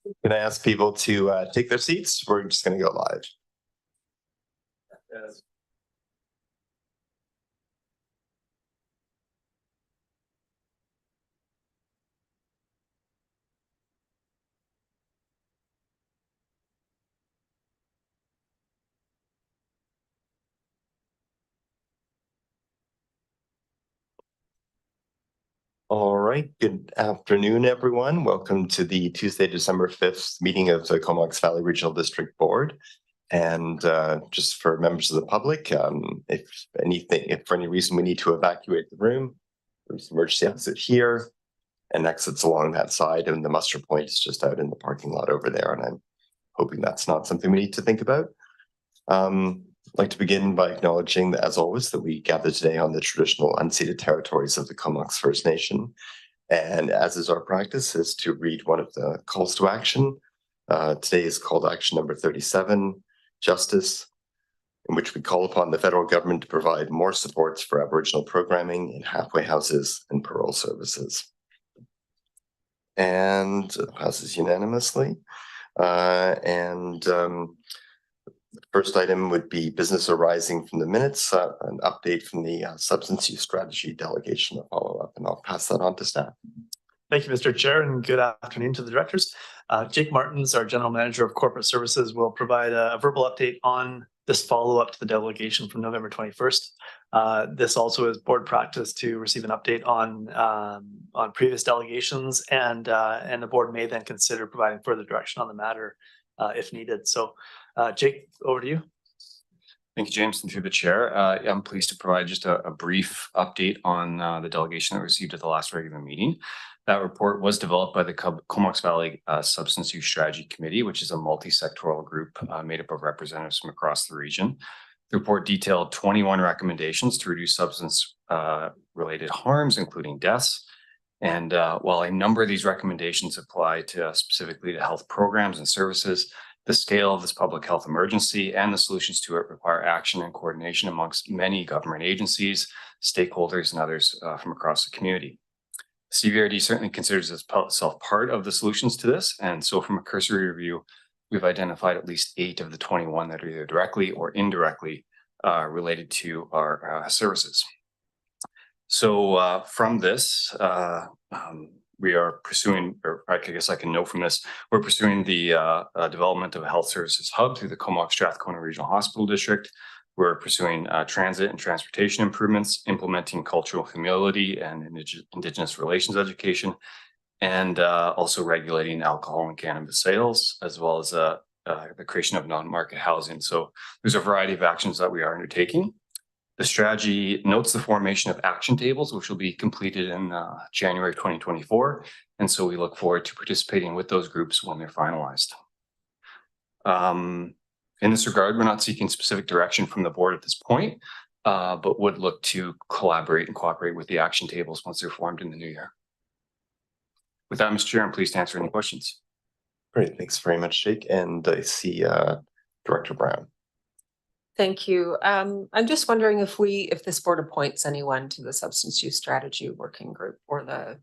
Can I ask people to take their seats? We're just going to go live. Yes. All right. Good afternoon, everyone. Welcome to the Tuesday, December 5th meeting of the Comox Valley Regional District Board. And just for members of the public, if for any reason we need to evacuate the room, there's an emergency exit here and exits along that side. And the muster point is just out in the parking lot over there. And I'm hoping that's not something we need to think about. I'd like to begin by acknowledging that, as always, that we gather today on the traditional unceded territories of the Comox First Nation. And as is our practice, is to read one of the calls to action. Today is call to action number 37, Justice, in which we call upon the federal government to provide more supports for Aboriginal programming in halfway houses and parole services. And it passes unanimously. The first item would be business arising from the minutes, an update from the substance use strategy delegation to follow up, and I'll pass that on to staff. Thank you, Mr. Chair, and good afternoon to the directors. Jake Martins, our General Manager of Corporate Services, will provide a verbal update on this follow-up to the delegation from November 21st. This also is board practice to receive an update on previous delegations, and the board may then consider providing further direction on the matter if needed. So, Jake, over to you. Thank you, James, and through the chair. I'm pleased to provide just a brief update on the delegation that we received at the last regular meeting. That report was developed by the Comox Valley Substance Use Strategy Committee, which is a multi-sectoral group made up of representatives from across the region. The report detailed 21 recommendations to reduce substance related harms, including deaths. And while a number of these recommendations apply to specifically to health programs and services, the scale of this public health emergency and the solutions to it require action and coordination amongst many government agencies, stakeholders, and others from across the community. CVRD certainly considers itself part of the solutions to this. And so from a cursory review, we've identified at least 8 of the 21 that are either directly or indirectly related to our services. So from this, we are pursuing, or I guess I can note from this, we're pursuing the development of a health services hub through the Comox Strathcona Regional Hospital District. We're pursuing transit and transportation improvements, implementing cultural humility and Indigenous relations education, and also regulating alcohol and cannabis sales, as well as the creation of non-market housing. So there's a variety of actions that we are undertaking. The strategy notes the formation of action tables, which will be completed in January 2024. And so we look forward to participating with those groups when they're finalized. In this regard, we're not seeking specific direction from the board at this point, but would look to collaborate and cooperate with the action tables once they're formed in the new year. With that, Mr. Chair, I'm pleased to answer any questions. Great, thanks very much, Jake. And I see Director Brown. Thank you. I'm just wondering if this board appoints anyone to the substance use strategy working group or the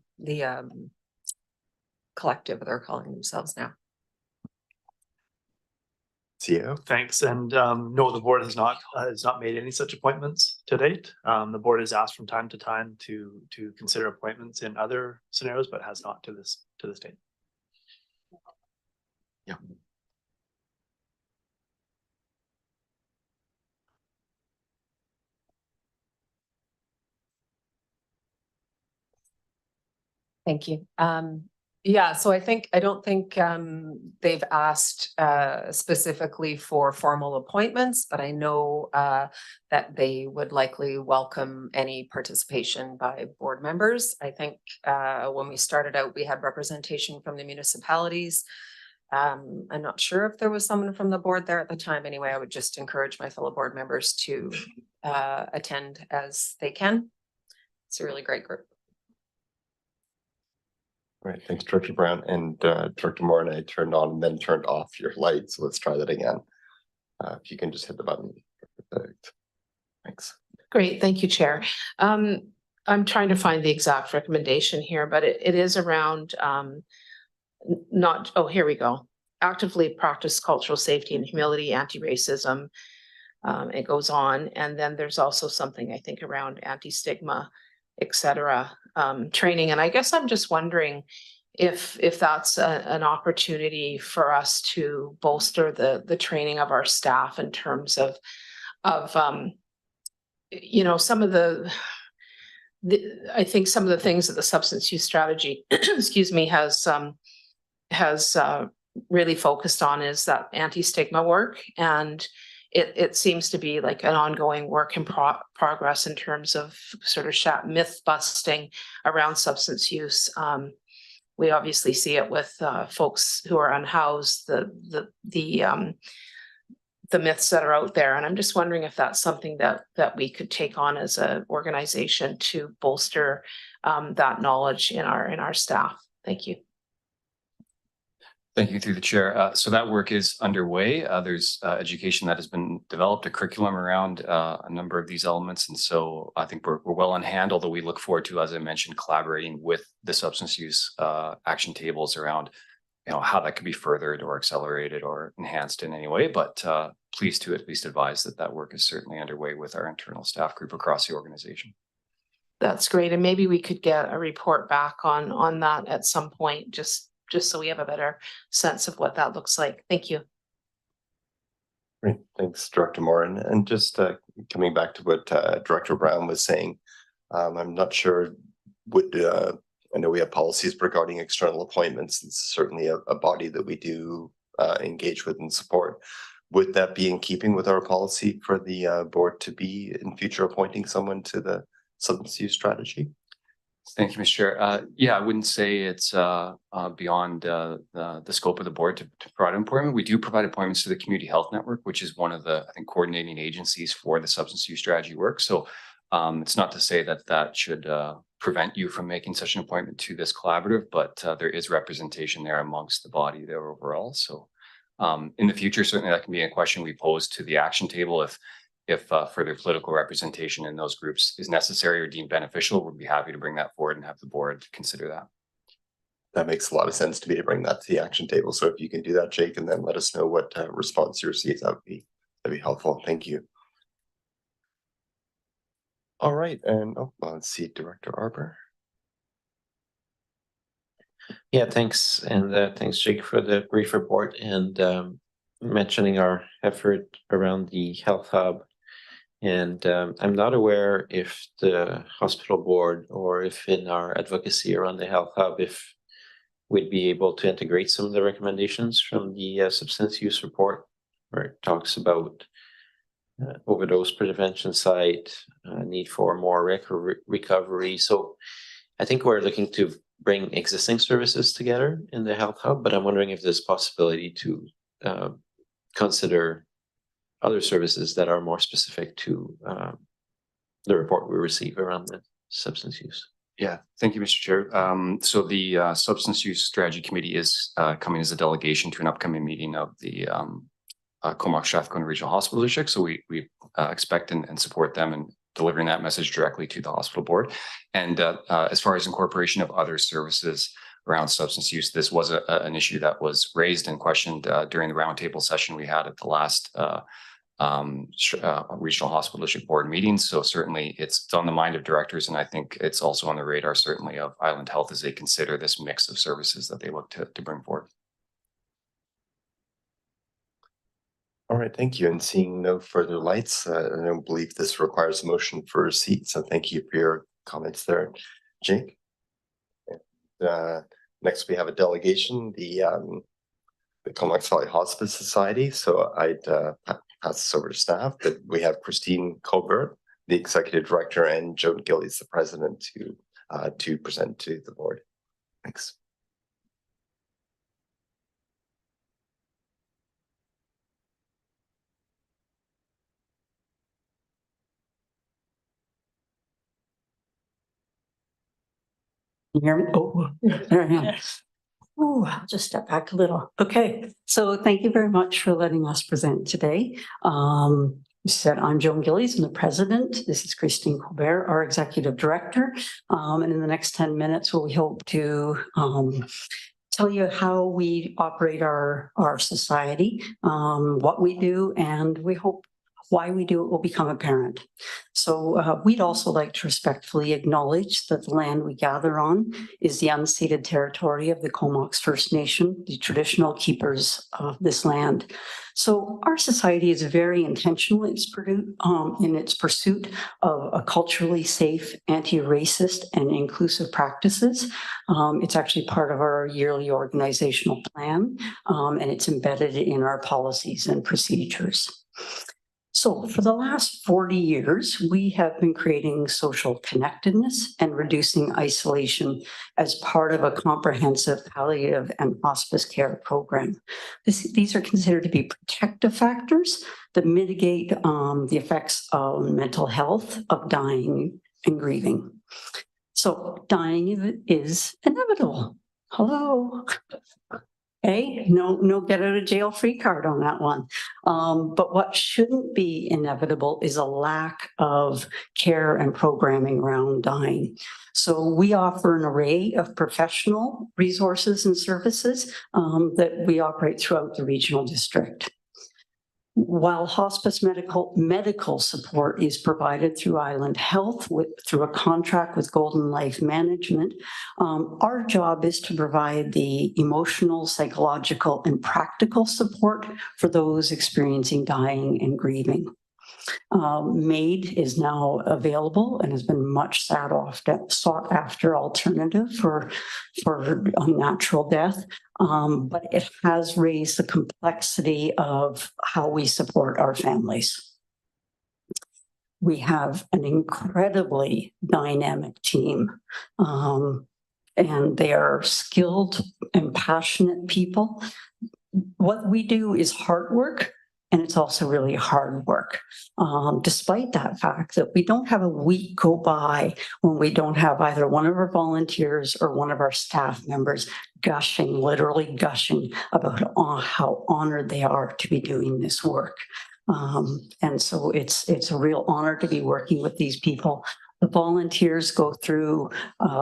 collective they're calling themselves now. CEO. Thanks. And no, the board has not made any such appointments to date. The board has asked from time to time to consider appointments in other scenarios, but has not to this date. Yeah. Thank you. Yeah, so I don't think they've asked specifically for formal appointments, but I know that they would likely welcome any participation by board members. I think when we started out, we had representation from the municipalities. I'm not sure if there was someone from the board there at the time. Anyway, I would just encourage my fellow board members to attend as they can. It's a really great group. Right, thanks, Director Brown. And Director Moore and I turned on and then turned off your light. So let's try that again. If you can just hit the button. Perfect. Thanks. Great, thank you, Chair. I'm trying to find the exact recommendation here, but it is around not, oh, here we go. Actively practice cultural safety and humility, anti-racism. It goes on. And then there's also something I think around anti-stigma, et cetera, training. And I guess I'm just wondering if that's an opportunity for us to bolster the training of our staff in terms of you know, some of I think some of the things that the substance use strategy, excuse me, has really focused on is that anti-stigma work. And it seems to be like an ongoing work in progress in terms of sort of myth busting around substance use. We obviously see it with folks who are unhoused, the myths that are out there. And I'm just wondering if that's something that we could take on as an organization to bolster that knowledge in our staff. Thank you. Thank you, through the chair. So that work is underway. There's education that has been developed, a curriculum around a number of these elements. And so I think we're well on hand, although we look forward to, as I mentioned, collaborating with the substance use action tables around, you know, how that could be furthered or accelerated or enhanced in any way. But pleased to at least advise that work is certainly underway with our internal staff group across the organization. That's great. And maybe we could get a report back on that at some point, just so we have a better sense of what that looks like. Thank you. Great, thanks, Director Morin. And just coming back to what Director Brown was saying, I'm not sure I know we have policies regarding external appointments. It's certainly a body that we do engage with and support. Would that be in keeping with our policy for the board to be in future appointing someone to the substance use strategy? Thank you, Mr. Chair. Yeah, I wouldn't say it's beyond the scope of the board to provide appointment. We do provide appointments to the Community Health Network, which is one of the, I think, coordinating agencies for the substance use strategy work. So it's not to say that should prevent you from making such an appointment to this collaborative, but there is representation there amongst the body there overall. So in the future, certainly that can be a question we pose to the action table. If further political representation in those groups is necessary or deemed beneficial, we'd be happy to bring that forward and have the board consider that. That makes a lot of sense to me to bring that to the action table. So if you can do that, Jake, and then let us know what response you receive, that'd be helpful. Thank you. All right, and let's see, Director Arbor. Yeah, thanks, and thanks, Jake, for the brief report and mentioning our effort around the health hub. And I'm not aware if the hospital board or if in our advocacy around the health hub, if we'd be able to integrate some of the recommendations from the substance use report, where it talks about overdose prevention site, need for more recovery. So I think we're looking to bring existing services together in the health hub, but I'm wondering if there's possibility to consider other services that are more specific to the report we receive around the substance use. Yeah, thank you, Mr. Chair. So the Substance Use Strategy Committee is coming as a delegation to an upcoming meeting of the Comox Strathcona Regional Hospital District. So we expect and support them in delivering that message directly to the hospital board. And as far as incorporation of other services around substance use, this was an issue that was raised and questioned during the roundtable session we had at the last regional hospital district board meetings. So certainly it's on the mind of directors, and I think it's also on the radar certainly of Island Health as they consider this mix of services that they look to bring forward. All right, thank you. And seeing no further lights, I don't believe this requires a motion for receipt. So thank you for your comments there, Jake. And, next, we have a delegation, the Comox Valley Hospice Society. So I'd pass this over to staff, but we have Christine Colbert, the executive director, and Joan Gillies, the president, to present to the board. Thanks. You hear me? Oh, there I am. Oh, I'll just step back a little. Okay, so thank you very much for letting us present today. Said I'm Joan Gillies, I'm the president. This is Christine Colbert, our executive director. And in the next 10 minutes, we hope to tell you how we operate our society, what we do, and we hope why we do it will become apparent. So we'd also like to respectfully acknowledge that the land we gather on is the unceded territory of the Comox First Nation, the traditional keepers of this land. So our society is very intentional in its pursuit of a culturally safe, anti-racist, and inclusive practices. It's actually part of our yearly organizational plan, and it's embedded in our policies and procedures. So for the last 40 years, we have been creating social connectedness and reducing isolation as part of a comprehensive palliative and hospice care program. These are considered to be protective factors that mitigate the effects of mental health, of dying and grieving. So dying is inevitable. Hello. Okay, no get out of jail free card on that one. But what shouldn't be inevitable is a lack of care and programming around dying. So we offer an array of professional resources and services that we operate throughout the regional district. While hospice medical support is provided through Island Health through a contract with Golden Life Management, our job is to provide the emotional, psychological, and practical support for those experiencing dying and grieving. MAID is now available and has been much sought after alternative for natural death, but it has raised the complexity of how we support our families. We have an incredibly dynamic team, and they are skilled and passionate people. What we do is hard work, and it's also really hard work. Despite that fact that we don't have a week go by when we don't have either one of our volunteers or one of our staff members literally gushing about how honored they are to be doing this work. And so it's a real honor to be working with these people. The volunteers go through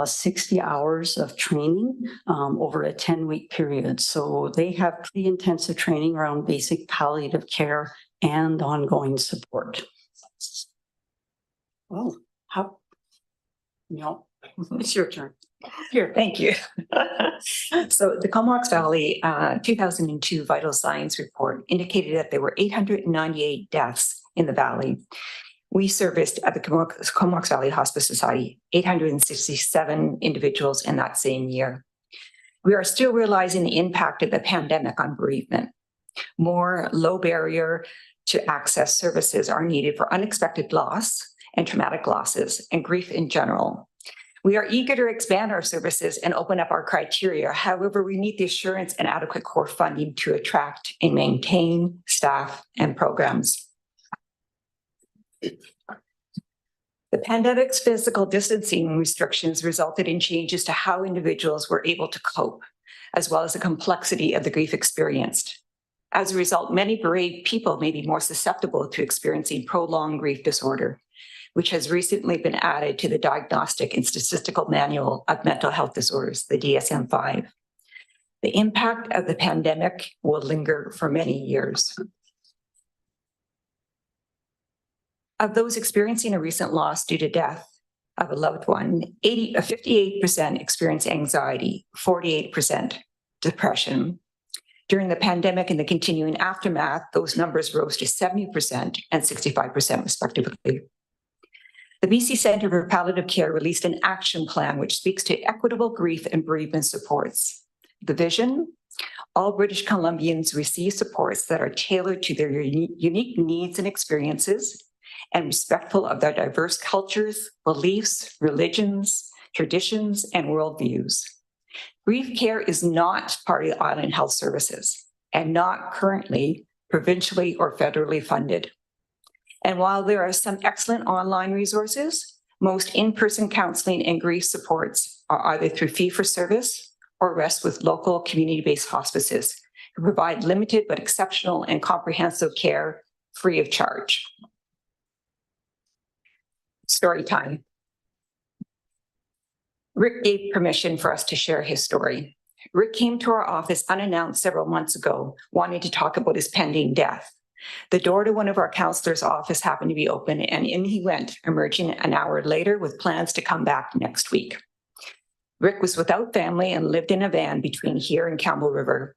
60 hours of training over a 10-week period. So they have pretty intensive training around basic palliative care and ongoing support. Oh, it's your turn. Here, thank you. So the Comox Valley 2002 Vital Signs report indicated that there were 898 deaths in the valley. We serviced at the Comox Valley Hospice Society 867 individuals in that same year. We are still realizing the impact of the pandemic on bereavement. More low barrier to access services are needed for unexpected loss and traumatic losses and grief in general. We are eager to expand our services and open up our criteria. However, we need the assurance and adequate core funding to attract and maintain staff and programs. The pandemic's physical distancing restrictions resulted in changes to how individuals were able to cope, as well as the complexity of the grief experienced. As a result, many bereaved people may be more susceptible to experiencing prolonged grief disorder, which has recently been added to the Diagnostic and Statistical Manual of Mental Health Disorders, the DSM-5. The impact of the pandemic will linger for many years. Of those experiencing a recent loss due to death of a loved one, 58% experience anxiety, 48% depression. During the pandemic and the continuing aftermath, those numbers rose to 70% and 65% respectively. The BC Centre for Palliative Care released an action plan which speaks to equitable grief and bereavement supports. The vision: all British Columbians receive supports that are tailored to their unique needs and experiences and respectful of their diverse cultures, beliefs, religions, traditions, and worldviews. Grief care is not part of the Island Health Services and not currently provincially or federally funded. And while there are some excellent online resources, most in-person counseling and grief supports are either through fee-for-service or rest with local community-based hospices who provide limited but exceptional and comprehensive care free of charge. Story time. Rick gave permission for us to share his story. Rick came to our office unannounced several months ago, wanting to talk about his pending death. The door to one of our counselor's office happened to be open, and in he went, emerging an hour later with plans to come back next week. Rick was without family and lived in a van between here and Campbell River.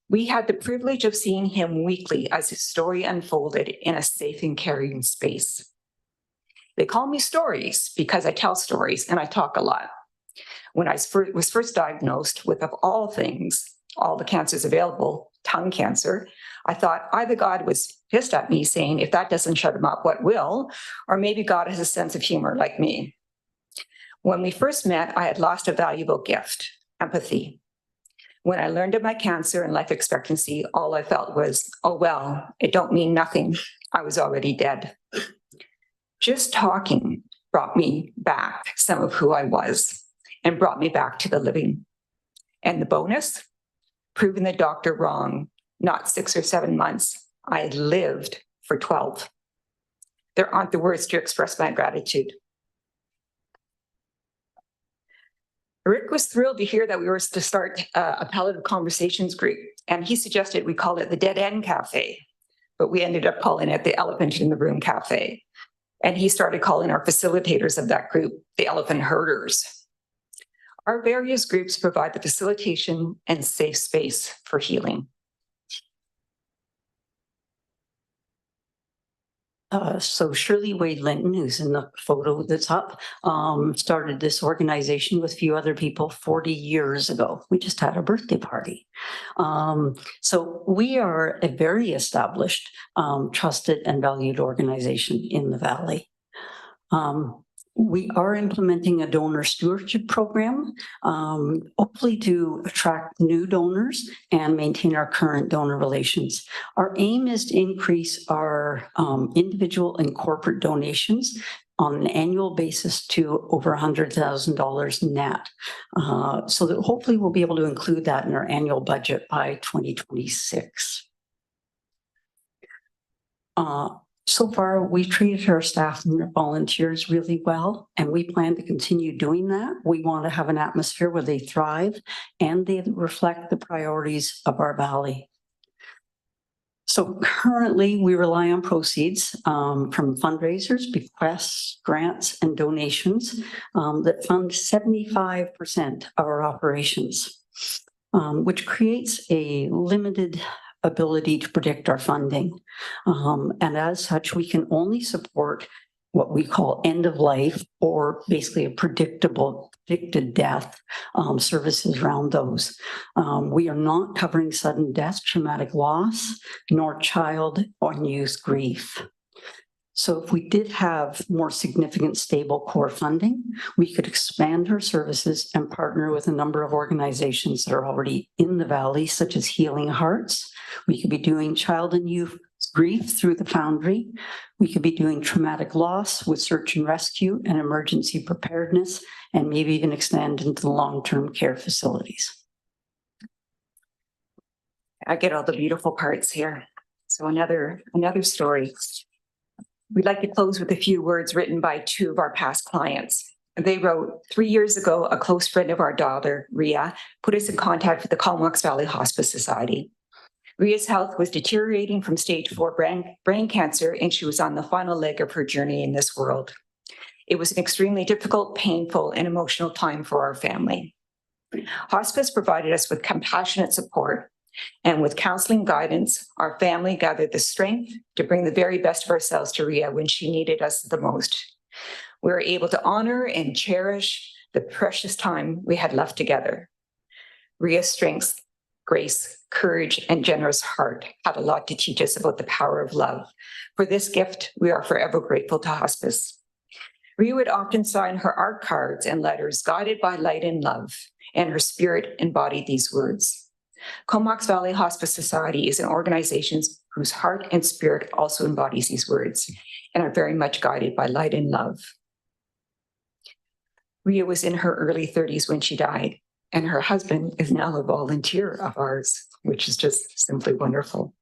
We had the privilege of seeing him weekly as his story unfolded in a safe and caring space. They call me Stories because I tell stories and I talk a lot. When I was first diagnosed with, of all things, all the cancers available, tongue cancer, I thought either God was pissed at me saying, if that doesn't shut him up, what will? Or maybe God has a sense of humor like me. When we first met, I had lost a valuable gift, empathy. When I learned of my cancer and life expectancy, all I felt was, oh, well, it don't mean nothing. I was already dead. Just talking brought me back some of who I was and brought me back to the living. And the bonus? Proving the doctor wrong, not 6 or 7 months. I lived for 12. There aren't the words to express my gratitude. Rick was thrilled to hear that we were to start a palliative conversations group, and he suggested we call it the Dead End Cafe, but we ended up calling it the Elephant in the Room Cafe. And he started calling our facilitators of that group the Elephant Herders. Our various groups provide the facilitation and safe space for healing. So Shirley Wade Linton, who's in the photo that's up, started this organization with a few other people 40 years ago. We just had a birthday party. So we are a very established, trusted and valued organization in the Valley. We are implementing a donor stewardship program, hopefully to attract new donors and maintain our current donor relations. Our aim is to increase our individual and corporate donations on an annual basis to over $100,000 net. So that hopefully we'll be able to include that in our annual budget by 2026. So far, we've treated our staff and our volunteers really well, and we plan to continue doing that. We want to have an atmosphere where they thrive and they reflect the priorities of our Valley. So currently, we rely on proceeds from fundraisers, bequests, grants, and donations that fund 75% of our operations, which creates a limited ability to predict our funding. And as such, we can only support what we call end of life or basically a predicted death services around those. We are not covering sudden death, traumatic loss, nor child or youth grief. So if we did have more significant stable core funding, we could expand our services and partner with a number of organizations that are already in the Valley, such as Healing Hearts. We could be doing child and youth grief through the Foundry. We could be doing traumatic loss with search and rescue and emergency preparedness, and maybe even extend into the long-term care facilities. I get all the beautiful parts here. So another story. We'd like to close with a few words written by 2 of our past clients. They wrote, 3 years ago, a close friend of our daughter, Ria, put us in contact with the Comox Valley Hospice Society. Ria's health was deteriorating from stage 4 brain cancer, and she was on the final leg of her journey in this world. It was an extremely difficult, painful, and emotional time for our family. Hospice provided us with compassionate support, and with counseling guidance, our family gathered the strength to bring the very best of ourselves to Ria when she needed us the most. We were able to honor and cherish the precious time we had left together. Ria's strengths, grace, courage, and generous heart had a lot to teach us about the power of love. For this gift, we are forever grateful to Hospice. Ria would often sign her art cards and letters guided by light and love, and her spirit embodied these words. Comox Valley Hospice Society is an organization whose heart and spirit also embodies these words and are very much guided by light and love. Ria was in her early 30s when she died, and her husband is now a volunteer of ours, which is just simply wonderful.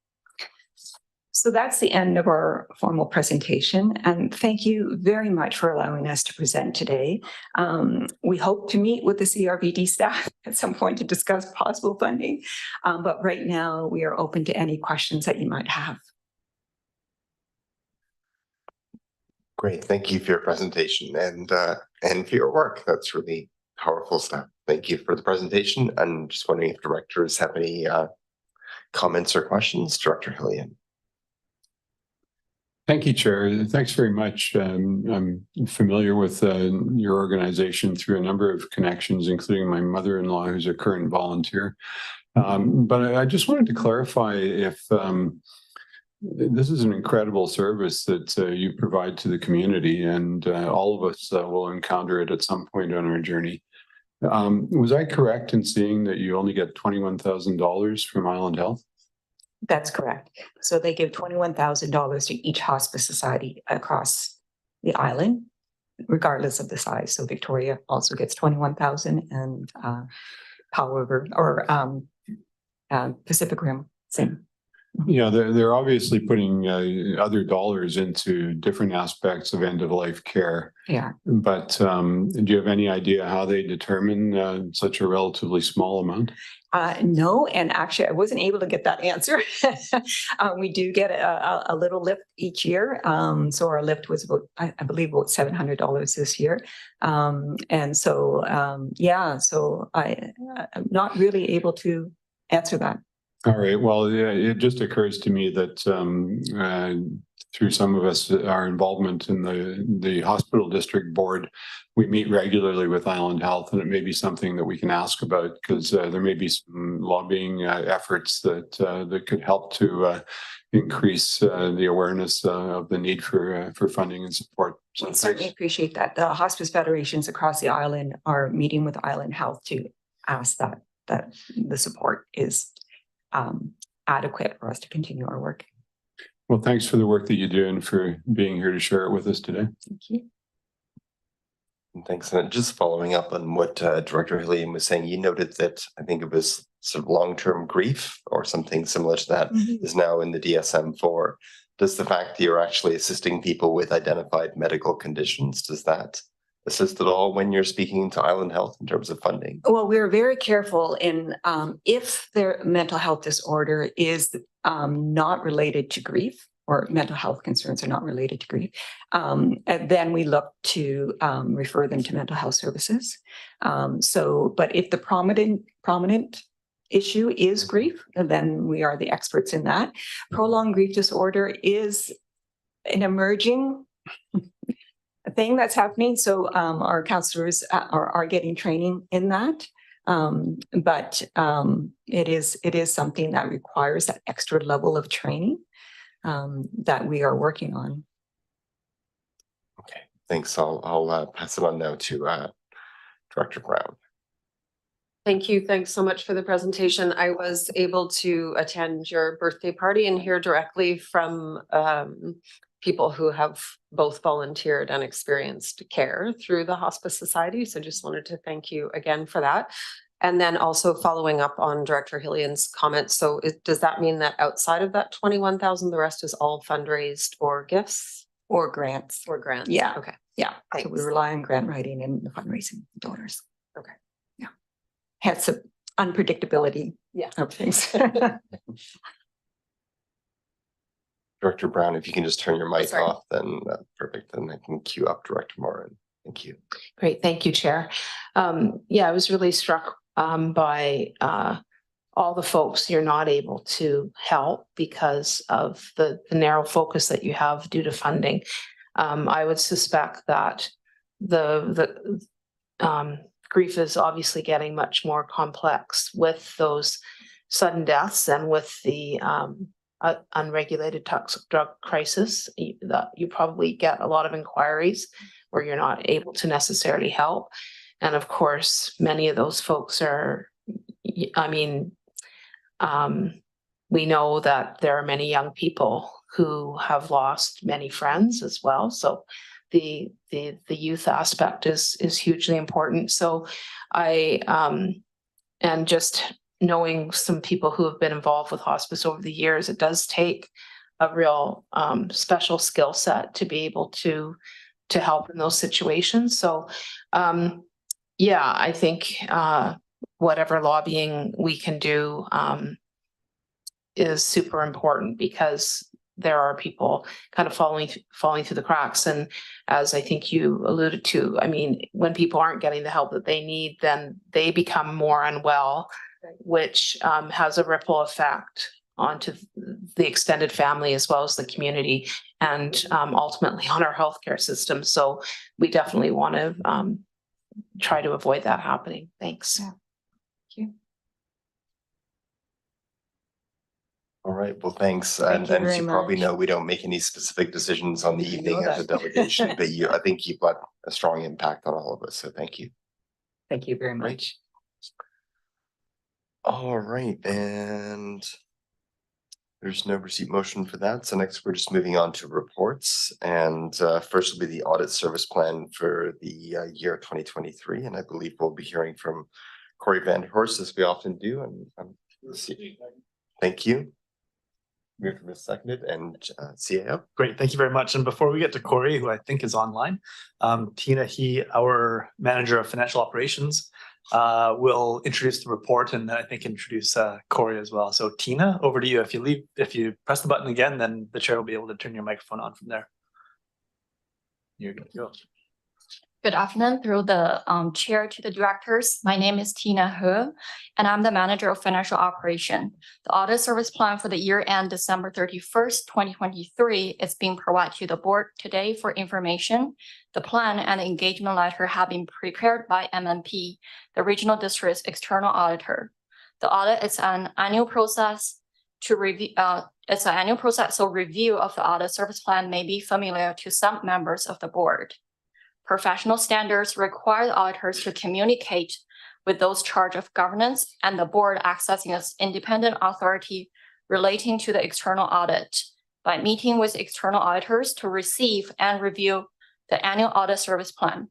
So that's the end of our formal presentation, and thank you very much for allowing us to present today. We hope to meet with the CRBD staff at some point to discuss possible funding, but right now we are open to any questions that you might have. Great, thank you for your presentation and for your work. That's really powerful stuff. Thank you for the presentation. I'm just wondering if directors have any comments or questions. Director Hillian. Thank you, Chair. Thanks very much. I'm familiar with your organization through a number of connections, including my mother-in-law, who's a current volunteer. But I just wanted to clarify if this is an incredible service that you provide to the community, and all of us will encounter it at some point on our journey. Was I correct in seeing that you only get $21,000 from Island Health? That's correct. So they give $21,000 to each hospice society across the island, regardless of the size. So Victoria also gets 21,000, and however, or Pacific Rim, same. Yeah, they're obviously putting other dollars into different aspects of end-of-life care. Yeah. But do you have any idea how they determine such a relatively small amount? No, and actually I wasn't able to get that answer. We do get a little lift each year. So our lift was about, I believe, about $700 this year. And so, yeah, so I'm not really able to answer that. All right. Well, yeah, it just occurs to me that through some of us, our involvement in the hospital district board, we meet regularly with Island Health, and it may be something that we can ask about, because there may be some lobbying efforts that could help to increase the awareness of the need for funding and support. So certainly appreciate that. The hospice federations across the island are meeting with Island Health to ask that the support is adequate for us to continue our work. Well, thanks for the work that you do and for being here to share it with us today. Thank you. And thanks. And just following up on what Director Hillian was saying, you noted that I think it was sort of long-term grief or something similar to that is now in the DSM-4. Does the fact that you're actually assisting people with identified medical conditions, does that assist at all when you're speaking to Island Health in terms of funding? Well, we're very careful in if their mental health disorder is not related to grief, or mental health concerns are not related to grief, and then we look to refer them to mental health services. But if the prominent issue is grief, then we are the experts in that. Prolonged grief disorder is an emerging thing that's happening. So our counselors are getting training in that. But it is something that requires that extra level of training that we are working on. Okay, thanks. I'll pass it on now to Director Brown. Thank you. Thanks so much for the presentation. I was able to attend your birthday party and hear directly from people who have both volunteered and experienced care through the Hospice Society. So just wanted to thank you again for that. And then also following up on Director Hillian's comments. So does that mean that outside of that 21,000, the rest is all fundraised or gifts? Or grants. Or grants? Yeah. Okay. Yeah. Thanks. So we rely on grant writing and the fundraising donors. Okay. Yeah. Hence the unpredictability of things. Director Brown, if you can just turn your mic Sorry. off, then perfect. Then I can queue up Director Moran. Thank you. Great, thank you, Chair. Yeah, I was really struck by all the folks you're not able to help because of the narrow focus that you have due to funding. I would suspect that the grief is obviously getting much more complex with those sudden deaths and with the unregulated toxic drug crisis. You probably get a lot of inquiries where you're not able to necessarily help. And of course, many of those folks are, I mean, we know that there are many young people who have lost many friends as well. So the youth aspect is hugely important. So and just knowing some people who have been involved with hospice over the years, it does take a real special skill set to be able to help in those situations. So yeah, I think whatever lobbying we can do is super important, because there are people kind of falling through the cracks. And as I think you alluded to, I mean, when people aren't getting the help that they need, then they become more unwell, which has a ripple effect onto the extended family as well as the community, and ultimately on our healthcare system. So we definitely want to try to avoid that happening. Thanks. Yeah. Thank you. All right, well, thanks. Thank you And very you probably much. know we don't make any specific decisions on the I know evening of the that. delegation, but I think you've got a strong impact on all of us. So thank you. Thank you very Great. much. All right, and there's no receipt motion for that. So next we're just moving on to reports. And first will be the audit service plan for the year 2023. And I believe we'll be hearing from Corey Vanderhorst, as we often do. And thank you. Moved and seconded, and CAO. Great, thank you very much. And before we get to Corey, who I think is online, Tina He, our manager of financial operations, will introduce the report, and I think introduce Corey as well. So Tina, over to you. If you press the button again, then the chair will be able to turn your microphone on from there. You're good to go. Good afternoon through the chair to the directors. My name is Tina He, and I'm the manager of financial operation. The audit service plan for the year end December 31st, 2023 is being provided to the board today for information. The plan and the engagement letter have been prepared by MNP, the regional district's external auditor. The audit is an annual process to review. It's an annual process, so review of the audit service plan may be familiar to some members of the board. Professional standards require the auditors to communicate with those charged of governance and the board accessing as independent authority relating to the external audit by meeting with external auditors to receive and review the annual audit service plan.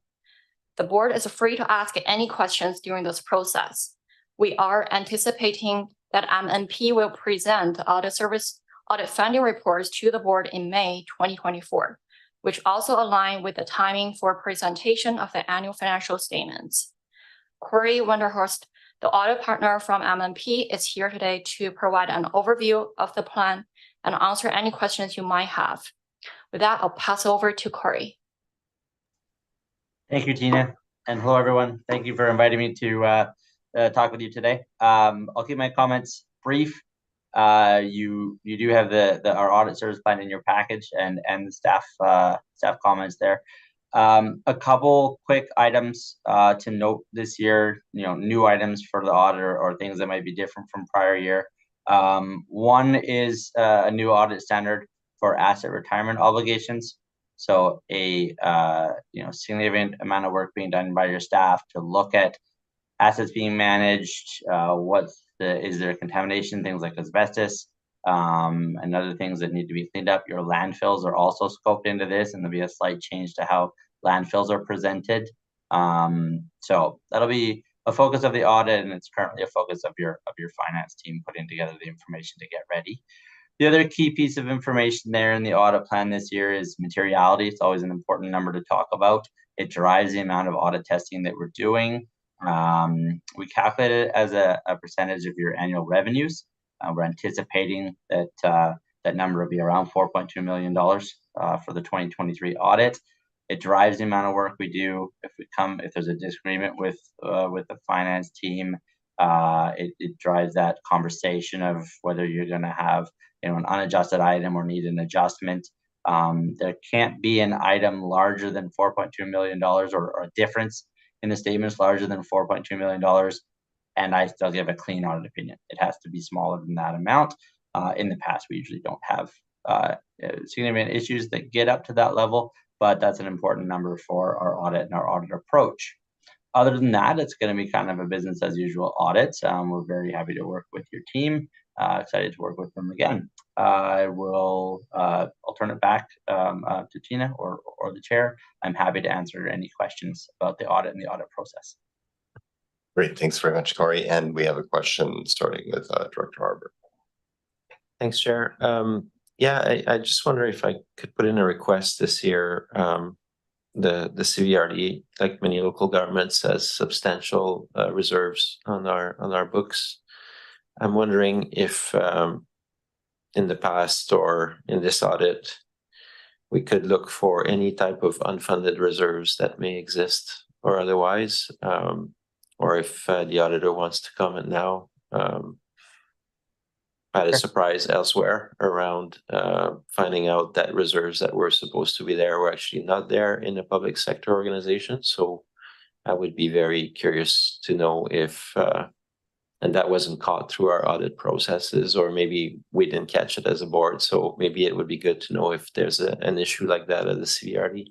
The board is free to ask any questions during this process. We are anticipating that MNP will present the audit funding reports to the board in May 2024. Which also align with the timing for presentation of the annual financial statements. Corey Vanderhorst, the audit partner from MNP, is here today to provide an overview of the plan and answer any questions you might have. With that, I'll pass over to Corey. Thank you, Tina, and hello, everyone. Thank you for inviting me to talk with you today. I'll keep my comments brief. You do have our audit service plan in your package and the staff comments there. A couple quick items to note this year, new items for the auditor or things that might be different from prior year. One is a new audit standard for asset retirement obligations. So a significant amount of work being done by your staff to look at assets being managed, is there contamination, things like asbestos, and other things that need to be cleaned up. Your landfills are also scoped into this, and there'll be a slight change to how landfills are presented. So that'll be a focus of the audit, and it's currently a focus of your finance team putting together the information to get ready. The other key piece of information there in the audit plan this year is materiality. It's always an important number to talk about. It drives the amount of audit testing that we're doing. We calculate it as a percentage of your annual revenues. We're anticipating that that number will be around $4.2 million for the 2023 audit. It drives the amount of work we do. If there's a disagreement with the finance team, it drives that conversation of whether you're going to have an unadjusted item or need an adjustment. There can't be an item larger than $4.2 million or a difference in the statements larger than $4.2 million, and I still give a clean audit opinion. It has to be smaller than that amount. In the past, we usually don't have significant issues that get up to that level, but that's an important number for our audit and our audit approach. Other than that, it's going to be kind of a business as usual audit. We're very happy to work with your team. Excited to work with them again. I'll turn it back to Tina or the chair. I'm happy to answer any questions about the audit and the audit process. Great, thanks very much, Corey. And we have a question starting with Director Harbour. Thanks, Chair. Yeah, I just wonder if I could put in a request this year. The CVRD, like many local governments, has substantial reserves on our books. I'm wondering if in the past or in this audit, we could look for any type of unfunded reserves that may exist or otherwise, or if the auditor wants to comment now. I had a surprise elsewhere around finding out that reserves that were supposed to be there were actually not there in a public sector organization. So I would be very curious to know if, and that wasn't caught through our audit processes, or maybe we didn't catch it as a board. So maybe it would be good to know if there's an issue like that at the CVRD.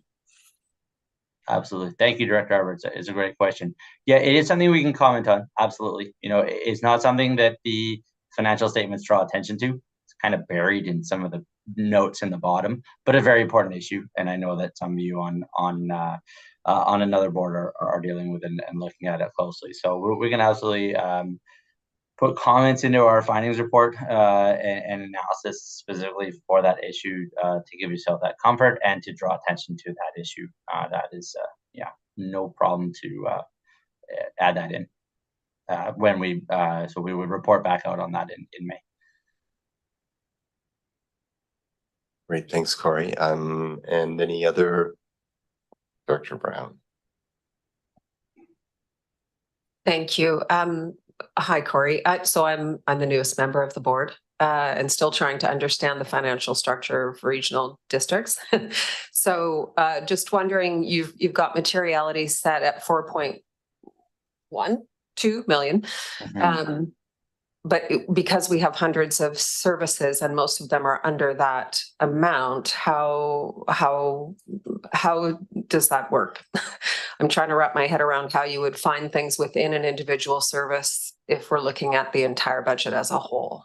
Absolutely. Thank you, Director Roberts. It's a great question. Yeah, it is something we can comment on. Absolutely. You know, it's not something that the financial statements draw attention to. It's kind of buried in some of the notes in the bottom, but a very important issue. And I know that some of you on another board are dealing with and looking at it closely. So we're going to absolutely put comments into our findings report and analysis specifically for that issue to give yourself that comfort and to draw attention to that issue. That is, yeah, no problem to add that in when we, so we would report back out on that in May. Great, thanks, Corey. And any other, Director Brown? Thank you. Hi, Corey. So I'm the newest member of the board and still trying to understand the financial structure of regional districts. So just wondering, you've got materiality set at 4.12 million. But because we have hundreds of services and most of them are under that amount, how does that work? I'm trying to wrap my head around how you would find things within an individual service if we're looking at the entire budget as a whole.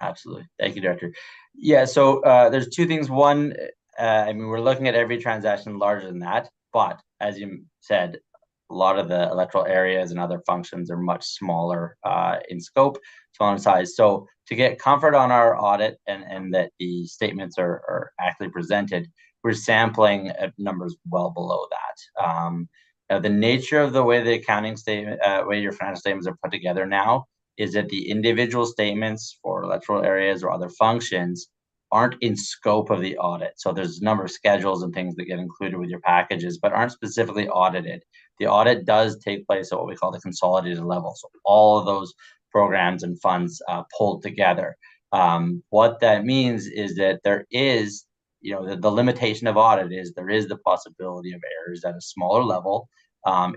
Absolutely. Thank you, Director. Yeah, so there's two things. One, I mean, we're looking at every transaction larger than that, but as you said, a lot of the electoral areas and other functions are much smaller in scope, smaller in size. So to get comfort on our audit and that the statements are actually presented, we're sampling at numbers well below that. Now the nature of the way the accounting statement, way your financial statements are put together now is that the individual statements for electoral areas or other functions aren't in scope of the audit. So there's a number of schedules and things that get included with your packages, but aren't specifically audited. The audit does take place at what we call the consolidated level. So all of those programs and funds pulled together. What that means is that there is, you know, the limitation of audit is there is the possibility of errors at a smaller level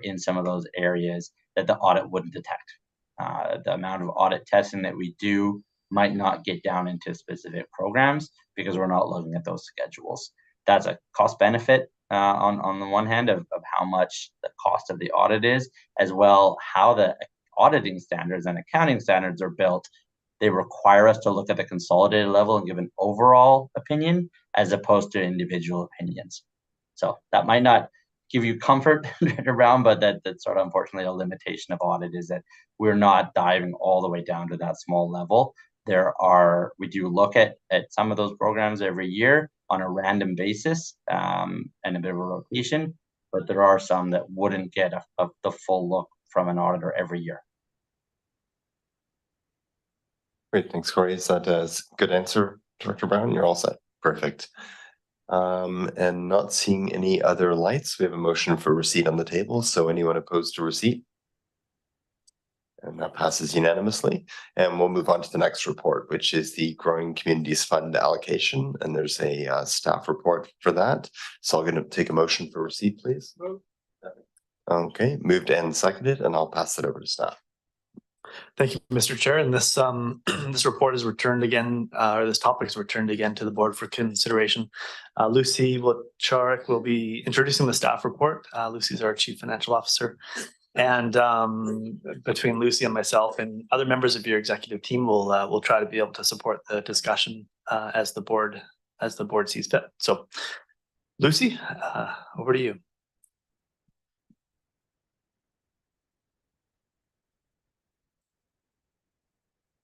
in some of those areas that the audit wouldn't detect. The amount of audit testing that we do might not get down into specific programs because we're not looking at those schedules. That's a cost benefit on the one hand of how much the cost of the audit is, as well how the auditing standards and accounting standards are built. They require us to look at the consolidated level and give an overall opinion as opposed to individual opinions. So that might not give you comfort around, but that's sort of unfortunately a limitation of audit is that we're not diving all the way down to that small level. We do look at some of those programs every year on a random basis and a bit of a rotation, but there are some that wouldn't get the full look from an auditor every year. Great, thanks, Corey. Is that a good answer, Director Brown? You're all set. Perfect. And not seeing any other lights, we have a motion for receipt on the table. So anyone opposed to receipt? And that passes unanimously. And we'll move on to the next report, which is the Growing Communities Fund allocation. And there's a staff report for that. So I'm going to take a motion for receipt, please. Okay, moved and seconded, and I'll pass it over to staff. Thank you, Mr. Chair. And this this report is returned again, or this topic is returned again to the board for consideration. Lucy Wacharek will be introducing the staff report. Lucy is our Chief Financial Officer. And between Lucy and myself and other members of your executive team, we'll try to be able to support the discussion as the board sees fit. So, Lucy, over to you.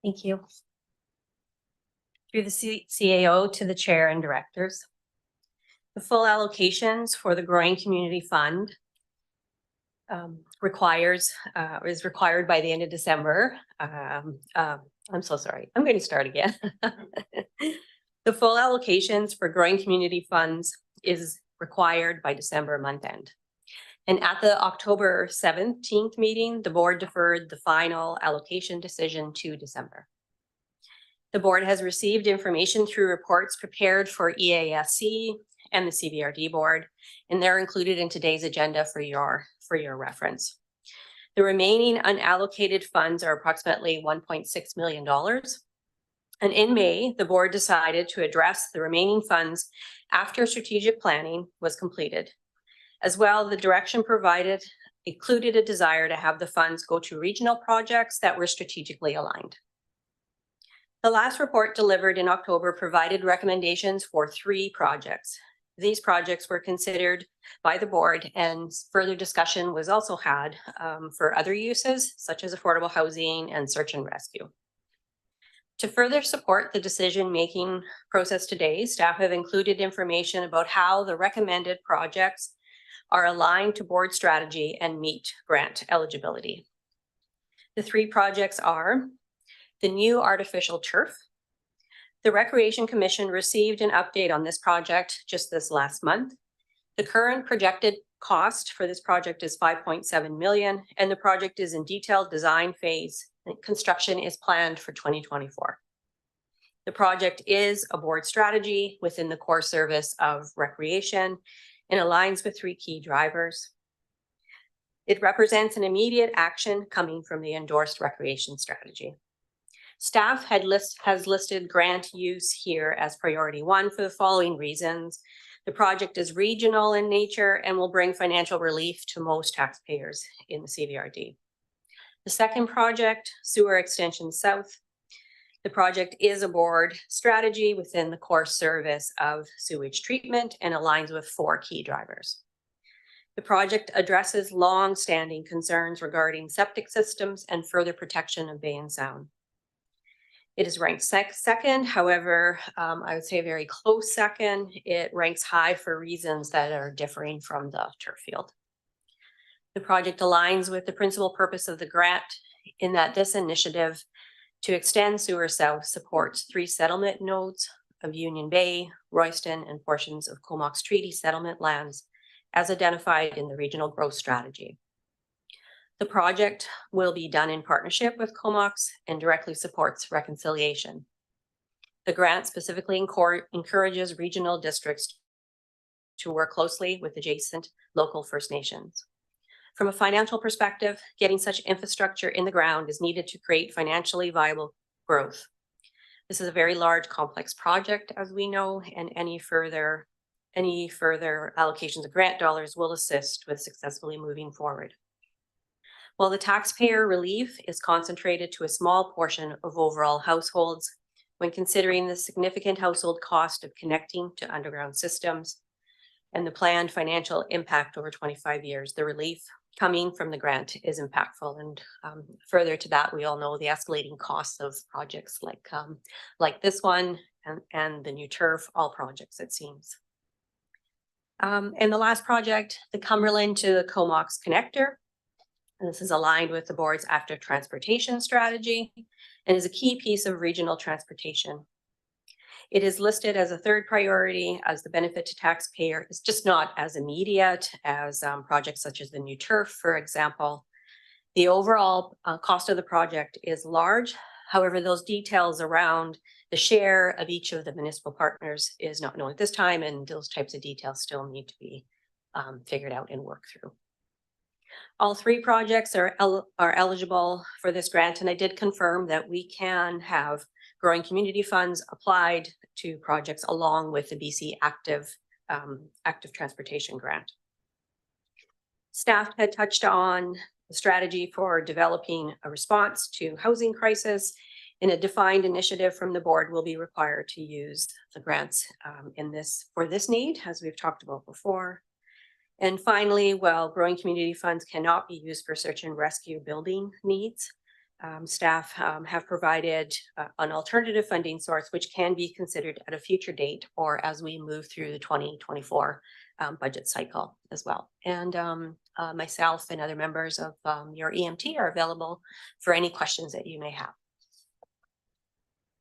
Thank you. Through the CAO to the chair and directors. The full allocations for the Growing Community Fund is required by the end of December. I'm so sorry. I'm going to start again. The full allocations for Growing Community Funds is required by December month end. And at the October 17th meeting, the board deferred the final allocation decision to December. The board has received information through reports prepared for EASC and the CVRD board, and they're included in today's agenda for your reference. The remaining unallocated funds are approximately $1.6 million. And in May, the board decided to address the remaining funds after strategic planning was completed. As well, the direction provided included a desire to have the funds go to regional projects that were strategically aligned. The last report delivered in October provided recommendations for 3 projects. These projects were considered by the board, and further discussion was also had for other uses, such as affordable housing and search and rescue. To further support the decision-making process today, staff have included information about how the recommended projects are aligned to board strategy and meet grant eligibility. The 3 projects are the new artificial turf. The Recreation Commission received an update on this project just this last month. The current projected cost for this project is $5.7 million, and the project is in detailed design phase. Construction is planned for 2024. The project is a board strategy within the core service of recreation and aligns with 3 key drivers. It represents an immediate action coming from the endorsed recreation strategy. Staff has listed grant use here as priority 1 for the following reasons. The project is regional in nature and will bring financial relief to most taxpayers in the CVRD. The second project, Sewer Extension South. The project is a board strategy within the core service of sewage treatment and aligns with 4 key drivers. The project addresses long-standing concerns regarding septic systems and further protection of Bay and Sound. It is ranked second, however, I would say a very close second. It ranks high for reasons that are differing from the turf field. The project aligns with the principal purpose of the grant in that this initiative to extend Sewer South supports 3 settlement nodes of Union Bay, Royston, and portions of Comox Treaty settlement lands as identified in the regional growth strategy. The project will be done in partnership with Comox and directly supports reconciliation. The grant specifically encourages regional districts to work closely with adjacent local First Nations. From a financial perspective, getting such infrastructure in the ground is needed to create financially viable growth. This is a very large, complex project, as we know, and any further allocations of grant dollars will assist with successfully moving forward. While the taxpayer relief is concentrated to a small portion of overall households, when considering the significant household cost of connecting to underground systems and the planned financial impact over 25 years, the relief coming from the grant is impactful. And further to that, we all know the escalating costs of projects like this one and the new turf, all projects, it seems. And the last project, the Cumberland to the Comox connector. And this is aligned with the board's active transportation strategy and is a key piece of regional transportation. It is listed as a 3rd priority as the benefit to taxpayer is just not as immediate as projects such as the new turf, for example. The overall cost of the project is large. However, those details around the share of each of the municipal partners is not known at this time, and those types of details still need to be figured out and worked through. All 3 projects are eligible for this grant, and I did confirm that we can have growing community funds applied to projects along with the BC Active Transportation Grant. Staff had touched on the strategy for developing a response to housing crisis, and a defined initiative from the board will be required to use the grants for this need, as we've talked about before. And finally, while growing community funds cannot be used for search and rescue building needs, staff have provided an alternative funding source, which can be considered at a future date or as we move through the 2024 budget cycle as well. And myself and other members of your EMT are available for any questions that you may have.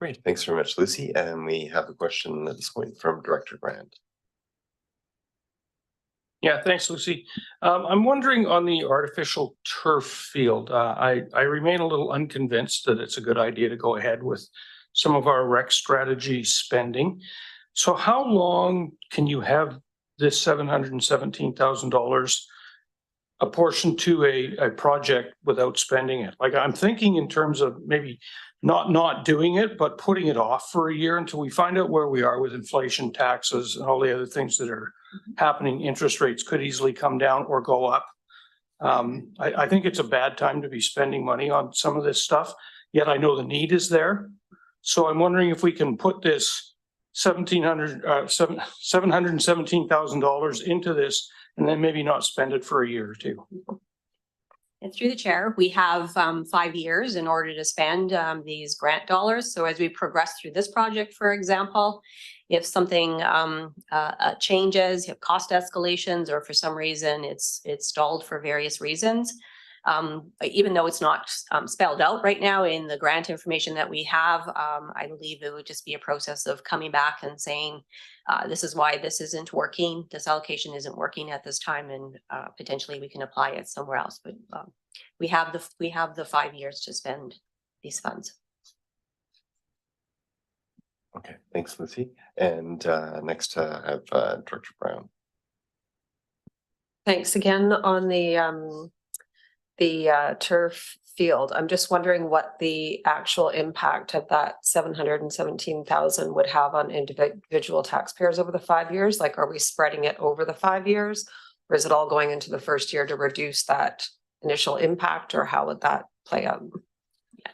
Great, thanks very much, Lucy. And we have a question at this point from Director Grant. Yeah, thanks, Lucy. I'm wondering on the artificial turf field, I remain a little unconvinced that it's a good idea to go ahead with some of our rec strategy spending. So how long can you have this $717,000 apportioned to a project without spending it? Like, I'm thinking in terms of maybe not doing it, but putting it off for a year until we find out where we are with inflation, taxes, and all the other things that are happening. Interest rates could easily come down or go up. I think it's a bad time to be spending money on some of this stuff, yet I know the need is there. So I'm wondering if we can put this $717,000 into this and then maybe not spend it for a year or two. And through the chair, we have 5 years in order to spend these grant dollars. So as we progress through this project, for example, if something changes, you have cost escalations, or for some reason it's stalled for various reasons, even though it's not spelled out right now in the grant information that we have, I believe it would just be a process of coming back and saying, this is why this isn't working. This allocation isn't working at this time, and potentially we can apply it somewhere else. But we have the 5 years to spend these funds. Okay, thanks, Lucy. And next I have Director Brown. Thanks again on the turf field. I'm just wondering what the actual impact of that 717,000 would have on individual taxpayers over the 5 years. Like, are we spreading it over the 5 years, or is it all going into the first year to reduce that initial impact, or how would that play out? Yeah.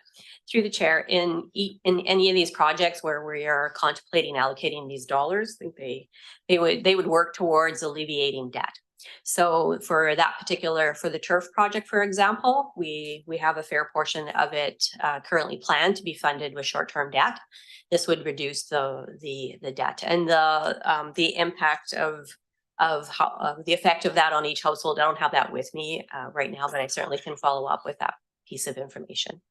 Through the chair, in any of these projects where we are contemplating allocating these dollars, I think they would work towards alleviating debt. So for that particular, for the turf project, for example, we have a fair portion of it currently planned to be funded with short-term debt. This would reduce the debt, and the impact of how the effect of that on each household. I don't have that with me right now, but I certainly can follow up with that piece of information.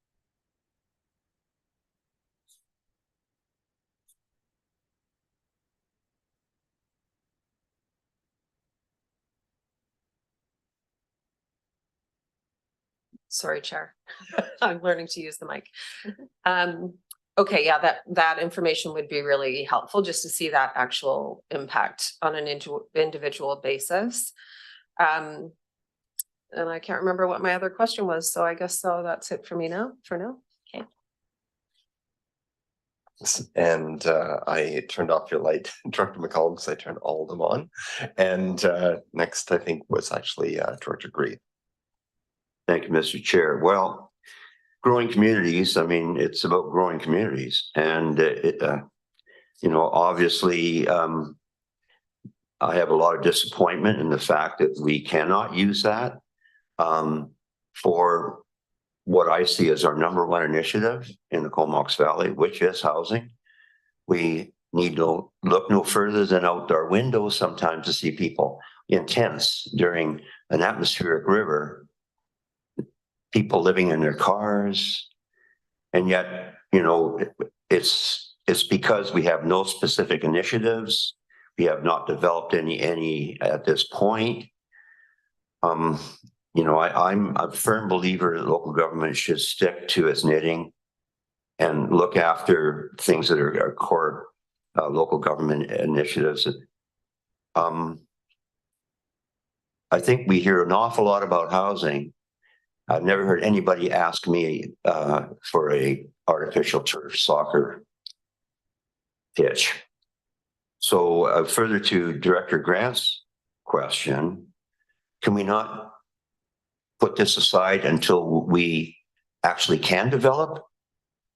Sorry, Chair. I'm learning to use the mic. Okay, yeah, that information would be really helpful just to see that actual impact on an individual basis. And I can't remember what my other question was, so I guess that's it for me now, for now. Okay. And I turned off your light, Director McCollum, because I turned all of them on. And next, I think, was actually Director Green. Thank you, Mr. Chair. Well, growing communities, I mean, it's about growing communities. And, you know, obviously, I have a lot of disappointment in the fact that we cannot use that for what I see as our #1 initiative in the Comox Valley, which is housing. We need to look no further than out our windows sometimes to see people in tents during an atmospheric river, people living in their cars. And yet, you know, it's because we have no specific initiatives. We have not developed any at this point. You know, I'm a firm believer that local government should stick to its knitting and look after things that are core local government initiatives. I think we hear an awful lot about housing. I've never heard anybody ask me for a artificial turf soccer pitch. So further to Director Grant's question, can we not put this aside until we actually can develop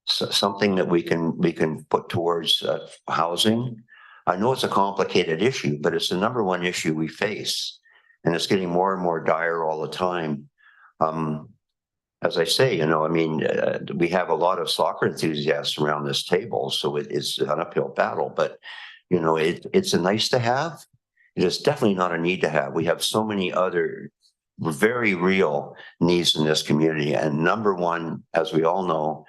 something that we can put towards housing? I know it's a complicated issue, but it's the #1 issue we face, and it's getting more and more dire all the time. as I say, you know, I mean, we have a lot of soccer enthusiasts around this table, so it's an uphill battle, but you know, it's a nice to have. It is definitely not a need to have. We have so many other very real needs in this community. And number one, as we all know,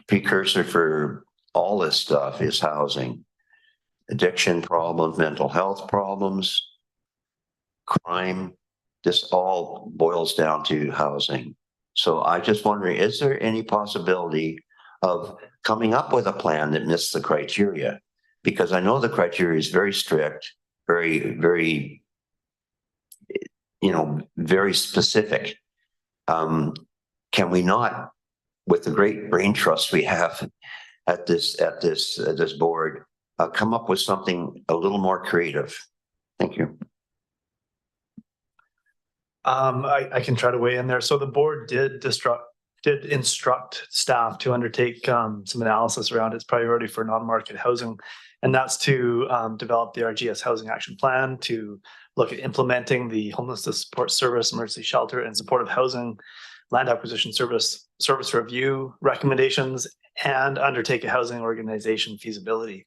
precursor for all this stuff is housing. Addiction problems, mental health problems, crime, this all boils down to housing. So I just wondering, is there any possibility of coming up with a plan that meets the criteria? Because I know the criteria is very strict, very, you know, very specific. Can we not, with the great brain trust we have at this board, come up with something a little more creative? Thank you. I can try to weigh in there. So the board did instruct staff to undertake some analysis around its priority for non-market housing. And that's to develop the RGS Housing Action Plan, to look at implementing the Homelessness Support Service, Emergency Shelter, and Supportive Housing Land Acquisition Service Review recommendations, and undertake a housing organization feasibility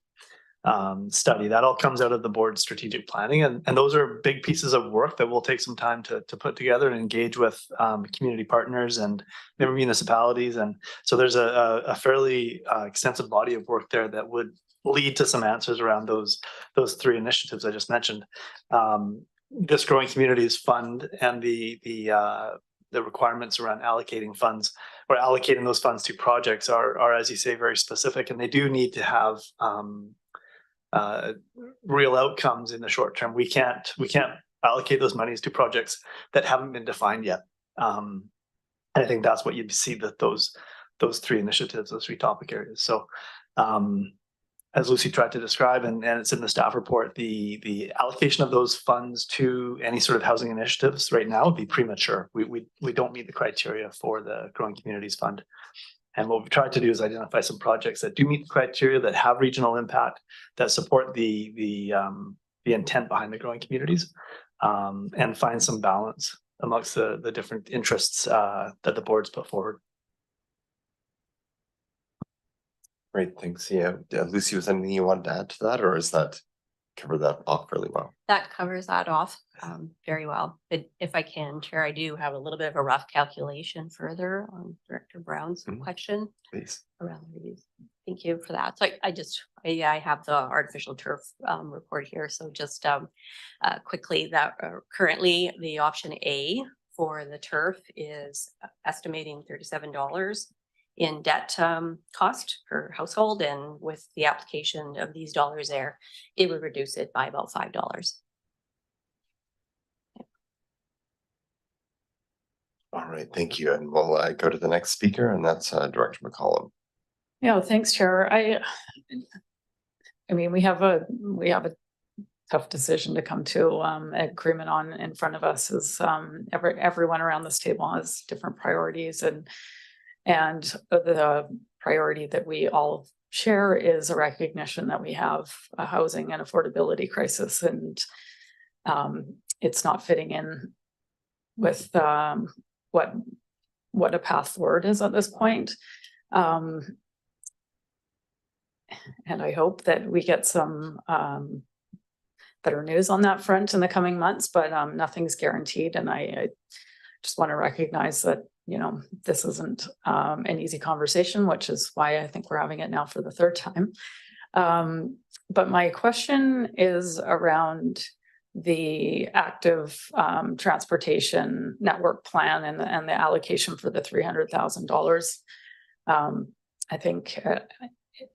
study. That all comes out of the board's strategic planning, and those are big pieces of work that will take some time to put together and engage with community partners and member municipalities. And so there's a fairly extensive body of work there that would lead to some answers around those three initiatives I just mentioned. This Growing Communities Fund and the requirements around allocating funds or allocating those funds to projects are, as you say, very specific, and they do need to have real outcomes in the short term. We can't allocate those monies to projects that haven't been defined yet. And I think that's what you'd see, that those three initiatives, those three topic areas. So as Lucy tried to describe, and it's in the staff report, the allocation of those funds to any sort of housing initiatives right now would be premature. We don't meet the criteria for the Growing Communities Fund. And what we've tried to do is identify some projects that do meet the criteria, that have regional impact, that support the intent behind the growing communities, and find some balance amongst the different interests that the board's put forward. Great, thanks. Yeah, Lucy, was anything you wanted to add to that, or is that cover that off really well? That covers that off very well. But if I can, Chair, I do have a little bit of a rough calculation further on Director Brown's question. Please. Around the reviews. Thank you for that. So I have the artificial turf report here. So just quickly, that currently the option A for the turf is estimating $37 in debt cost per household, and with the application of these dollars there, it would reduce it by about $5. All right, thank you. And we'll go to the next speaker, and that's Director McCollum. Yeah, thanks, Chair. I mean, we have a tough decision to come to agreement on in front of us. Is everyone around this table has different priorities, and the priority that we all share is a recognition that we have a housing and affordability crisis, and it's not fitting in with what a path forward is at this point. And I hope that we get some better news on that front in the coming months, but nothing's guaranteed. And I just want to recognize that, you know, this isn't an easy conversation, which is why I think we're having it now for the third time. But my question is around the active transportation network plan and the allocation for the $300,000. I think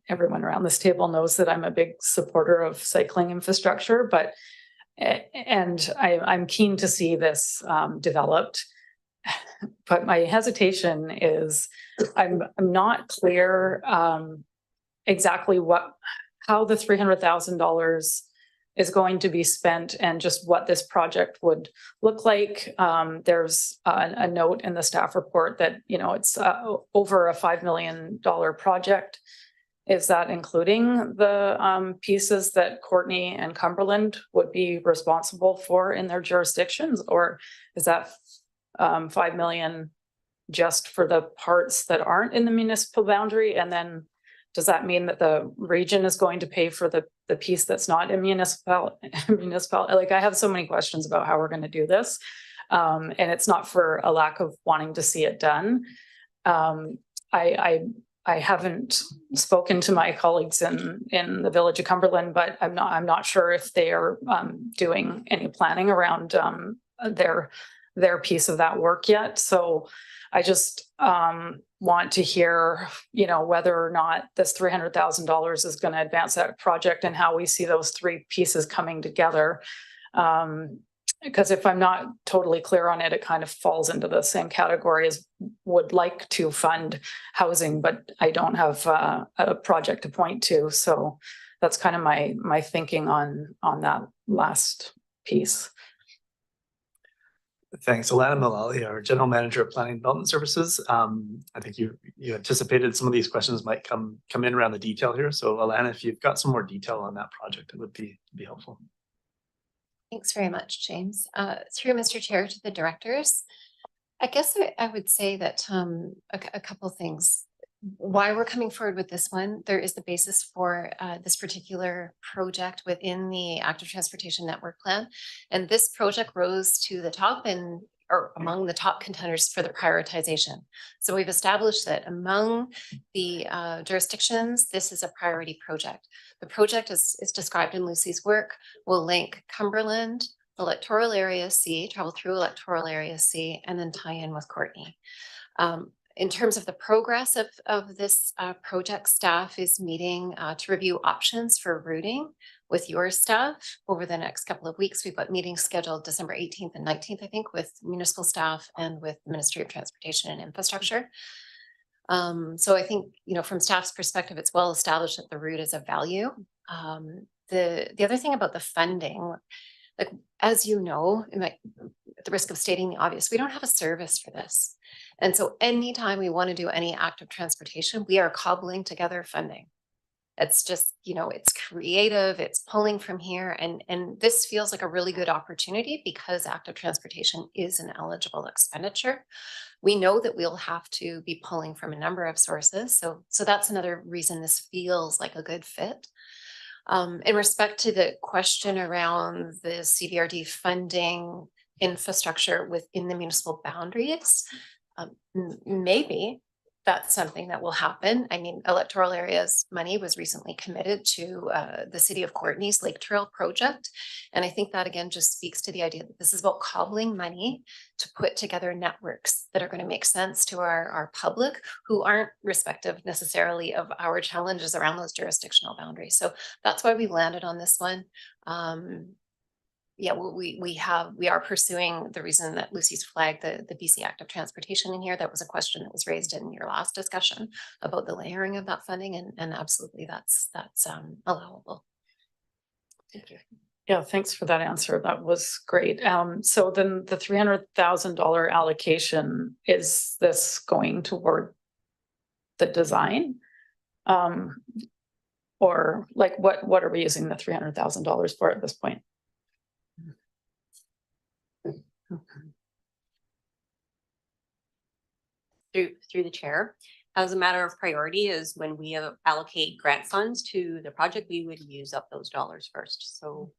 everyone around this table knows that I'm a big supporter of cycling infrastructure, and I'm keen to see this developed. But my hesitation is I'm not clear exactly how the $300,000 is going to be spent and just what this project would look like. There's a note in the staff report that, you know, it's over a $5 million project. Is that including the pieces that Courtney and Cumberland would be responsible for in their jurisdictions, or is that $5 million just for the parts that aren't in the municipal boundary? And then does that mean that the region is going to pay for the piece that's not in municipal? Like, I have so many questions about how we're going to do this. And it's not for a lack of wanting to see it done. I haven't spoken to my colleagues in the village of Cumberland, but I'm not sure if they are doing any planning around their piece of that work yet. So I just want to hear, whether or not this $300,000 is going to advance that project and how we see those three pieces coming together. Because if I'm not totally clear on it, it kind of falls into the same category as would like to fund housing, but I don't have a project to point to. So that's kind of my thinking on that last piece. Thanks. Alana Mullally, our General Manager of Planning and Development Services. I think you anticipated some of these questions might come in around the detail here. So Alana, if you've got some more detail on that project, it would be helpful. Thanks very much, James. Through Mr. Chair to the directors, I guess I would say that a couple things. Why we're coming forward with this one, there is the basis for this particular project within the Active Transportation Network Plan. And this project rose to the top or among the top contenders for the prioritization. So we've established that among the jurisdictions, this is a priority project. The project is described in Lucy's work, will link Cumberland, electoral area C, travel through electoral area C, and then tie in with Courtney. In terms of the progress of this project, staff is meeting to review options for routing with your staff over the next couple of weeks. We've got meetings scheduled December 18th and 19th, I think, with municipal staff and with the Ministry of Transportation and Infrastructure. So I think, from staff's perspective, it's well established that the route is of value. The other thing about the funding, like, as you know, at the risk of stating the obvious, we don't have a service for this. And so anytime we want to do any active transportation, we are cobbling together funding. It's just, it's creative, it's pulling from here. And this feels like a really good opportunity because active transportation is an eligible expenditure. We know that we'll have to be pulling from a number of sources. So that's another reason this feels like a good fit. In respect to the question around the CVRD funding infrastructure within the municipal boundaries, maybe that's something that will happen. I mean, electoral areas money was recently committed to the City of Courtney's Lake Trail project. And I think that again just speaks to the idea that this is about cobbling money to put together networks that are going to make sense to our public who aren't respective necessarily of our challenges around those jurisdictional boundaries. So that's why we landed on this one. Yeah, we are pursuing the reason that Lucy's flagged the BC Active Transportation in here. That was a question that was raised in your last discussion about the layering of that funding, and absolutely that's allowable. Thank you. Yeah, thanks for that answer. That was great. So then the $300,000 allocation, is this going toward the design? Or like what are we using the $300,000 for at this point? Through the chair, as a matter of priority, is when we allocate grant funds to the project, we would use up those dollars first. So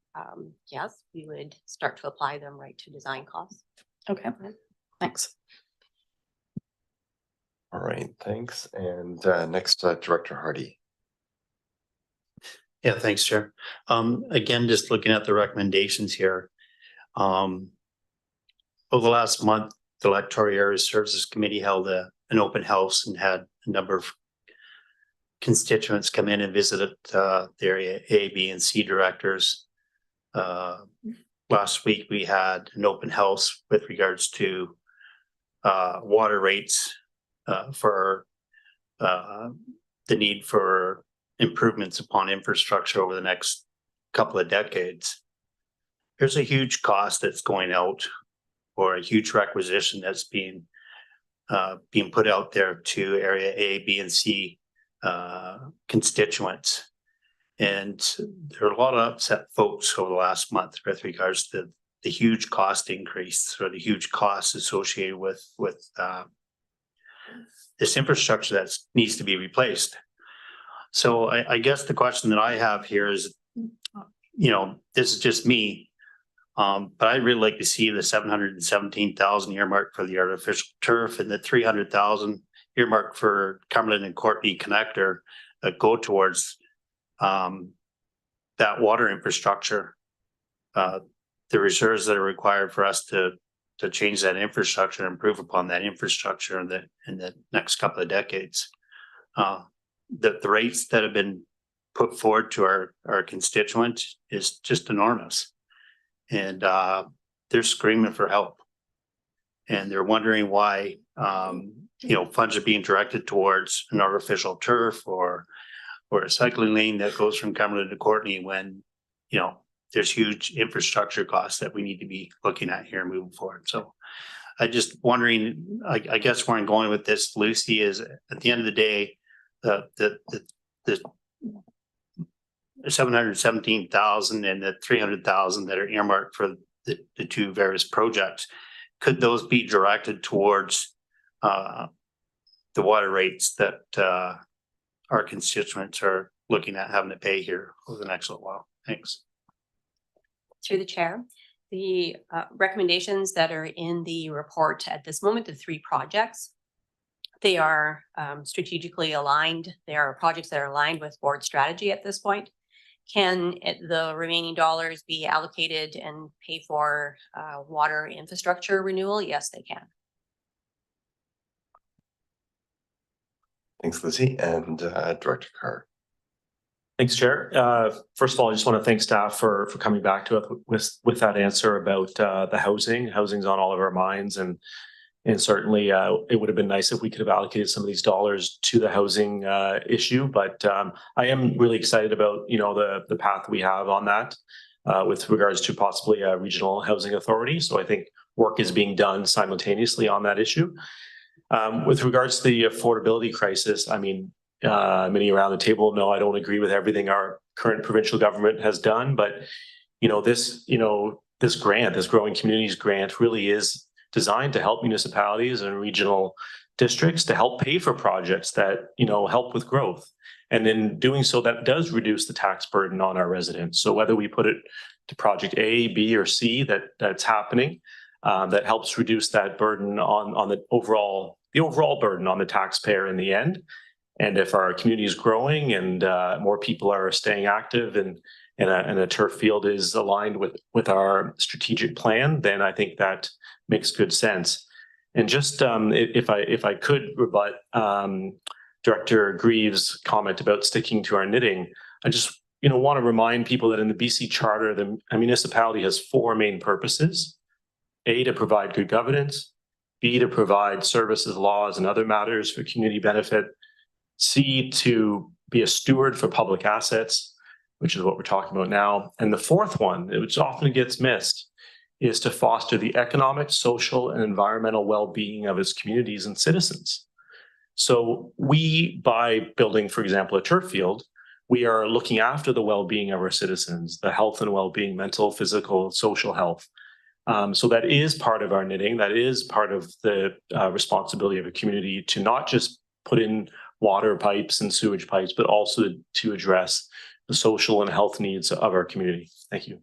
yes, we would start to apply them right to design costs. Okay, thanks. All right, thanks. And next, Director Hardy. Yeah, thanks, Chair. Again, just looking at the recommendations here. Over the last month, the Electoral Area Services Committee held an open house and had a number of constituents come in and visit the area A, B, and C directors. Last week, we had an open house with regards to water rates for the need for improvements upon infrastructure over the next couple of decades. There's a huge cost that's going out, or a huge requisition that's being put out there to area A, B, and C constituents. And there are a lot of upset folks over the last month with regards to the huge cost increase or the huge costs associated with this infrastructure that needs to be replaced. So I guess the question that I have here is, this is just me. But I'd really like to see the 717,000 earmarked for the artificial turf and the 300,000 earmarked for Cumberland and Courtney connector that go towards that water infrastructure. The reserves that are required for us to change that infrastructure and improve upon that infrastructure in the next couple of decades. The rates that have been put forward to our constituents is just enormous. And they're screaming for help. And they're wondering why, funds are being directed towards an artificial turf or a cycling lane that goes from Cumberland to Courtney when, there's huge infrastructure costs that we need to be looking at here moving forward. So I just wondering, I guess where I'm going with this, Lucy, is at the end of the day, the 717,000 and the 300,000 that are earmarked for the two various projects, could those be directed towards the water rates that our constituents are looking at having to pay here over the next little while? Thanks. Through the chair, the recommendations that are in the report at this moment, the 3 projects, they are strategically aligned. They are projects that are aligned with board strategy at this point. Can the remaining dollars be allocated and pay for water infrastructure renewal? Yes, they can. Thanks, Lucy. And Director Carr. Thanks, Chair. First of all, I just want to thank staff for coming back to us with that answer about the housing. Housing's on all of our minds, and certainly it would have been nice if we could have allocated some of these dollars to the housing issue. But I am really excited about the path we have on that with regards to possibly a regional housing authority. So I think work is being done simultaneously on that issue. With regards to the affordability crisis, I mean, many around the table know I don't agree with everything our current provincial government has done, but this grant, this Growing Communities grant, really is designed to help municipalities and regional districts to help pay for projects that help with growth, and in doing so, that does reduce the tax burden on our residents. So whether we put it to project A, B, or C, that's happening, that helps reduce that burden on the overall burden on the taxpayer in the end. And if our community is growing and more people are staying active and a turf field is aligned with our strategic plan, then I think that makes good sense. And just if I could rebut Director Greaves' comment about sticking to our knitting, I just want to remind people that in the BC Charter, a municipality has 4 main purposes: A, to provide good governance; B, to provide services, laws, and other matters for community benefit; C, to be a steward for public assets, which is what we're talking about now; and the 4th one, which often gets missed, is to foster the economic, social, and environmental well-being of its communities and citizens. So we, by building, for example, a turf field, we are looking after the well-being of our citizens, the health and well-being, mental, physical, social health. So that is part of our knitting. That is part of the responsibility of a community to not just put in water pipes and sewage pipes, but also to address the social and health needs of our community. Thank you.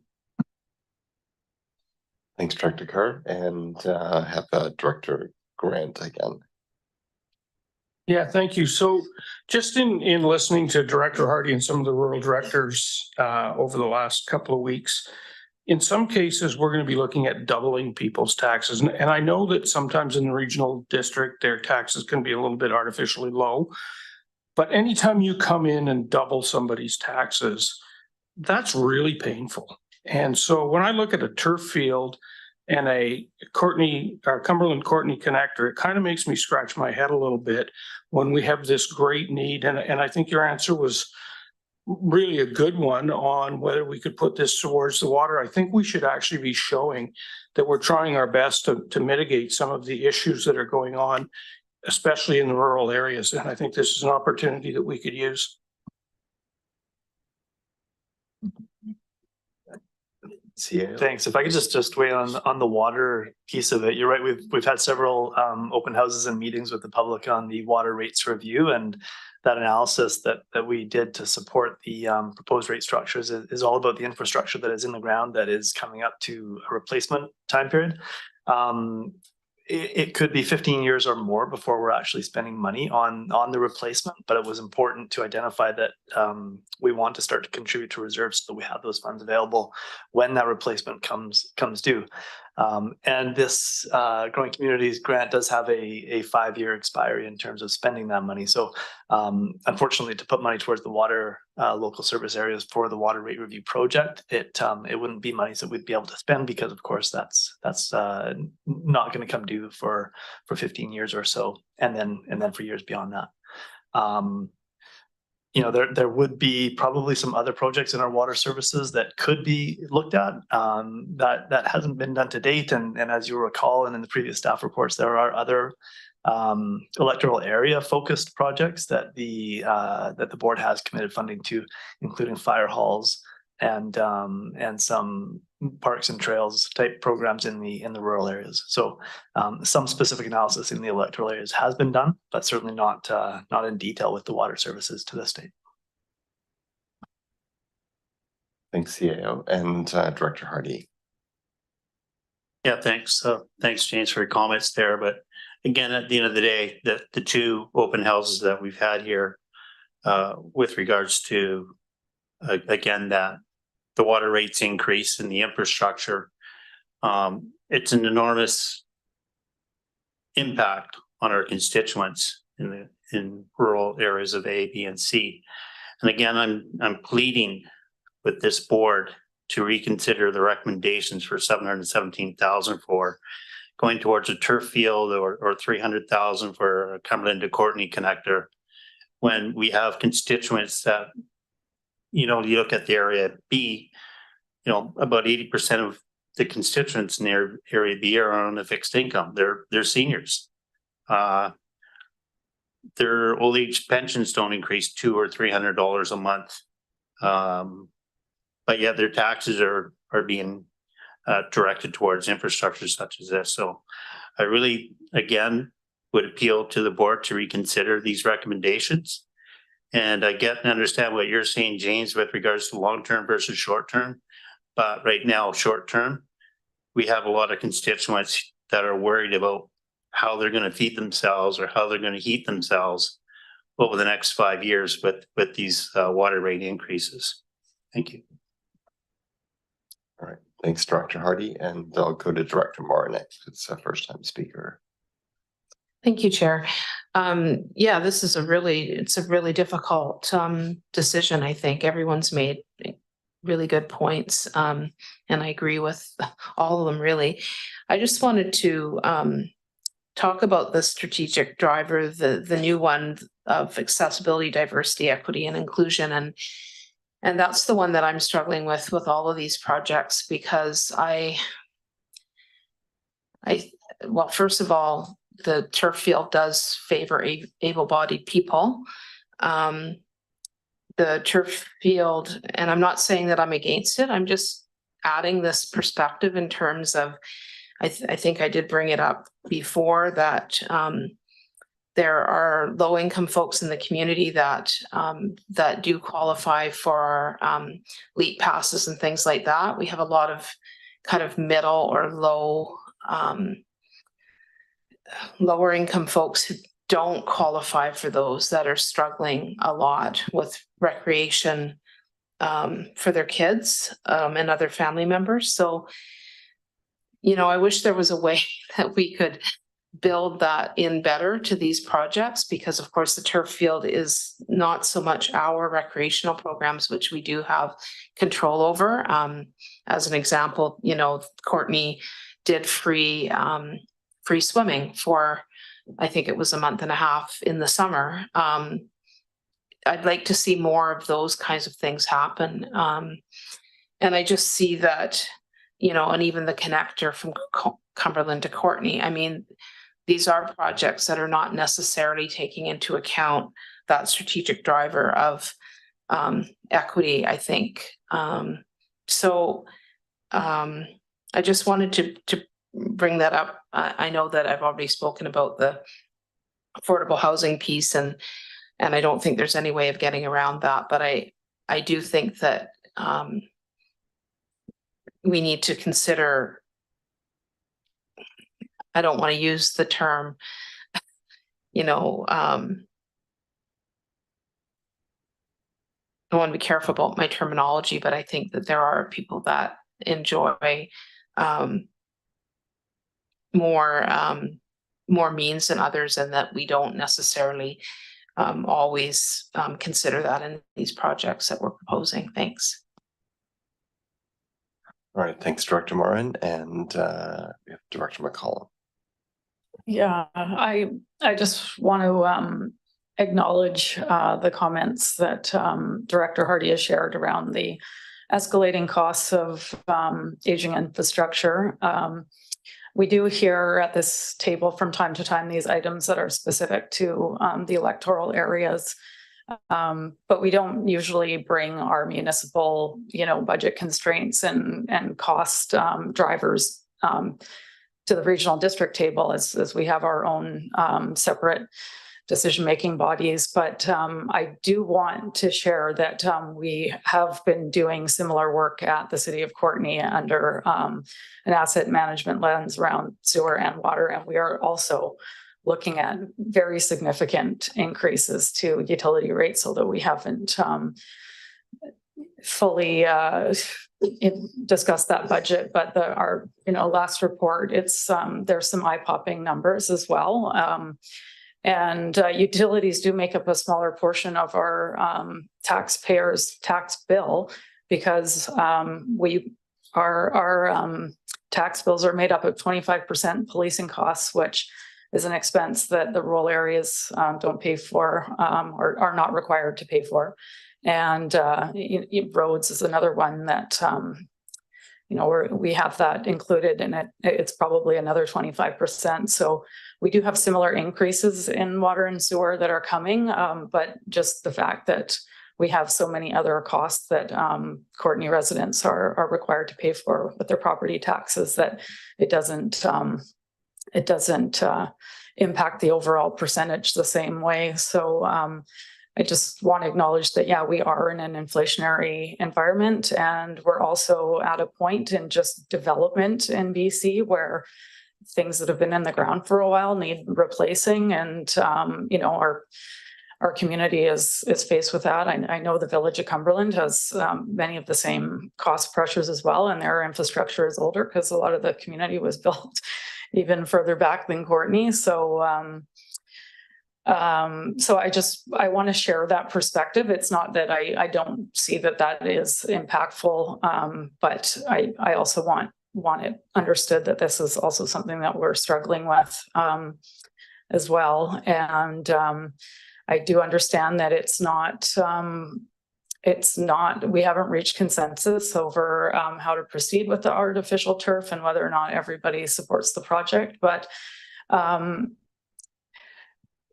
Thanks, Director Carr, and have Director Grant again. Yeah, thank you. So just in listening to Director Hardy and some of the rural directors over the last couple of weeks, in some cases, we're going to be looking at doubling people's taxes. And I know that sometimes in the regional district, their taxes can be a little bit artificially low. But anytime you come in and double somebody's taxes, that's really painful. And so when I look at a turf field and a Cumberland Courtney connector, it kind of makes me scratch my head a little bit when we have this great need. And I think your answer was really a good one on whether we could put this towards the water. I think we should actually be showing that we're trying our best to mitigate some of the issues that are going on, especially in the rural areas. And I think this is an opportunity that we could use. CAO. Thanks. If I could just weigh on the water piece of it. You're right. We've had several open houses and meetings with the public on the water rates review, and that analysis that we did to support the proposed rate structures is all about the infrastructure that is in the ground that is coming up to a replacement time period. It could be 15 years or more before we're actually spending money on the replacement, but it was important to identify that we want to start to contribute to reserves so that we have those funds available when that replacement comes due. And this Growing Communities grant does have a 5-year expiry in terms of spending that money. So unfortunately, to put money towards the water local service areas for the water rate review project, it wouldn't be money that we'd be able to spend because, of course, that's not going to come due for 15 years or so, and then for years beyond that. There would be probably some other projects in our water services that could be looked at that hasn't been done to date. And as you recall, and in the previous staff reports, there are other electoral area focused projects that the board has committed funding to, including fire halls and some parks and trails type programs in the rural areas. So some specific analysis in the electoral areas has been done, but certainly not in detail with the water services to this date. Thanks, CAO. And Director Hardy. Yeah, thanks. Thanks, James, for your comments there. But again, at the end of the day, the two open houses that we've had here with regards to, again, that the water rates increase and the infrastructure, it's an enormous impact on our constituents in rural areas of A, B, and C. And again, I'm pleading with this board to reconsider the recommendations for $717,000 for going towards a turf field or $300,000 for a Cumberland to Courtenay connector, when we have constituents that, you look at the area B, about 80% of the constituents in area B are on a fixed income. They're seniors. Their old age pensions don't increase $200 or $300 a month. But yet their taxes are being directed towards infrastructure such as this. So I really, again, would appeal to the board to reconsider these recommendations. And I get and understand what you're saying, James, with regards to long-term versus short-term. But right now, short-term, we have a lot of constituents that are worried about how they're going to feed themselves or how they're going to heat themselves over the next 5 years with these water rate increases. Thank you. All right. Thanks, Director Hardy. And I'll go to Director Moore next. It's a first-time speaker. Thank you, Chair. Yeah, this is a really difficult decision. I think everyone's made really good points, and I agree with all of them, really. I just wanted to talk about the strategic driver, the new one of accessibility, diversity, equity, and inclusion. And that's the one that I'm struggling with all of these projects, because well, first of all, the turf field does favor able-bodied people. The turf field, and I'm not saying that I'm against it, I'm just adding this perspective in terms of, I think I did bring it up before, that there are low-income folks in the community that do qualify for LEAP passes and things like that. We have a lot of kind of middle or lower income folks who don't qualify for those, that are struggling a lot with recreation for their kids and other family members. So, I wish there was a way that we could build that in better to these projects, because of course the turf field is not so much our recreational programs, which we do have control over. As an example, Courtenay did free swimming for, I think it was a month and a half in the summer. I'd like to see more of those kinds of things happen. And I just see that, and even the connector from Cumberland to Courtenay, I mean, these are projects that are not necessarily taking into account that strategic driver of equity, I think. So I just wanted to bring that up. I know that I've already spoken about the affordable housing piece, and I don't think there's any way of getting around that, but I do think that we need to consider, I don't want to use the term, you know, I want to be careful about my terminology, but I think that there are people that enjoy more means than others, and that we don't necessarily always consider that in these projects that we're proposing. Thanks. All right, thanks, Director Morin, and we have Director McCollum. Yeah, I just want to acknowledge the comments that Director Hardy has shared around the escalating costs of aging infrastructure. We do hear at this table from time to time these items that are specific to the electoral areas, but we don't usually bring our municipal, budget constraints and cost drivers to the regional district table, as we have our own separate decision-making bodies. But I do want to share that we have been doing similar work at the City of Courtenay under an asset management lens around sewer and water. And we are also looking at very significant increases to utility rates, although we haven't fully discussed that budget. But our last report, it's there's some eye-popping numbers as well. And utilities do make up a smaller portion of our taxpayers' tax bill, because our tax bills are made up of 25% policing costs, which is an expense that the rural areas don't pay for, or are not required to pay for. And roads is another one that we have that included, and it's probably another 25%. So we do have similar increases in water and sewer that are coming, but just the fact that we have so many other costs that Courtenay residents are required to pay for with their property taxes, that it doesn't impact the overall percentage the same way. So I just want to acknowledge that, yeah, we are in an inflationary environment, and we're also at a point in just development in BC where things that have been in the ground for a while need replacing. And, our community is faced with that. I know the Village of Cumberland has many of the same cost pressures as well, and their infrastructure is older because a lot of the community was built even further back than Courtenay. So I want to share that perspective. It's not that I don't see that is impactful, but I also want it understood that this is also something that we're struggling with as well. And I do understand that we haven't reached consensus over how to proceed with the artificial turf and whether or not everybody supports the project. But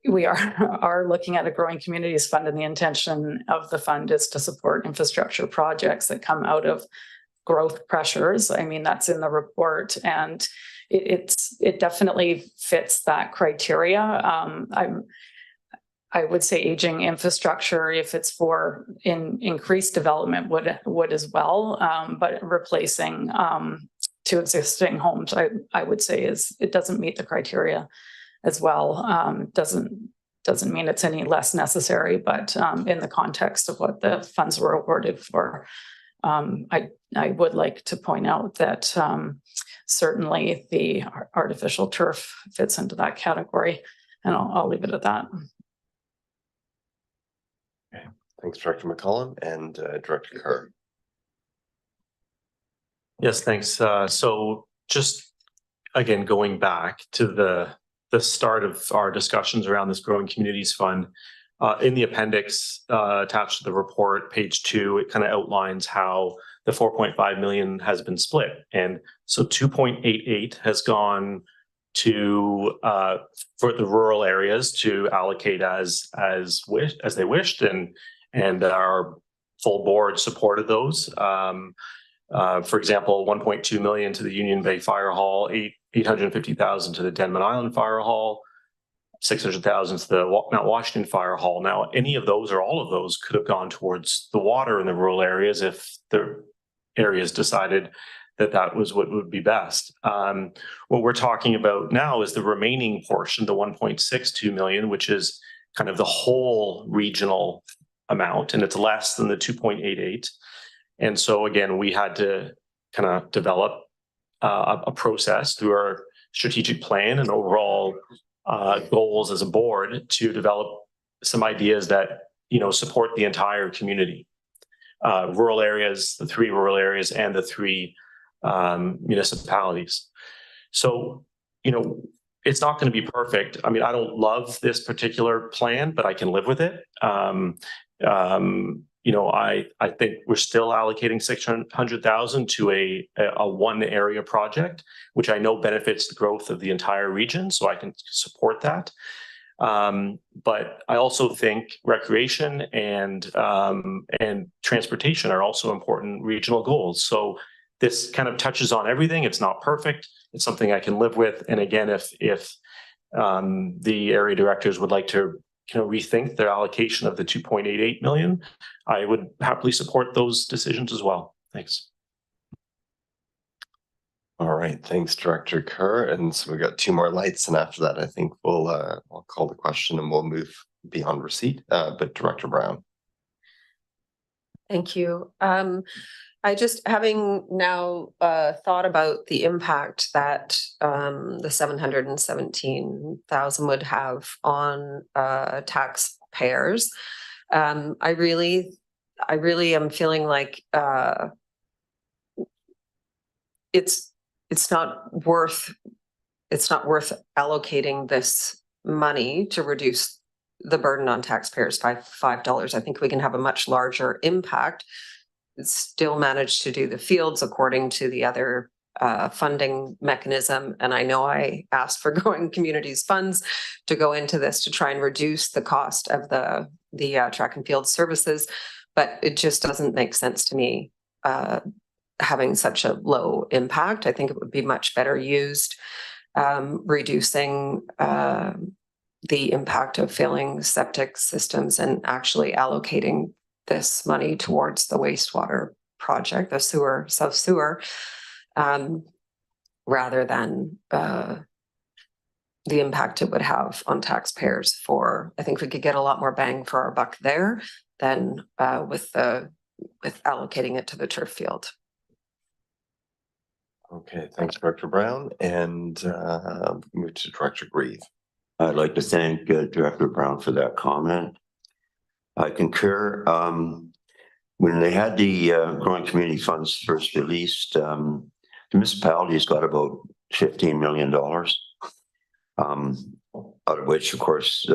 we are looking at a growing communities fund, and the intention of the fund is to support infrastructure projects that come out of growth pressures. I mean, that's in the report, and it definitely fits that criteria. I would say aging infrastructure, if it's for increased development, would as well. But replacing to existing homes, I would say it doesn't meet the criteria as well. Doesn't mean it's any less necessary, but in the context of what the funds were awarded for, I would like to point out that certainly the artificial turf fits into that category, and I'll leave it at that. Okay, thanks, Director McCollum, and Director Kerr. Yes, thanks. So just again, going back to the start of our discussions around this Growing Communities Fund, in the appendix attached to the report, page 2, it kind of outlines how the 4.5 million has been split. And so 2.88 has gone to for the rural areas to allocate as they wished, and our full board supported those. For example, 1.2 million to the Union Bay Fire Hall, 850,000 to the Denman Island Fire Hall, 600,000 to the Mount Washington Fire Hall. Now, any of those or all of those could have gone towards the water in the rural areas if the areas decided that that was what would be best. What we're talking about now is the remaining portion, the 1.62 million, which is kind of the whole regional amount, and it's less than the 2.88. And so again, we had to kind of develop a process through our strategic plan and overall goals as a board to develop some ideas that, you know, support the entire community. Rural areas, the 3 rural areas, and the 3 municipalities. So, you know, it's not going to be perfect. I mean, I don't love this particular plan, but I can live with it. You know, I think we're still allocating 600,000 to a one area project, which I know benefits the growth of the entire region, so I can support that. But I also think recreation and transportation are also important regional goals. So this kind of touches on everything. It's not perfect. It's something I can live with. And again, if the area directors would like to rethink their allocation of the 2.88 million, I would happily support those decisions as well. Thanks. All right, thanks, Director Kerr. And so we got 2 more lights, and after that, I think we'll call the question and we'll move beyond receipt. But Director Brown. Thank you. I just, having now thought about the impact that the 717,000 would have on taxpayers, I really am feeling like it's not worth allocating this money to reduce the burden on taxpayers by $5. I think we can have a much larger impact, still manage to do the fields according to the other funding mechanism. And I know I asked for Growing Communities funds to go into this to try and reduce the cost of the track and field services, but it just doesn't make sense to me having such a low impact. I think it would be much better used reducing the impact of failing septic systems and actually allocating this money towards the wastewater project, the sewer, South Sewer, rather than the impact it would have on taxpayers. I think we could get a lot more bang for our buck there than with allocating it to the turf field. Okay, thanks, Director Brown. And move to Director Grieve. I'd like to thank Director Brown for that comment. I concur. When they had the Growing Community Funds first released, the municipalities got about $15 million, out of which, of course,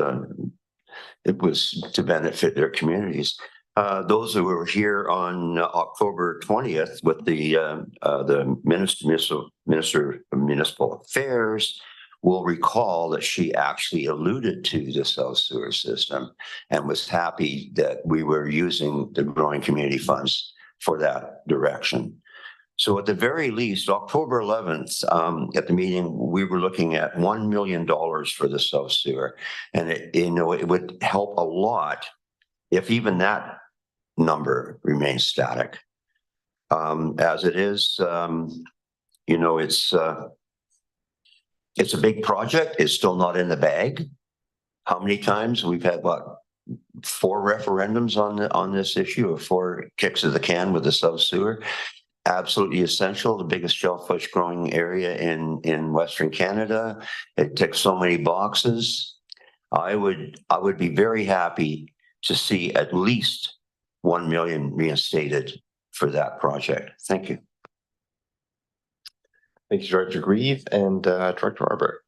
it was to benefit their communities. Those who were here on October 20th with the Minister of Municipal Affairs will recall that she actually alluded to the South Sewer system and was happy that we were using the Growing Community Funds for that direction. So at the very least, October 11th, at the meeting, we were looking at $1 million for the South Sewer. And it would help a lot if even that number remains static. As it is, it's a big project. It's still not in the bag. How many times we've had 4 referendums on this issue, or 4 kicks of the can with the South Sewer? Absolutely essential. The biggest shellfish growing area in Western Canada. It ticks so many boxes. I would be very happy to see at least $1 million reinstated for that project. Thank you. Thank you, Director Grieve. And Director Arbor.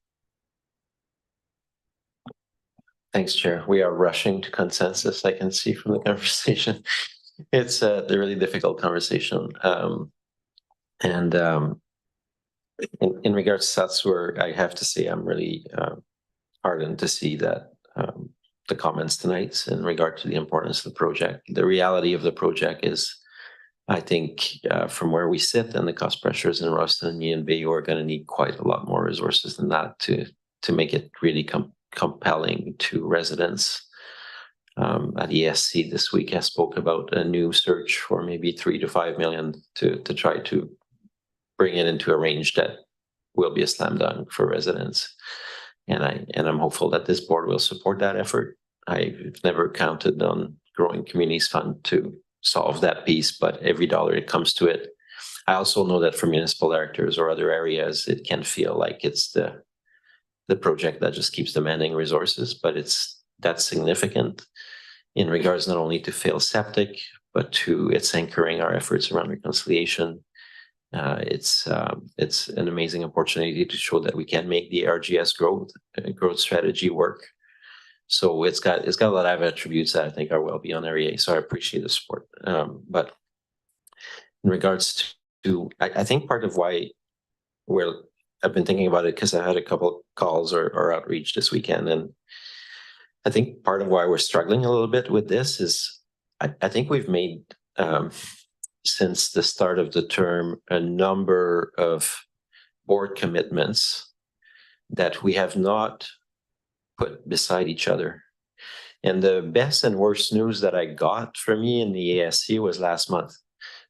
Thanks, Chair. We are rushing to consensus, I can see from the conversation. It's a really difficult conversation. In regards to South Sewer, I have to say I'm really heartened to see that the comments tonight in regard to the importance of the project. The reality of the project is I think from where we sit and the cost pressures in Royston and Union Bay, we're going to need quite a lot more resources than that to make it really compelling to residents. At ESC this week, I spoke about a new search for maybe 3 to 5 million to try to bring it into a range that will be a slam dunk for residents. And I'm hopeful that this board will support that effort. I've never counted on Growing Communities Fund to solve that piece, but every dollar it comes to it. I also know that for municipal directors or other areas, it can feel like it's the project that just keeps demanding resources, but that's significant in regards not only to fail septic, but to its anchoring our efforts around reconciliation. It's an amazing opportunity to show that we can make the RGS growth strategy work. So it's got a lot of attributes that I think are well beyond area. So I appreciate the support. But in regards to, I think part of why I've been thinking about it because I had a couple calls or outreach this weekend, and I think part of why we're struggling a little bit with this is I think we've made since the start of the term a number of board commitments that we have not put beside each other. And the best and worst news that I got from me in the ASC was last month,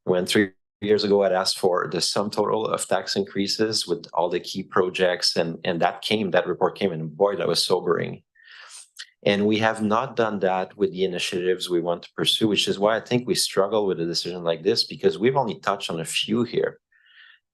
when 3 years ago I'd asked for the sum total of tax increases with all the key projects, and that report came, and boy, that was sobering. And we have not done that with the initiatives we want to pursue, which is why I think we struggle with a decision like this, because we've only touched on a few here.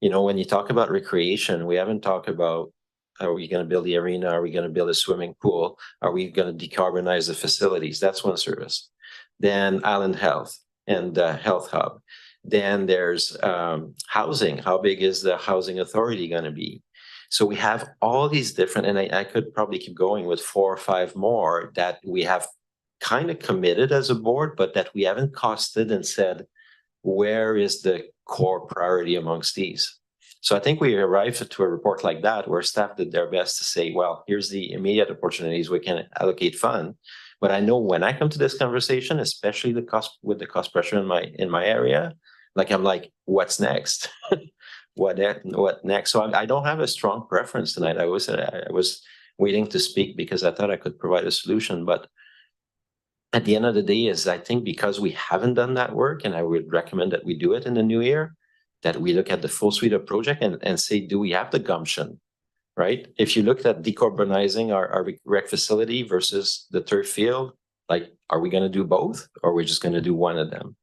You know, when you talk about recreation, we haven't talked about, are we going to build the arena? Are we going to build a swimming pool? Are we going to decarbonize the facilities? That's one service. Then Island Health and the Health Hub. Then there's housing. How big is the housing authority going to be? So we have all these different, and I could probably keep going with 4 or 5 more that we have kind of committed as a board, but that we haven't costed and said, where is the core priority amongst these? So I think we arrived to a report like that where staff did their best to say, well, here's the immediate opportunities we can allocate fund. But I know when I come to this conversation, especially with the cost pressure in my area, like I'm like, what's next? What next? So I don't have a strong preference tonight. I was waiting to speak because I thought I could provide a solution. But at the end of the day, is I think because we haven't done that work, and I would recommend that we do it in the new year, that we look at the full suite of project and say, do we have the gumption, right? If you looked at decarbonizing our rec facility versus the turf field, like, are we going to do both, or are we just going to do one of them?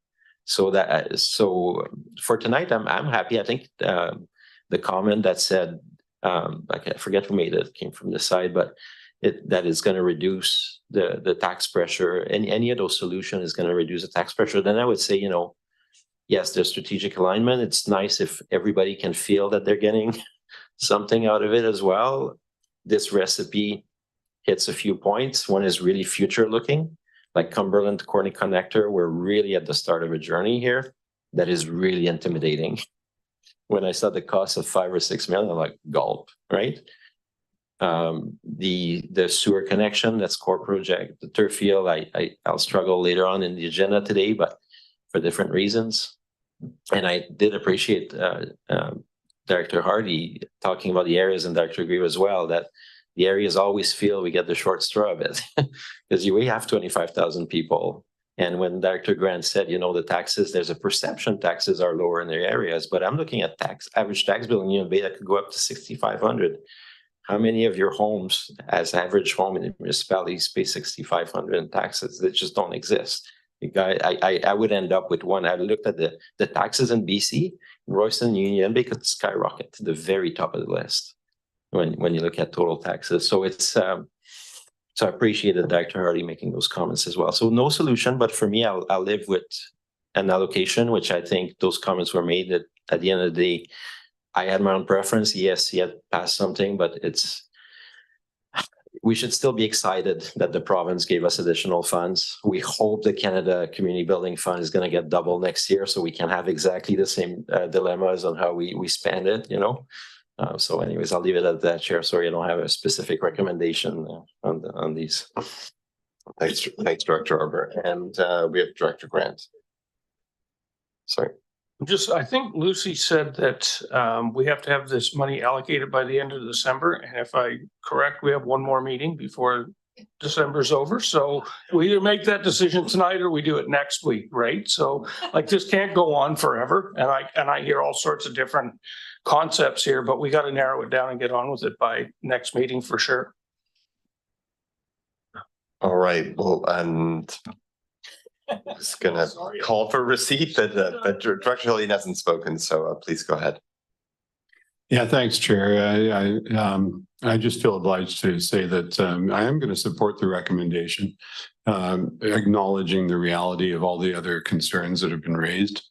So for tonight, I'm happy. I think the comment that said, I forget who made it, came from the side, but that is going to reduce the tax pressure, and any of those solutions is going to reduce the tax pressure. Then I would say, you know, yes, there's strategic alignment. It's nice if everybody can feel that they're getting something out of it as well. This recipe hits a few points. One is really future looking. Like Cumberland to Courtney Connector, we're really at the start of a journey here that is really intimidating. When I saw the cost of 5 or 6 million, I'm like, gulp, right? The sewer connection, that's core project. The turf field, I'll struggle later on in the agenda today, but for different reasons. And I did appreciate Director Hardy talking about the areas, and Director Grieve as well, that the areas always feel we get the short straw of it because we have 25,000 people. And when Director Grant said, you know, the taxes, there's a perception taxes are lower in their areas, but I'm looking at average tax bill in Union Bay that could go up to 6,500. How many of your homes as average home in the municipalities pay 6,500 in taxes? That just don't exist. I would end up with one. I looked at the taxes in BC, Royston, Union Bay could skyrocket to the very top of the list when you look at total taxes. So it's so I appreciated Dr. Hardy making those comments as well. So no solution, but for me, I'll live with an allocation, which I think those comments were made that at the end of the day, I had my own preference. Yes, he had passed something, but we should still be excited that the province gave us additional funds. We hope the Canada Community Building Fund is going to get double next year, so we can have exactly the same dilemmas on how we spend it, you know. So anyways, I'll leave it at that, Chair. Sorry, I don't have a specific recommendation on these. Thanks, Director Arbor. And we have Director Grant. Sorry. I think Lucy said that we have to have this money allocated by the end of December. And if I correct, we have one more meeting before December's over. So we either make that decision tonight or we do it next week, right? So like this can't go on forever. And I hear all sorts of different concepts here, but we got to narrow it down and get on with it by next meeting for sure. All right, well, and just gonna call for receipt, but Director Hillian hasn't spoken, so please go ahead. Yeah, thanks, Chair. I just feel obliged to say that I am going to support the recommendation, acknowledging the reality of all the other concerns that have been raised.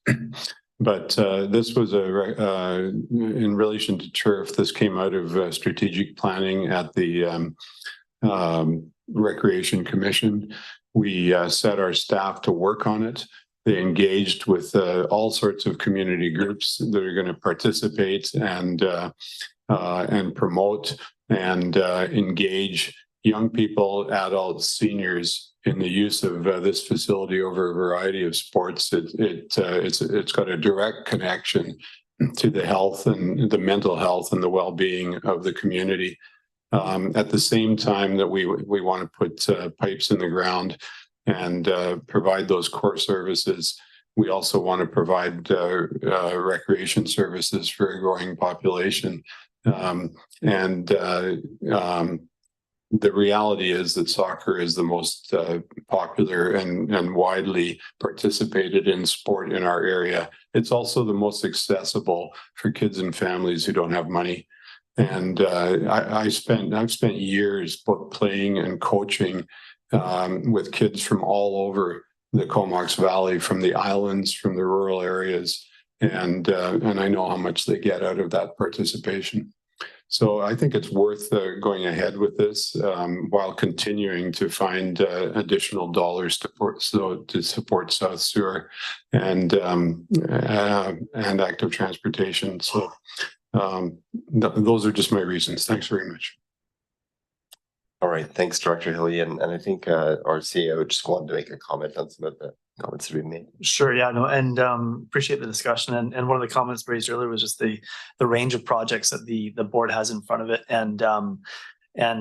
But this was in relation to turf. This came out of strategic planning at the Recreation Commission. We set our staff to work on it. They engaged with all sorts of community groups that are going to participate and promote and engage young people, adults, seniors in the use of this facility over a variety of sports. It's got a direct connection to the health and the mental health and the well-being of the community. At the same time that we want to put pipes in the ground and provide those core services, we also want to provide recreation services for a growing population. The reality is that soccer is the most popular and widely participated in sport in our area. It's also the most accessible for kids and families who don't have money. And I've spent years both playing and coaching with kids from all over the Comox Valley, from the islands, from the rural areas, and I know how much they get out of that participation. So I think it's worth going ahead with this while continuing to find additional dollars to support South Sewer and active transportation. So those are just my reasons. Thanks very much. All right, thanks, Director Hillian. And I think RC, I would just want to make a comment on some of the comments that we made. Sure, yeah, no, and appreciate the discussion. And one of the comments raised earlier was just the range of projects that the board has in front of it, and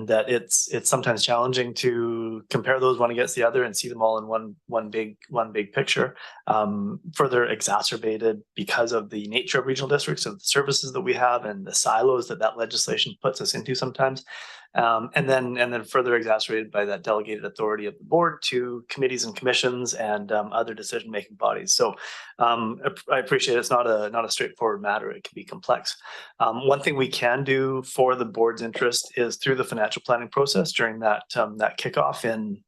that it's sometimes challenging to compare those one against the other and see them all in one big picture. Further exacerbated because of the nature of regional districts, of the services that we have and the silos that legislation puts us into sometimes. And then further exacerbated by that delegated authority of the board to committees and commissions and other decision-making bodies. So I appreciate it's not a straightforward matter. It can be complex. One thing we can do for the board's interest is through the financial planning process during that kickoff in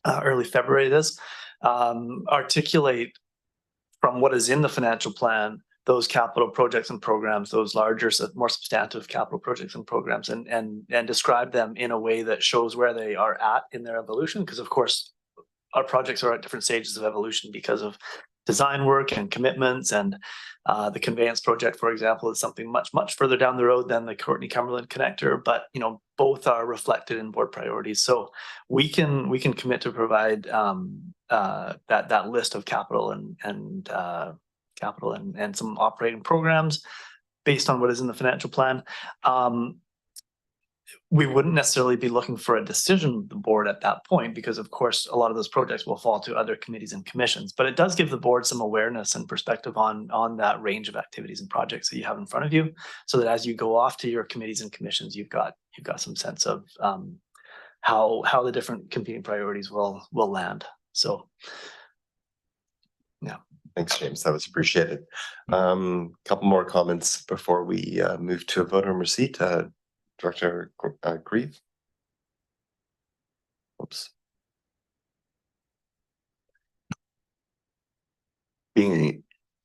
early February, articulate from what is in the financial plan those capital projects and programs, those larger, more substantive capital projects and programs, and describe them in a way that shows where they are at in their evolution. Because of course, our projects are at different stages of evolution because of design work and commitments. And the conveyance project, for example, is something much further down the road than the Courtenay-Cumberland connector. But both are reflected in board priorities. So we can commit to provide that list of capital and some operating programs based on what is in the financial plan. We wouldn't necessarily be looking for a decision of the board at that point, because of course a lot of those projects will fall to other committees and commissions, but it does give the board some awareness and perspective on that range of activities and projects that you have in front of you, so that as you go off to your committees and commissions, you've got some sense of how the different competing priorities will land. So yeah. Thanks, James. That was appreciated. Couple more comments before we move to a vote on receipt. Director Grieve. Oops. Being an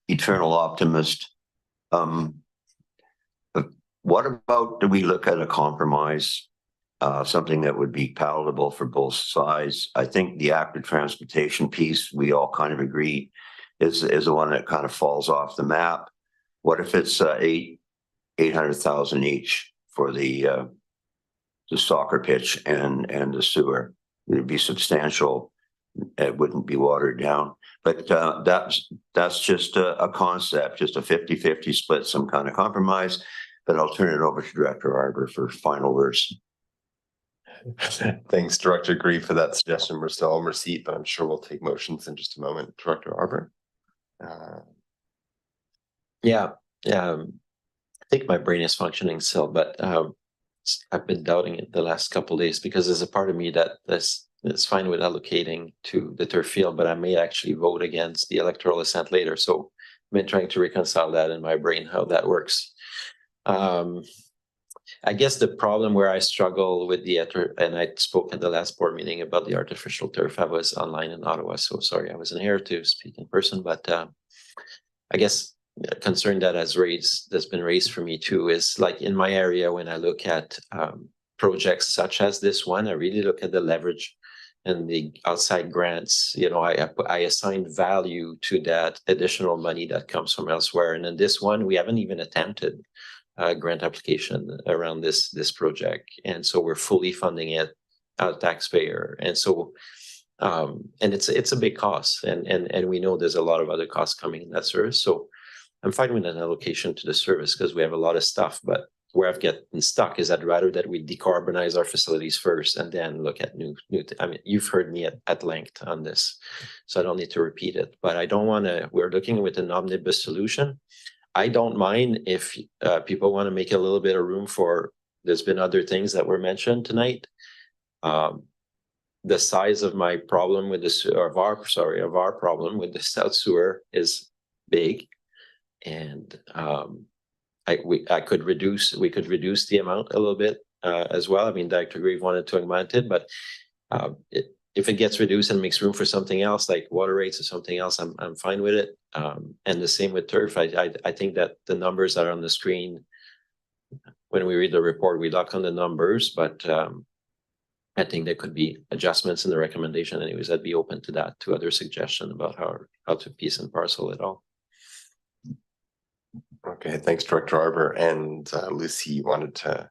eternal optimist, what about, do we look at a compromise, something that would be palatable for both sides? I think the active transportation piece, we all kind of agree, is the one that kind of falls off the map. What if it's 800,000 each for the soccer pitch and the sewer? It'd be substantial it wouldn't be watered down. But that's just a concept, just a 50-50 split, some kind of compromise. But I'll turn it over to Director Arbor for final words. Thanks, Director Grieve, for that suggestion. We're still on receipt, but I'm sure we'll take motions in just a moment. Director Arbor. Yeah, I think my brain is functioning still, but I've been doubting it the last couple of days because there's a part of me that is fine with allocating to the turf field, but I may actually vote against the electoral assent later. So I've been trying to reconcile that in my brain, how that works. I guess the problem where I struggle with and I spoke at the last board meeting about the artificial turf. I was online in Ottawa, so sorry I wasn't here to speak in person, but I guess a concern that's been raised for me too is like in my area, when I look at projects such as this one, I really look at the leverage and the outside grants. You know, I assign value to that additional money that comes from elsewhere. And in this one, we haven't even attempted a grant application around this project. And so we're fully funding it out of taxpayer. And so and it's a big cost. And we know there's a lot of other costs coming in that service. So I'm fine with an allocation to the service because we have a lot of stuff, but where I've gotten stuck is I'd rather that we decarbonize our facilities first and then look at new. I mean, you've heard me at length on this, so I don't need to repeat it, but I don't want to, we're looking with an omnibus solution. I don't mind if people want to make a little bit of room for, there's been other things that were mentioned tonight. The size of my problem with this, of our problem with the South Sewer is big. And we could reduce the amount a little bit as well. I mean, Dr. Grieve wanted to augment it, but if it gets reduced and makes room for something else like water rates or something else, I'm fine with it. And the same with turf. I think that the numbers that are on the screen, when we read the report, we lock on the numbers, but I think there could be adjustments in the recommendation. Anyways, I'd be open to that, to other suggestions about how to piece and parcel it all. Okay, thanks, Director Arbor. And Lucy, you wanted to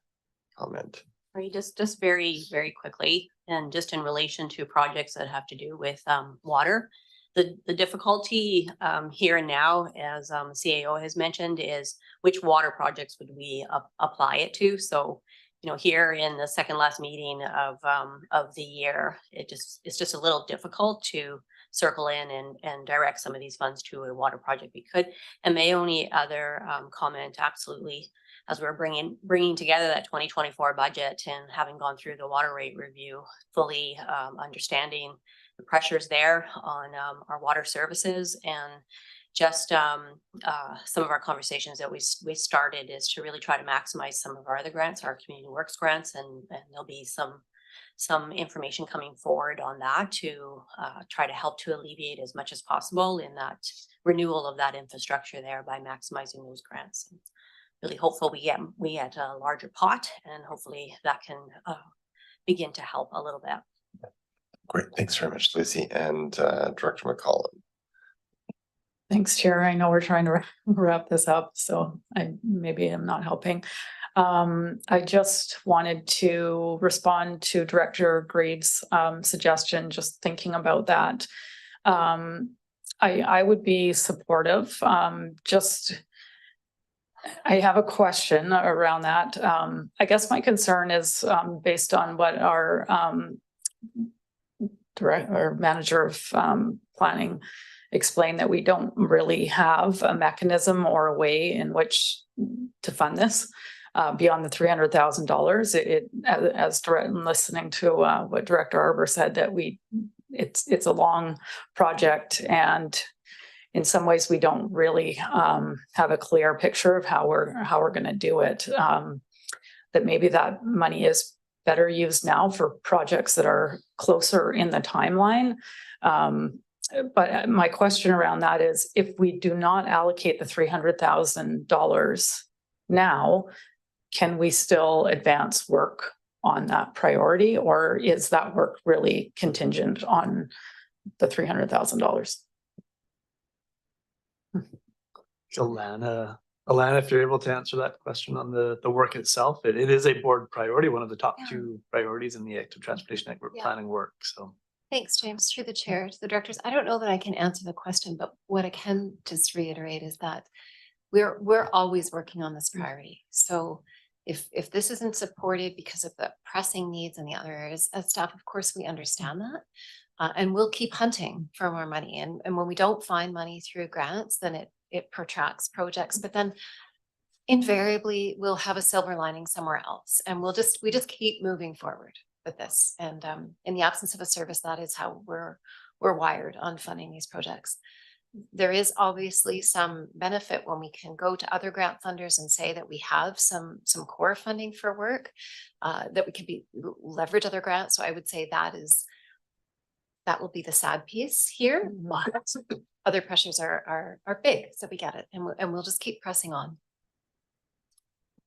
comment. Right, just very, very quickly, and just in relation to projects that have to do with water. The difficulty here and now, as CAO has mentioned, is which water projects would we apply it to? So, you know, here in the second last meeting of the year, it's just a little difficult to circle in and direct some of these funds to a water project we could. And my only other comment, absolutely, as we're bringing together that 2024 budget and having gone through the water rate review, fully understanding the pressures there on our water services, and just some of our conversations that we started is to really try to maximize some of our other grants, our community works grants, and there'll be some information coming forward on that to try to help to alleviate as much as possible in that renewal of that infrastructure there by maximizing those grants. And really hopeful we get a larger pot, and hopefully that can begin to help a little bit. Great, thanks very much, Lucy. And Director McCollum. Thanks, Chair. I know we're trying to wrap this up, so I maybe am not helping. I just wanted to respond to Director Grieve's suggestion, just thinking about that. I would be supportive. I have a question around that. I guess my concern is based on what our manager of planning explained, that we don't really have a mechanism or a way in which to fund this beyond the $300,000. As listening to what Director Arbor said, that it's a long project, and in some ways we don't really have a clear picture of how we're going to do it. That maybe that money is better used now for projects that are closer in the timeline. But my question around that is, if we do not allocate the $300,000 now, can we still advance work on that priority, or is that work really contingent on the $300,000? Alana, if you're able to answer that question on the work itself, it is a board priority, one of the top two priorities in the active transportation network planning work. So Thanks, James. Through the chair to the directors. I don't know that I can answer the question, but what I can just reiterate is that we're always working on this priority. So if this isn't supported because of the pressing needs in the other areas as staff, of course, we understand that. And we'll keep hunting for more money. And when we don't find money through grants, then it protracts projects. But then invariably we'll have a silver lining somewhere else. And we just keep moving forward with this. And in the absence of a service, that is how we're wired on funding these projects. There is obviously some benefit when we can go to other grant funders and say that we have some core funding for work that we can leverage other grants. So I would say that will be the sad piece here. But other pressures are big, so we get it, and we'll just keep pressing on.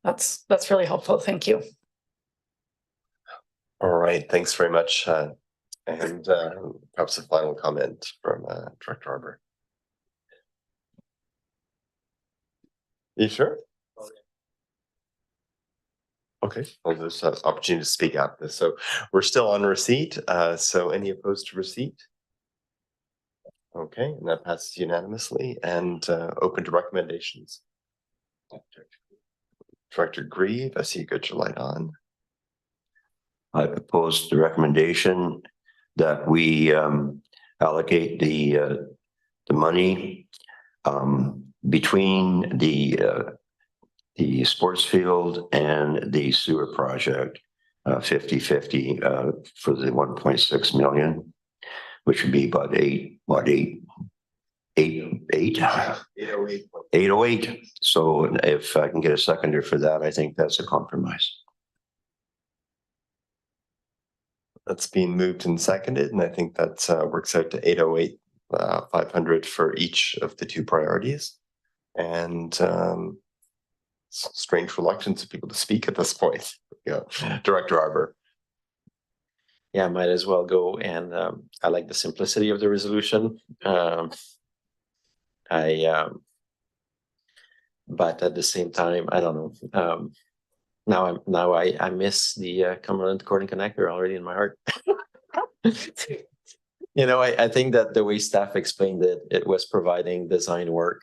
That's really helpful. Thank you. All right, thanks very much. And perhaps a final comment from Director Arbor. You sure? Okay, well, there's an opportunity to speak after this. So we're still on receipt. So any opposed to receipt? Okay, and that passes unanimously. And open to recommendations. Director Grieve, I see you got your light on. I propose the recommendation that we allocate the money between the sports field and the sewer project 50-50 for the 1.6 million, which would be about 808. So if I can get a seconder for that, I think that's a compromise. That's being moved and seconded, and I think that works out to 808, 500 for each of the two priorities. And strange reluctance of people to speak at this point. Yeah, Director Arbor. Yeah, might as well go. And I like the simplicity of the resolution. But at the same time, I don't know. Now I miss the Cumberland Court and Connector already in my heart. You know, I think that the way staff explained it, it was providing design work,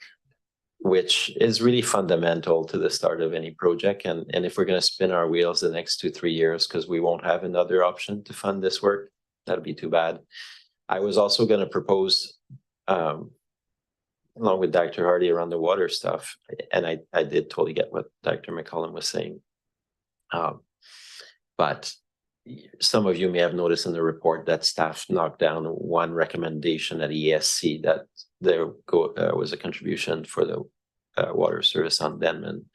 which is really fundamental to the start of any project. And if we're going to spin our wheels the next 2-3 years, because we won't have another option to fund this work, that'd be too bad. I was also going to propose, along with Dr. Hardy, around the water stuff. And I did totally get what Dr. McCollum was saying. But some of you may have noticed in the report that staff knocked down one recommendation at ESC that there was a contribution for the water service on Denman,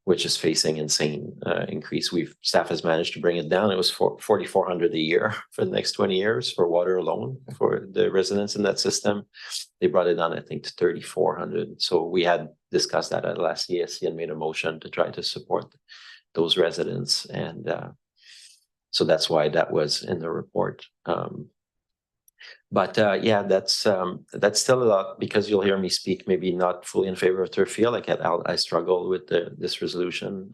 which is facing insane increase. Staff has managed to bring it down. It was $4,400 a year for the next 20 years for water alone for the residents in that system. They brought it down, I think, to $3,400. So we had discussed that at last ESC and made a motion to try to support those residents. And so that's why that was in the report. But yeah, that's still a lot, because you'll hear me speak maybe not fully in favor of turf field. I struggle with this resolution,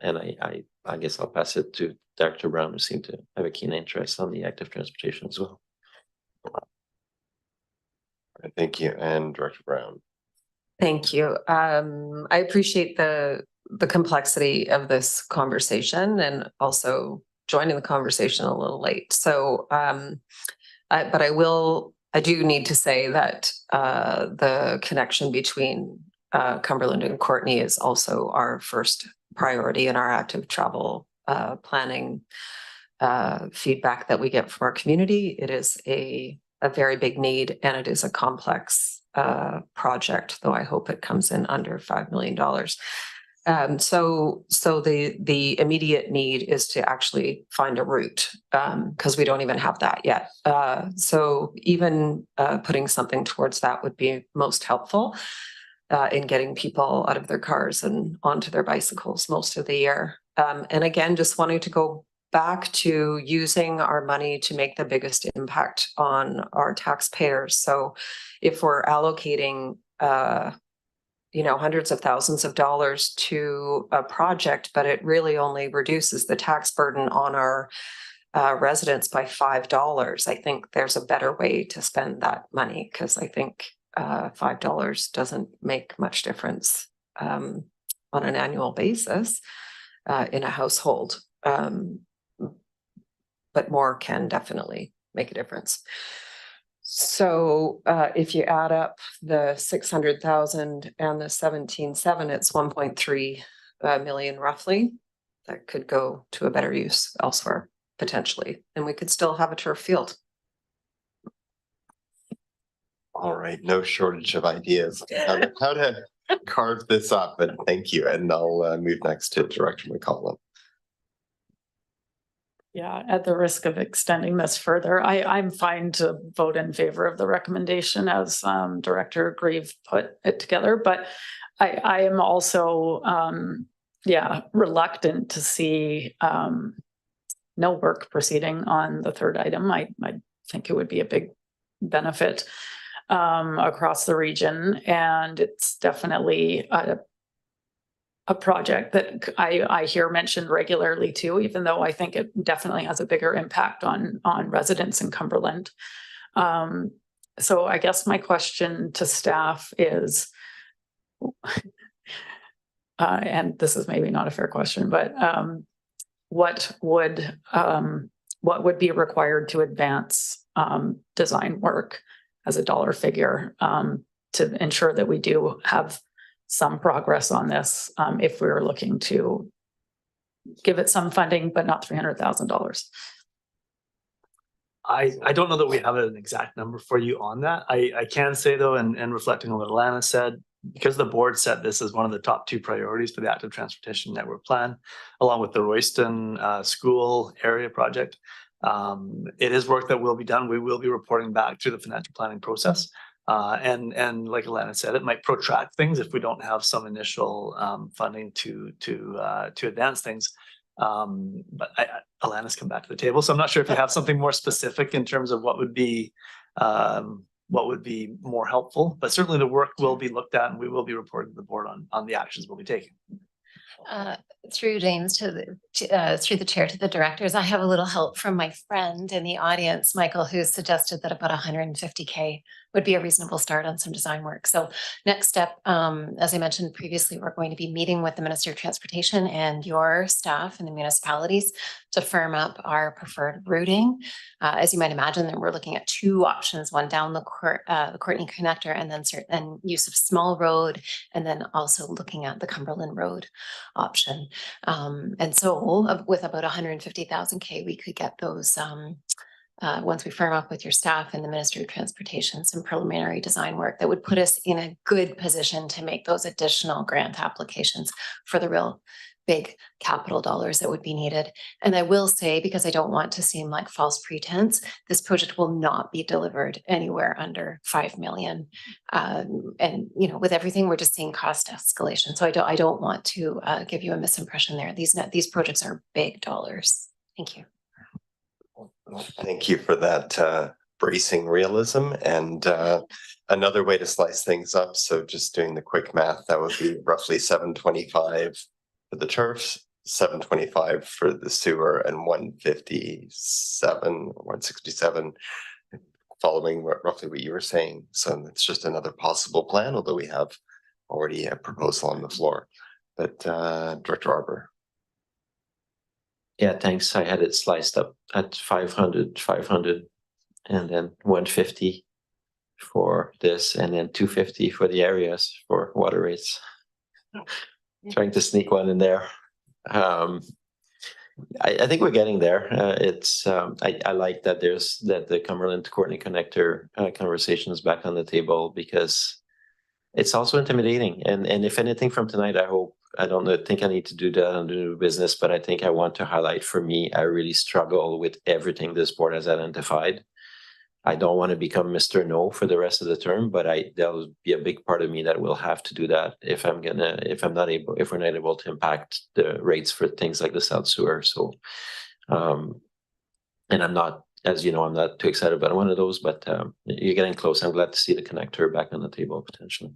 and I guess I'll pass it to Dr. Brown, who seemed to have a keen interest on the active transportation as well. Thank you, and Director Brown. Thank you. I appreciate the complexity of this conversation, and also joining the conversation a little late. So, but I do need to say that the connection between Cumberland and Courtenay is also our first priority in our active travel planning feedback that we get from our community. It is a very big need, and it is a complex project, though I hope it comes in under $5 million. So the immediate need is to actually find a route, because we don't even have that yet. So even putting something towards that would be most helpful in getting people out of their cars and onto their bicycles most of the year. And again, just wanting to go back to using our money to make the biggest impact on our taxpayers. So if we're allocating hundreds of thousands of dollars to a project, but it really only reduces the tax burden on our residents by $5. I think there's a better way to spend that money, because I think $5 doesn't make much difference on an annual basis in a household. But more can definitely make a difference. So if you add up the 600,000 and the 17.7, it's 1.3 million roughly. That could go to a better use elsewhere potentially, and we could still have a turf field. All right, no shortage of ideas how to carve this up, and thank you. And I'll move next to Director McCollum. Yeah, at the risk of extending this further, I'm fine to vote in favor of the recommendation as Director Grieve put it together, but I am also reluctant to see no work proceeding on the third item. I think it would be a big benefit across the region, and it's definitely a project that I hear mentioned regularly too, even though I think it definitely has a bigger impact on residents in Cumberland. So I guess my question to staff is, and this is maybe not a fair question, but what would be required to advance design work as a dollar figure to ensure that we do have some progress on this if we were looking to give it some funding, but not $300,000. I don't know that we have an exact number for you on that. I can say though, and reflecting on what Alana said, because the board set this as one of the top 2 priorities for the Active Transportation Network Plan, along with the Royston School area project. It is work that will be done. We will be reporting back through the financial planning process. And like Alana said, it might protract things if we don't have some initial funding to advance things. But Alana's come back to the table, so I'm not sure if you have something more specific in terms of what would be more helpful. But certainly the work will be looked at, and we will be reporting to the board on the actions we'll be taking. Through James through the chair to the directors, I have a little help from my friend in the audience, Michael, who suggested that about 150K would be a reasonable start on some design work. So next step, as I mentioned previously, we're going to be meeting with the Minister of Transportation and your staff in the municipalities to firm up our preferred routing. As you might imagine, then we're looking at 2 options: one down the Courtney Connector, and then use of Small Road, and then also looking at the Cumberland Road option. And so with about 150,000K, we could get those, once we firm up with your staff and the Ministry of Transportation, some preliminary design work that would put us in a good position to make those additional grant applications for the real big capital dollars that would be needed. And I will say, because I don't want to seem like false pretense, this project will not be delivered anywhere under 5 million. And with everything, we're just seeing cost escalation. So I don't want to give you a misimpression there. These projects are big dollars. Thank you. Thank you for that bracing realism. And another way to slice things up, so just doing the quick math, that would be roughly 725 for the turfs, 725 for the sewer, and 167, following roughly what you were saying. So it's just another possible plan, although we have already a proposal on the floor. But Director Arbor. Yeah, thanks. I had it sliced up at 500, and then 150 for this, and then 250 for the areas for water rates. Trying to sneak one in there. I think we're getting there. I like that the Cumberland to Courtney Connector conversation is back on the table, because it's also intimidating. And if anything from tonight, I don't think I need to do that on the new business, but I think I want to highlight, for me, I really struggle with everything this board has identified. I don't want to become Mr. No for the rest of the term, but there'll be a big part of me that will have to do that if we're not able to impact the rates for things like the South Sewer. So, and I'm not, as you know, I'm not too excited about one of those, but you're getting close. I'm glad to see the connector back on the table potentially.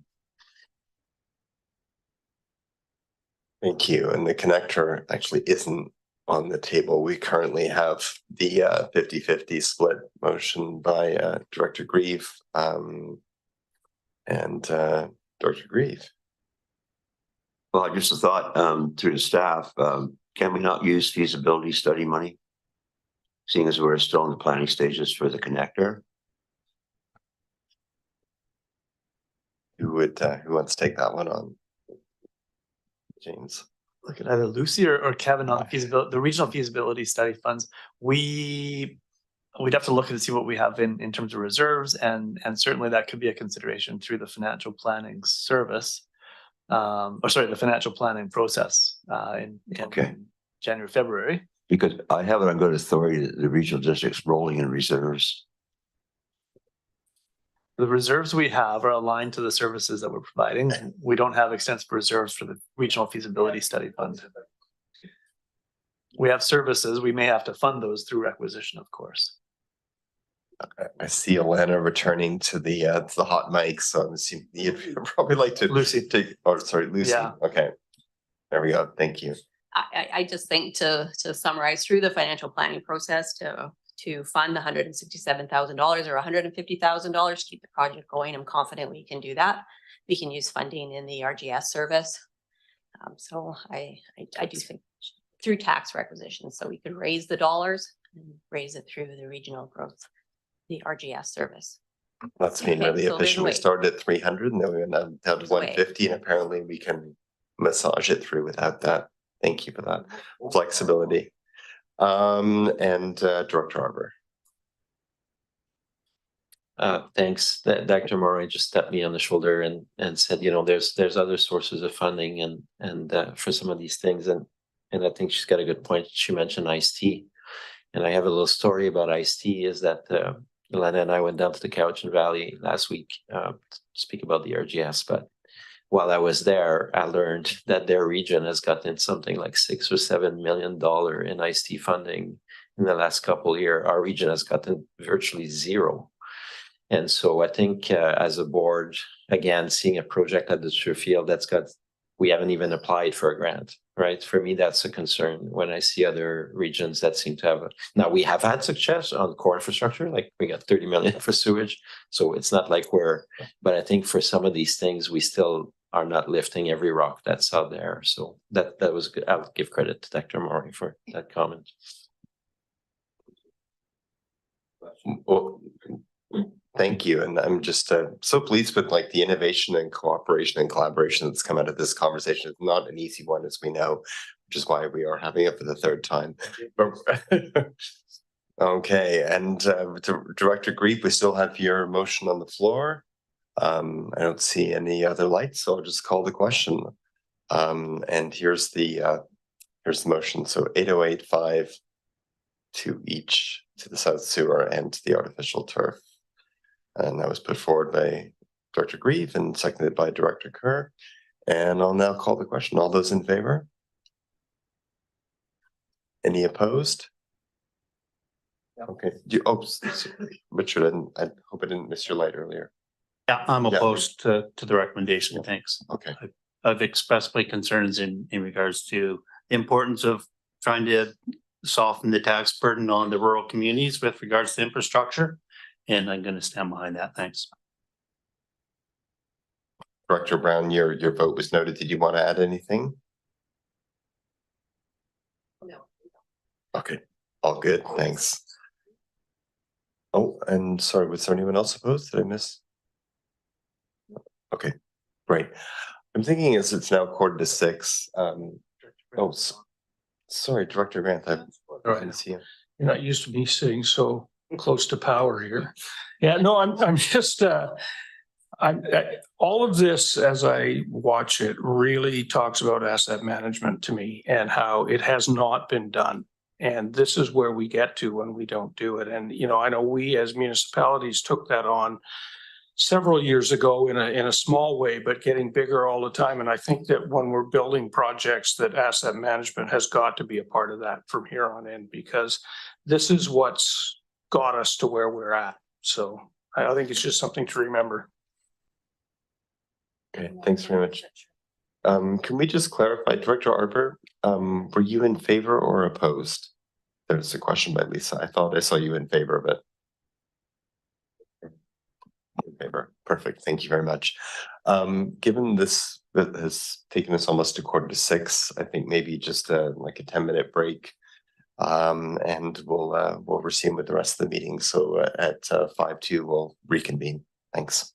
Thank you. And the connector actually isn't on the table. We currently have the 50-50 split motion by Director Grieve and Director Grieve. Well, just a thought through the staff, can we not use feasibility study money? Seeing as we're still in the planning stages for the connector. Who wants to take that one on? James. Look at either Lucy or Kevin on the feasibility, the regional feasibility study funds. We'd have to look and see what we have in terms of reserves, and certainly that could be a consideration through the financial planning service. The financial planning process in January, February. Because I have it on good authority that the regional district's rolling in reserves. The reserves we have are aligned to the services that we're providing. We don't have extensive reserves for the regional feasibility study fund. We have services. We may have to fund those through requisition, of course. Okay. I see Alana returning to the hot mic, so I'm assuming you'd probably like to Lucy take. Oh, sorry, Lucy. Yeah. Okay, there we go. Thank you. I just think to summarize through the financial planning process to fund $167,000 or $150,000 to keep the project going. I'm confident we can do that. We can use funding in the RGS service. So I do think through tax requisitions, so we could raise the dollars and raise it through the regional growth, the RGS service. That's been really so there's a efficient. We way. started at 300 and then we went down to There's a way. 150, and apparently we can massage it through without that. Thank you for that flexibility. And Director Arbor. Thanks. Dr. Murray just tapped me on the shoulder and said, there's other sources of funding and for some of these things. And I think she's got a good point. She mentioned iced tea. And I have a little story about iced tea is that Elena and I went down to the Cowichan Valley last week to speak about the RGS. But while I was there, I learned that their region has gotten something like $6 or $7 million in iced tea funding in the last couple of years. Our region has gotten virtually zero. And so I think as a board, again, seeing a project at the Field we haven't even applied for a grant, right? For me, that's a concern when I see other regions that seem to have now we have had success on core infrastructure, like we got 30 million for sewage. So it's not like but I think for some of these things, we still are not lifting every rock that's out there. So that was good. I'll give credit to Dr. Murray for that comment. Well, thank you. And I'm just so pleased with like the innovation and cooperation and collaboration that's come out of this conversation. It's not an easy one, as we know, which is why we are having it for the third time. Okay, and Director Grieve, we still have your motion on the floor. I don't see any other lights, so I'll just call the question. And here's the motion. So 8085 to each, to the South Sewer and to the artificial turf. And that was put forward by Director Grieve and seconded by Director Kerr. And I'll now call the question. All those in favor? Any opposed? Okay. Richard, I hope I didn't miss your light earlier. Yeah, I'm opposed to the recommendation. Thanks. Okay. I've expressed my concerns in regards to the importance of trying to soften the tax burden on the rural communities with regards to infrastructure. And I'm going to stand behind that. Thanks. Director Brown, your vote was noted. Did you want to add anything? No. Okay. All good. Thanks. Oh, and sorry, was there anyone else opposed? Did I miss? Okay, great. I'm thinking as it's now 5:45. Sorry, Director Grant, I didn't see you. You're not used to me sitting so close to power here. Yeah, no, I'm just all of this as I watch it really talks about asset management to me and how it has not been done. And this is where we get to when we don't do it. And, I know we as municipalities took that on several years ago in a small way, but getting bigger all the time. And I think that when we're building projects, that asset management has got to be a part of that from here on in, because this is what's got us to where we're at. So I think it's just something to remember. Okay, thanks very much. Can we just clarify, Director Arbor, were you in favor or opposed? There's a question by Lisa. I thought I saw you in favor of it. In favor. Perfect. Thank you very much. Given this that has taken us almost a 5:45, I think maybe just like a 10-minute break. And we'll resume with the rest of the meeting. So at 5:02 we'll reconvene. Thanks.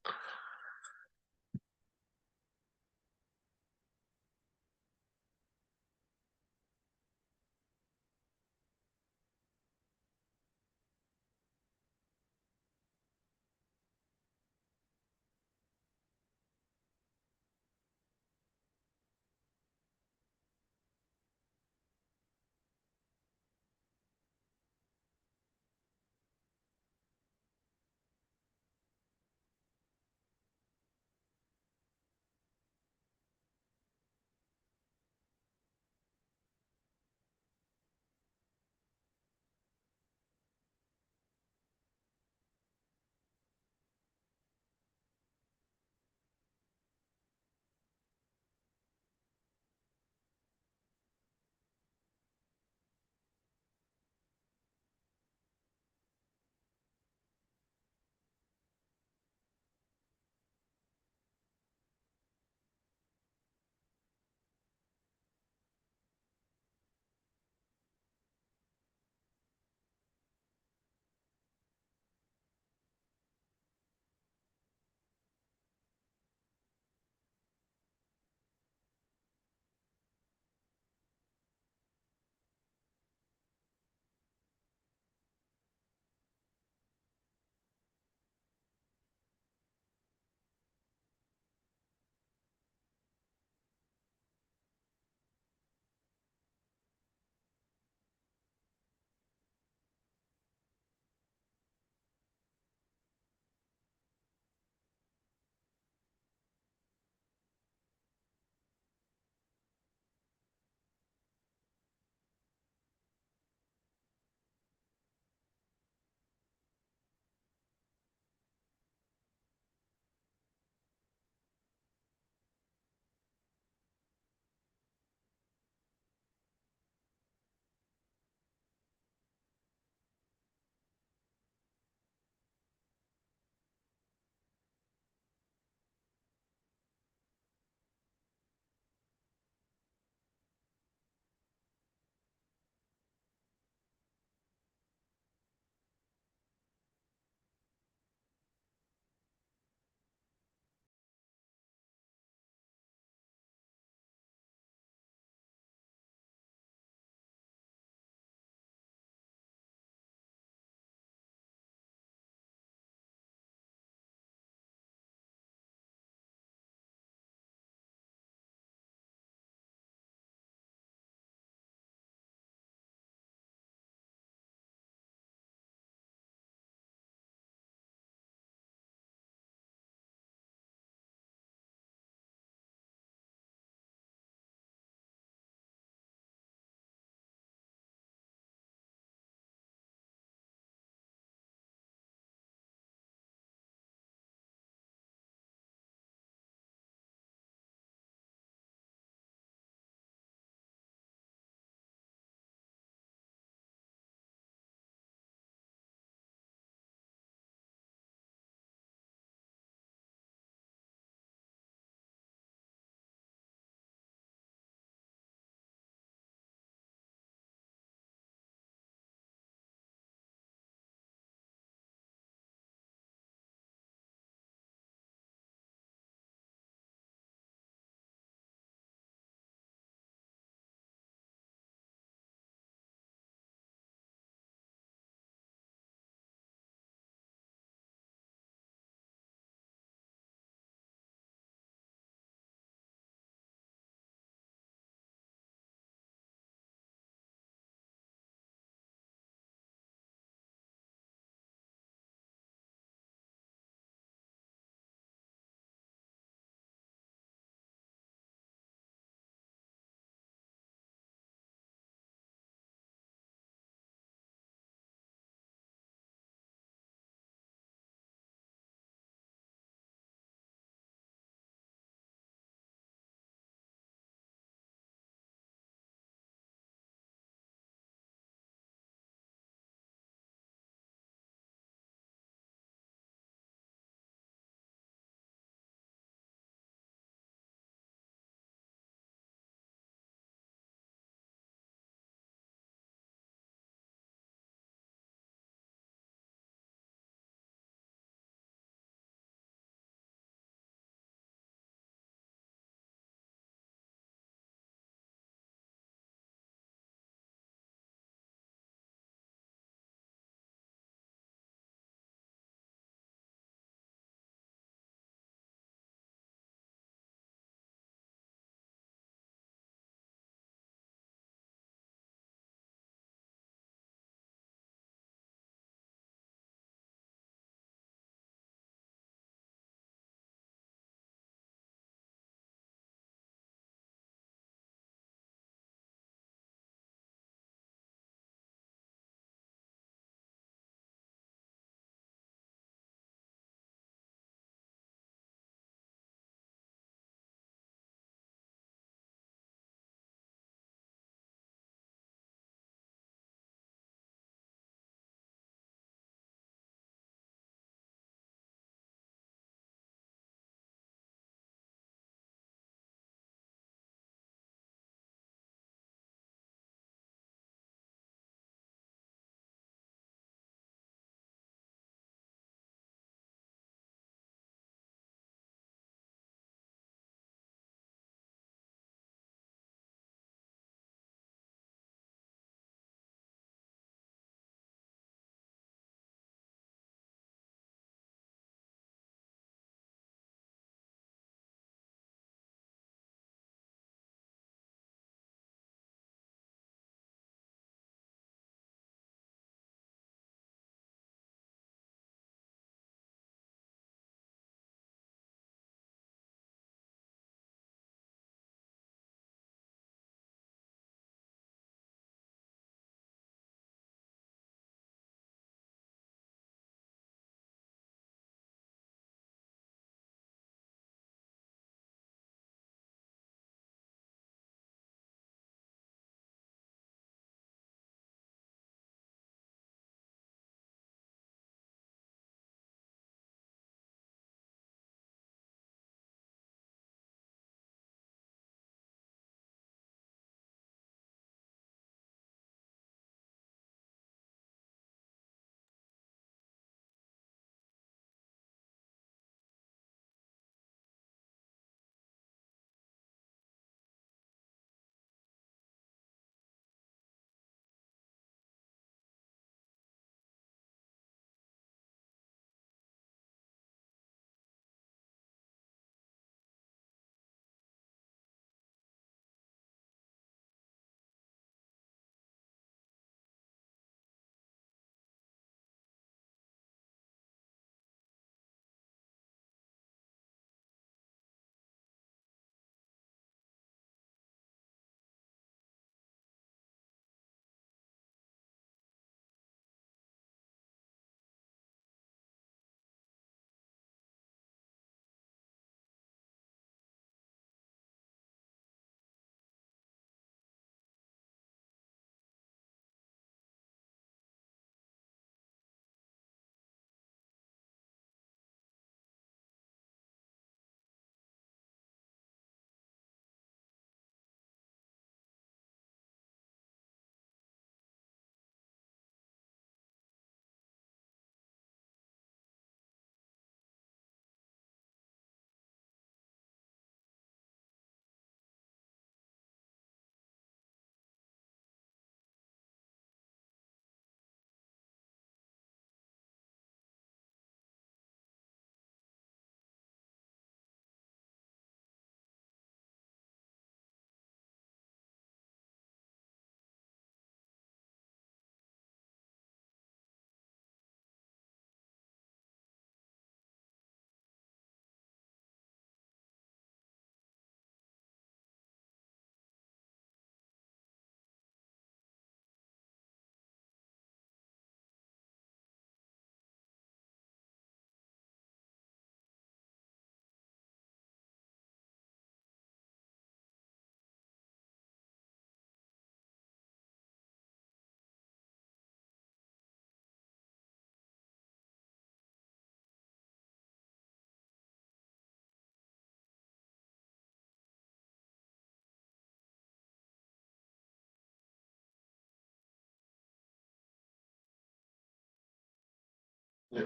So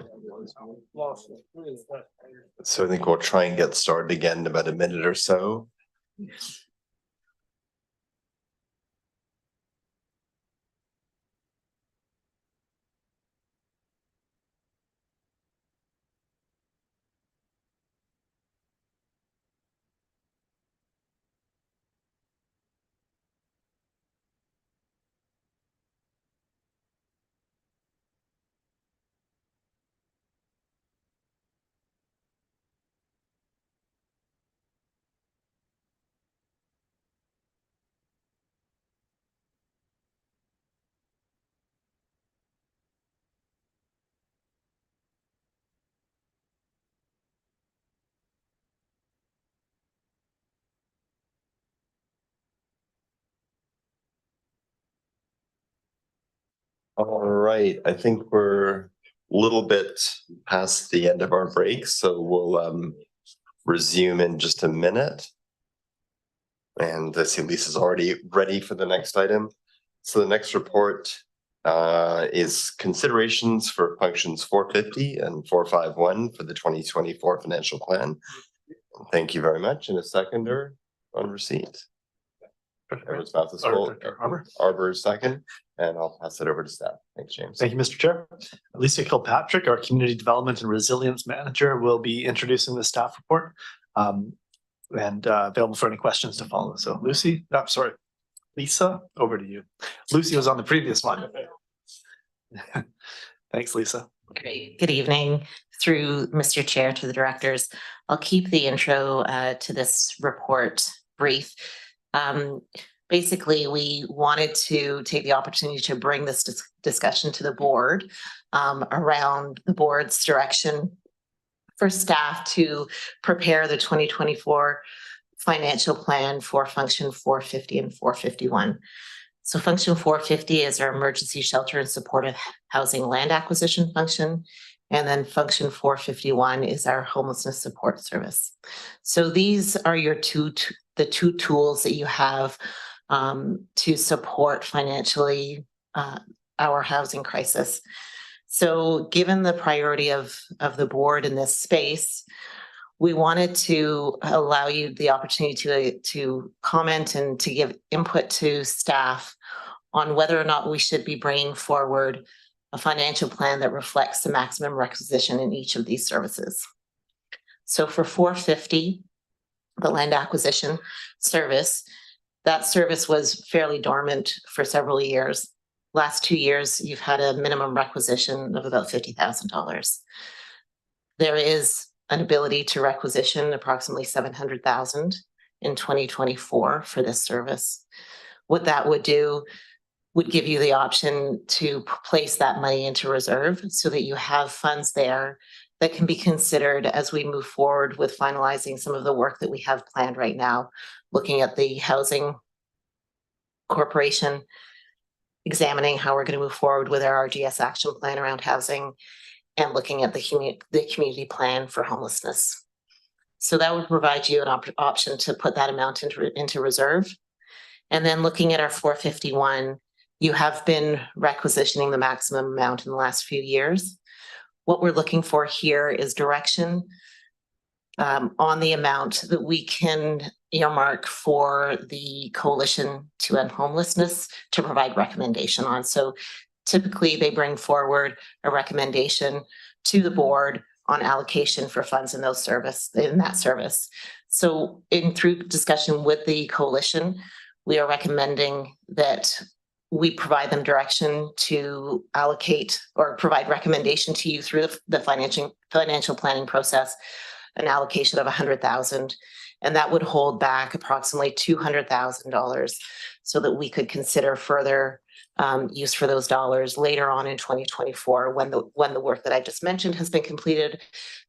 I think we'll try and get started again in about a minute or so. All right, I think we're a little bit past the end of our break, so we'll resume in just a minute. And I see Lisa's already ready for the next item. So the next report is considerations for functions 450 and 451 for the 2024 financial plan. Thank you very much. And a seconder on receipt. Everyone's mouth is full. Arbor second, and I'll pass it over to staff. Thanks, James. Thank you, Mr. Chair. Alicia Kilpatrick, our Community Development and Resilience Manager, will be introducing the staff report and available for any questions to follow. So Lucy, I'm sorry, Lisa, over to you. Lucy was on the previous one. Thanks, Lisa. Great. Good evening. Through Mr. Chair to the directors, I'll keep the intro to this report brief. Basically, we wanted to take the opportunity to bring this discussion to the board around the board's direction for staff to prepare the 2024 financial plan for function 450 and 451. So function 450 is our emergency shelter and supportive housing land acquisition function. And then function 451 is our homelessness support service. So these are your the two tools that you have to support financially our housing crisis. So given the priority of the board in this space, we wanted to allow you the opportunity to comment and to give input to staff on whether or not we should be bringing forward a financial plan that reflects the maximum requisition in each of these services. So for 450, the land acquisition service, that service was fairly dormant for several years. Last 2 years, you've had a minimum requisition of about $50,000. There is an ability to requisition approximately $700,000 in 2024 for this service. What that would do would give you the option to place that money into reserve so that you have funds there that can be considered as we move forward with finalizing some of the work that we have planned right now, looking at the housing corporation, examining how we're going to move forward with our RGS action plan around housing, and looking at the community plan for homelessness. So that would provide you an option to put that amount into reserve. And then looking at our 451, you have been requisitioning the maximum amount in the last few years. What we're looking for here is direction on the amount that we can earmark for the Coalition to End Homelessness to provide recommendation on. So typically they bring forward a recommendation to the board on allocation for funds in that service. So through discussion with the coalition, we are recommending that we provide them direction to allocate or provide recommendation to you through the financial planning process, an allocation of $100,000, and that would hold back approximately $200,000 so that we could consider further use for those dollars later on in 2024 when the work that I just mentioned has been completed.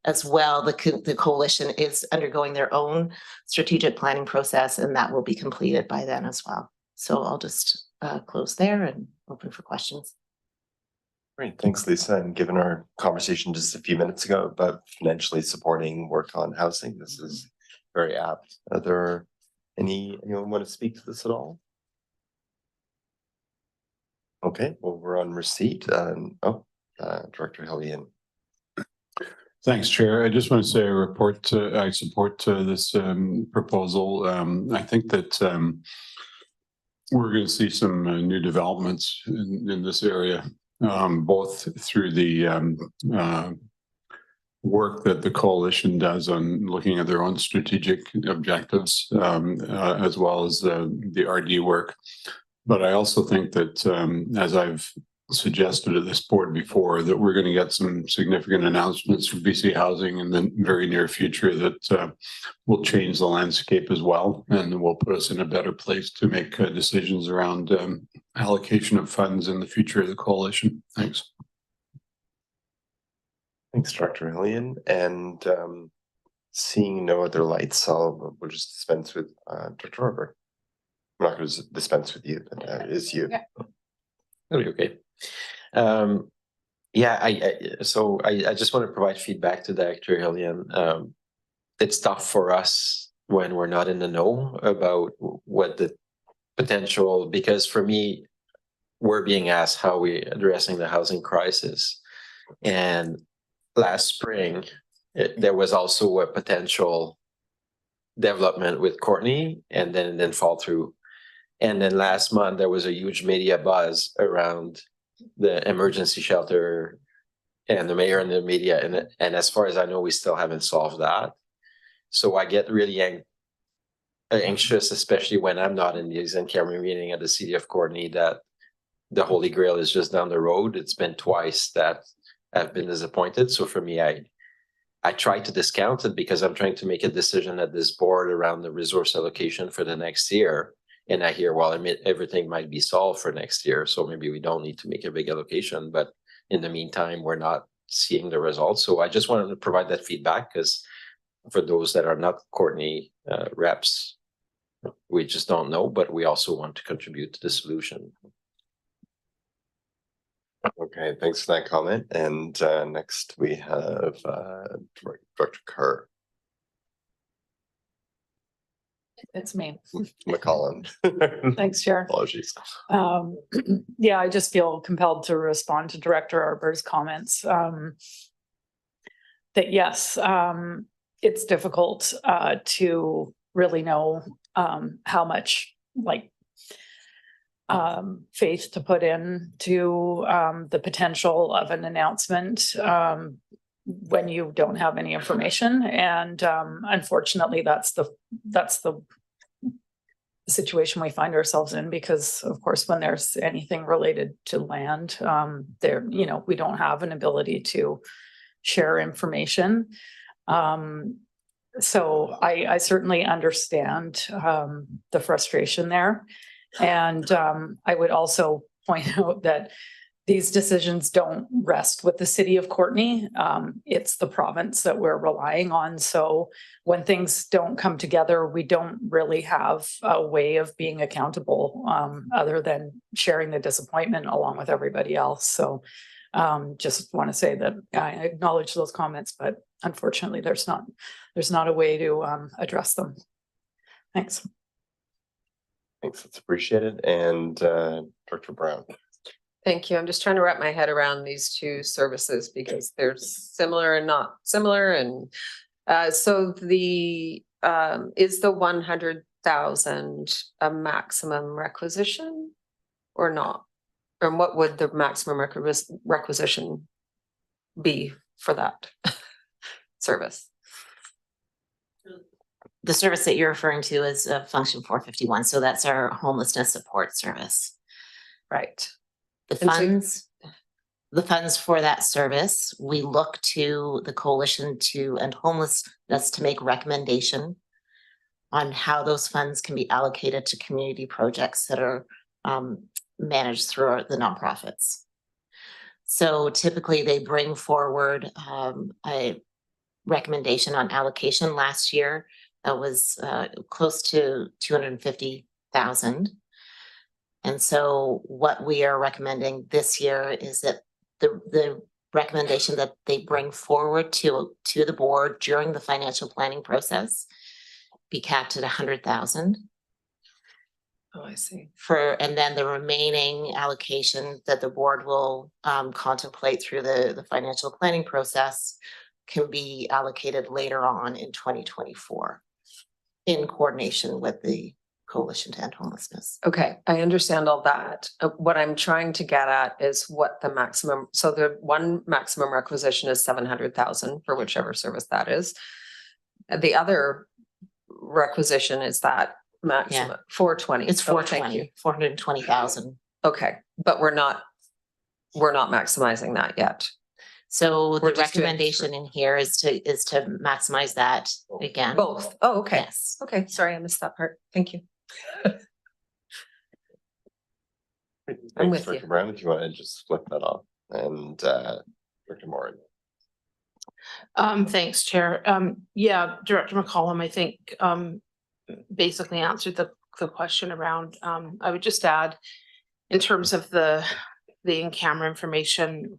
As well, the coalition is undergoing their own strategic planning process, and that will be completed by then as well. So I'll just close there and open for questions. Great, thanks, Lisa. And given our conversation just a few minutes ago about financially supporting work on housing, this is very apt. Are there anyone want to speak to this at all? Okay, well, we're on receipt. Director Hellion. Thanks, Chair. I just want to say I support this proposal. I think that we're going to see some new developments in this area, both through the work that the coalition does on looking at their own strategic objectives, as well as the RD work. But I also think that, as I've suggested to this board before, that we're going to get some significant announcements from BC Housing in the very near future that will change the landscape as well, and will put us in a better place to make decisions around allocation of funds in the future of the coalition. Thanks. Thanks, Director Hillian. And seeing no other lights, we'll just dispense with Director Robert. I'm not going to dispense with you, but it is you. Okay. Yeah, I just want to provide feedback to Director Hillian. It's tough for us when we're not in the know about what the potential, because for me, we're being asked how we're addressing the housing crisis. And last spring, there was also a potential development with Courtney, and then it didn't fall through. And then last month, there was a huge media buzz around the emergency shelter and the mayor and the media. And as far as I know, we still haven't solved that. So I get really anxious, especially when I'm not in the in-camera meeting at the city of Courtney, that the Holy Grail is just down the road. It's been twice that I've been disappointed. So for me, I try to discount it because I'm trying to make a decision at this board around the resource allocation for the next year. And I hear, well, everything might be solved for next year, so maybe we don't need to make a big allocation. But in the meantime, we're not seeing the results. So I just wanted to provide that feedback, because for those that are not Courtney reps, we just don't know, but we also want to contribute to the solution. Okay, thanks for that comment. And next we have Director Kerr. It's me. McCollum. Thanks, Chair. Apologies. Yeah, I just feel compelled to respond to Director Arbor's comments. That yes, it's difficult to really know how much faith to put in to the potential of an announcement when you don't have any information. And unfortunately, that's the situation we find ourselves in, because of course, when there's anything related to land, we don't have an ability to share information. So I certainly understand the frustration there. And I would also point out that these decisions don't rest with the city of Courtney. It's the province that we're relying on. So when things don't come together, we don't really have a way of being accountable other than sharing the disappointment along with everybody else. So just want to say that I acknowledge those comments, but unfortunately there's not a way to address them. Thanks. Thanks, that's appreciated. And Director Brown. Thank you. I'm just trying to wrap my head around these two services because they're similar and not similar. And so is the 100,000 a maximum requisition or not? And what would the maximum requisition be for that service? The service that you're referring to is Function 451. So that's our homelessness support service. Right. The funds for that service, we look to the coalition and homelessness to make recommendation on how those funds can be allocated to community projects that are managed through the nonprofits. So typically they bring forward a recommendation on allocation. Last year that was close to 250,000. And so what we are recommending this year is that the recommendation that they bring forward to the board during the financial planning process be capped at 100,000. Oh, I see. And then the remaining allocation that the board will contemplate through the financial planning process can be allocated later on in 2024 in coordination with the Coalition to End Homelessness. Okay, I understand all that. What I'm trying to get at is what the maximum, so the one maximum requisition is 700,000 for whichever service that is. The other requisition is that maximum 420. It's Oh, thank you. 420,000. Okay, but we're not maximizing that yet. So We're the just doing recommendation in here is to maximize that again. Both. Oh, okay. Yes. Okay, sorry, I missed that part. Thank you. I'm with Dr. you. Brown, if you want to just flip that off, and Dr. Moore. Thanks, Chair. Yeah, Director McCollum, I think basically answered the question around, I would just add in terms of the in-camera information,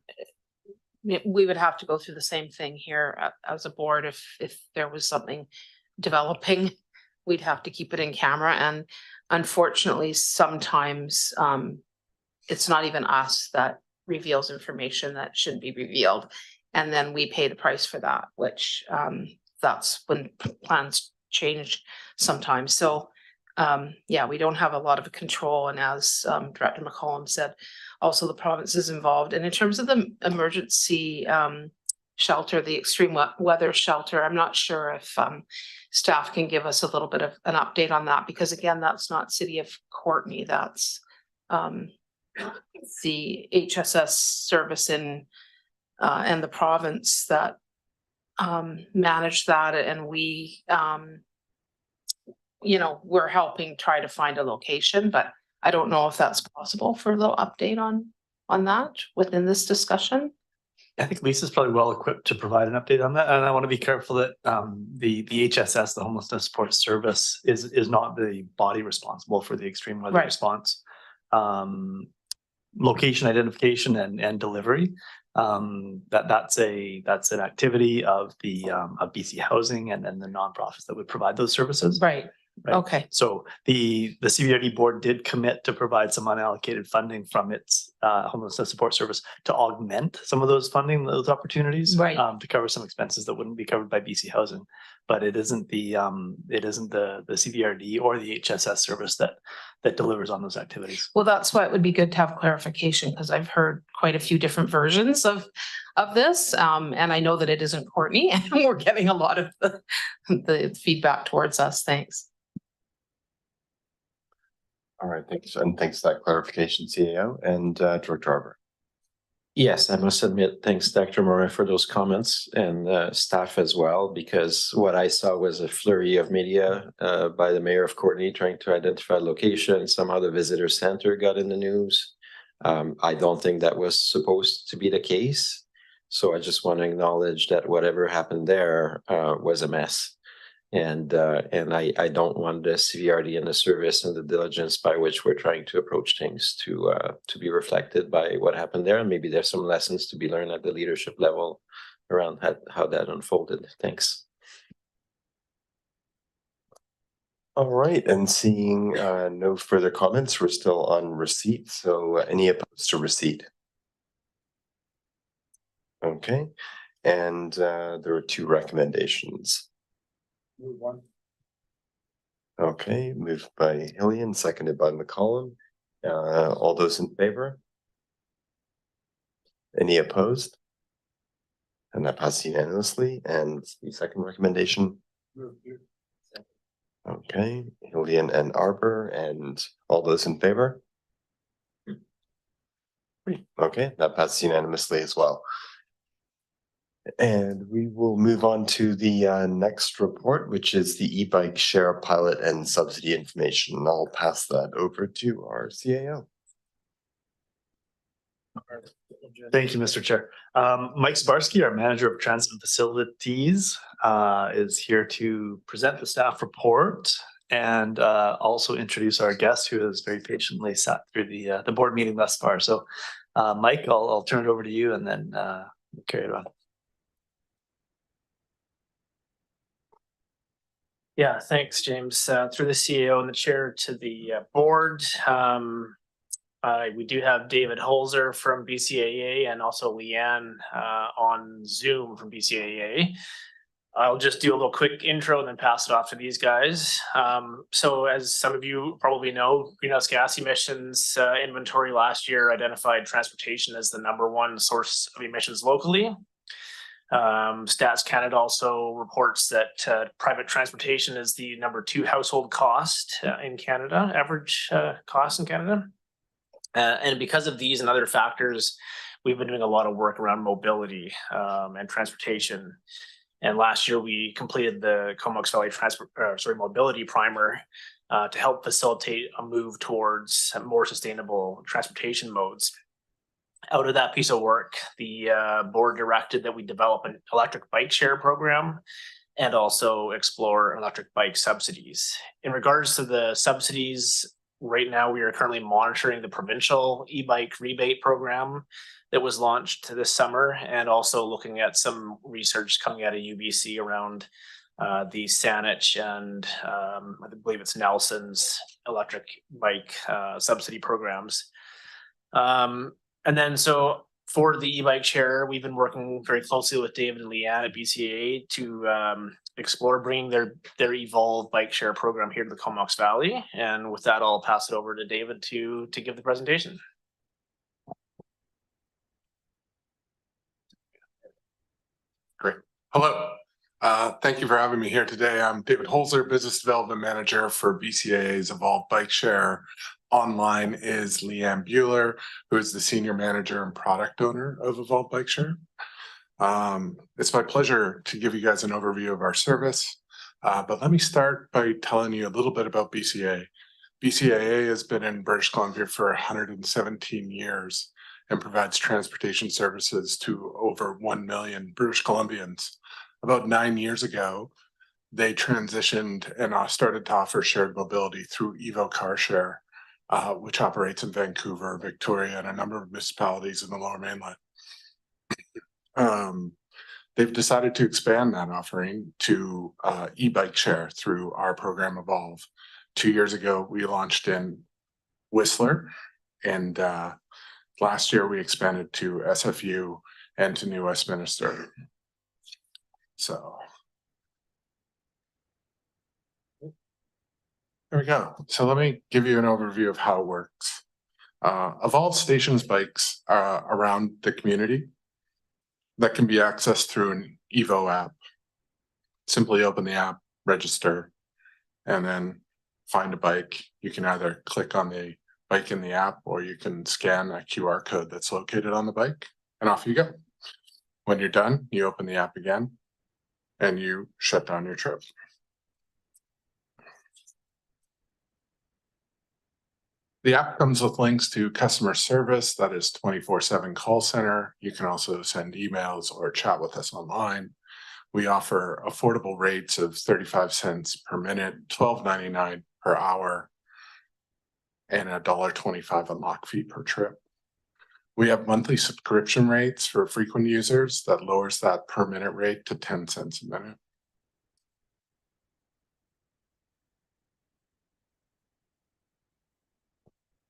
we would have to go through the same thing here as a board. If there was something developing, we'd have to keep it in camera. And unfortunately, sometimes it's not even us that reveals information that shouldn't be revealed. And then we pay the price for that, which that's when plans change sometimes. So yeah, we don't have a lot of control. And as Director McCollum said, also the province is involved. And in terms of the emergency shelter, the extreme weather shelter, I'm not sure if staff can give us a little bit of an update on that, because again, that's not City of Courtenay, that's the HSS service in and the province that manage that, and we you know, we're helping try to find a location, but I don't know if that's possible for a little update on that within this discussion. I think Lisa's probably well equipped to provide an update on that, and I want to be careful that the HSS, the Homelessness Support Service, is not the body responsible for the extreme weather response. Location identification and delivery. That's an activity of the of BC Housing and then the nonprofits that would provide those services. Right. Okay. So the CVRD board did commit to provide some unallocated funding from its homelessness support service to augment some of those funding, those opportunities, to cover some expenses that wouldn't be covered by BC Housing. But it isn't the CVRD or the HSS service that delivers on those activities. Well, that's why it would be good to have clarification, because I've heard quite a few different versions of this. And I know that it isn't Courtenay, and we're getting a lot of the feedback towards us. Thanks. All right, thanks. And thanks for that clarification, CAO and Director Arbor. Yes, I must admit, thanks, Dr. Moore, for those comments, and staff as well, because what I saw was a flurry of media by the mayor of Courtenay trying to identify location. Somehow the visitor center got in the news. I don't think that was supposed to be the case. So I just want to acknowledge that whatever happened there was a mess. And I don't want the CVRD and the service and the diligence by which we're trying to approach things to be reflected by what happened there. And maybe there's some lessons to be learned at the leadership level around how that unfolded. Thanks. All right, and seeing no further comments, we're still on receipt. So any opposed to receipt? Okay, and there are two recommendations. Move one. Okay, moved by Hillian, seconded by McCollum. All those in favor? Any opposed? And that passes unanimously. And the second recommendation? Okay, Hillian and Arbor, and all those in favor? Okay, that passes unanimously as well. And we will move on to the next report, which is the e-bike share pilot and subsidy information. And I'll pass that over to our CAO. Thank you, Mr. Chair. Mike Zbarsky, our manager of transit facilities, is here to present the staff report and also introduce our guest, who has very patiently sat through the board meeting thus far. So, Mike, I'll turn it over to you, and then carry it on. Yeah, thanks, James. Through the CAO and the chair to the board, We do have David Holzer from BCAA and also Leanne on Zoom from BCAA. I'll just do a little quick intro and then pass it off to these guys. So as some of you probably know, greenhouse gas emissions inventory last year identified transportation as the #1 source of emissions locally. Stats Canada also reports that private transportation is the #2 household cost in Canada, average cost in Canada. And because of these and other factors, we've been doing a lot of work around mobility and transportation. And last year we completed the Comox Valley Mobility Primer to help facilitate a move towards more sustainable transportation modes. Out of that piece of work, the board directed that we develop an electric bike share program and also explore electric bike subsidies. In regards to the subsidies, right now we are currently monitoring the provincial e-bike rebate program that was launched this summer, and also looking at some research coming out of UBC around the Saanich and I believe it's Nelson's electric bike subsidy programs. And then so for the e-bike share, we've been working very closely with David and Leanne at BCA to explore bringing their Evolve bike share program here to the Comox Valley. And with that, I'll pass it over to David to give the presentation. Great. Hello. Thank you for having me here today. I'm David Holzer, Business Development Manager for BCA's Evolve Bike Share. Online is Leanne Bueller, who is the Senior Manager and Product Owner of Evolve Bike Share. It's my pleasure to give you guys an overview of our service, but let me start by telling you a little bit about BCA. BCAA has been in British Columbia for 117 years and provides transportation services to over 1 million British Columbians. About 9 years ago, they transitioned and started to offer shared mobility through Evo Car Share, which operates in Vancouver, Victoria, and a number of municipalities in the Lower Mainland. They've decided to expand that offering to e-bike share through our program Evolve. 2 years ago, we launched in Whistler, and last year we expanded to SFU and to New Westminster. So there we go. So let me give you an overview of how it works. Evolve stations bikes around the community that can be accessed through an Evo app. Simply open the app, register, and then find a bike. You can either click on the bike in the app, or you can scan a QR code that's located on the bike, and off you go. When you're done, you open the app again, and you shut down your trip. The app comes with links to customer service, that is 24/7 call center. You can also send emails or chat with us online. We offer affordable rates of 35 cents per minute, $12.99 per hour, and $1.25 unlock fee per trip. We have monthly subscription rates for frequent users that lowers that per minute rate to 10 cents a minute.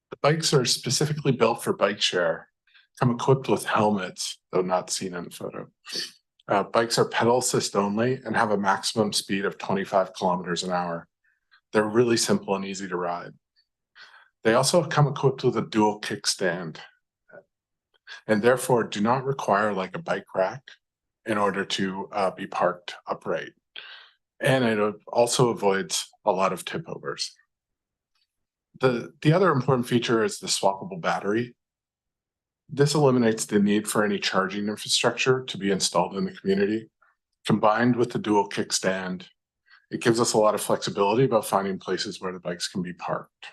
The bikes are specifically built for bike share, come equipped with helmets, though not seen in the photo. Bikes are pedal assist only and have a maximum speed of 25 kilometers an hour. They're really simple and easy to ride. They also come equipped with a dual kickstand, and therefore do not require like a bike rack in order to be parked upright. And it also avoids a lot of tip overs. The other important feature is the swappable battery. This eliminates the need for any charging infrastructure to be installed in the community. Combined with the dual kickstand, it gives us a lot of flexibility about finding places where the bikes can be parked.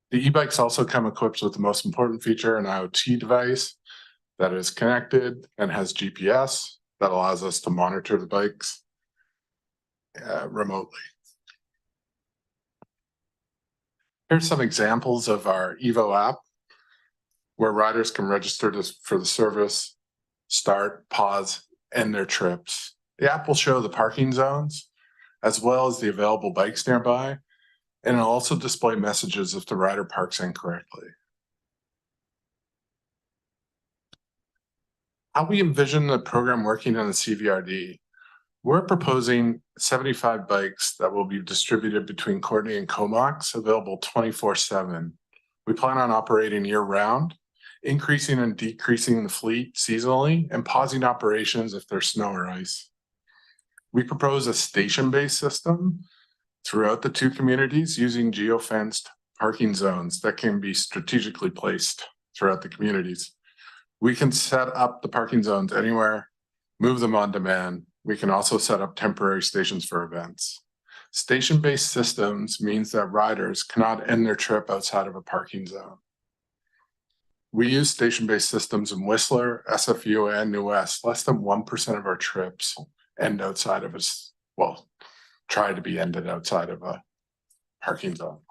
The e-bikes also come equipped with the most important feature, an IoT device that is connected and has GPS that allows us to monitor the bikes remotely. Here's some examples of our Evo app where riders can register for the service, start, pause, end their trips. The app will show the parking zones as well as the available bikes nearby, And it'll also display messages if the rider parks incorrectly. How we envision the program working on the CVRD, we're proposing 75 bikes that will be distributed between Courtenay and Comox, available 24/7. We plan on operating year-round, increasing and decreasing the fleet seasonally, and pausing operations if there's snow or ice. We propose a station-based system throughout the two communities using geofenced parking zones that can be strategically placed throughout the communities. We can set up the parking zones anywhere, move them on demand. We can also set up temporary stations for events. Station-based systems means that riders cannot end their trip outside of a parking zone. We use station-based systems in Whistler, SFU, and New West. Less than 1% of our trips end outside of us, well, try to be ended outside of a parking zone.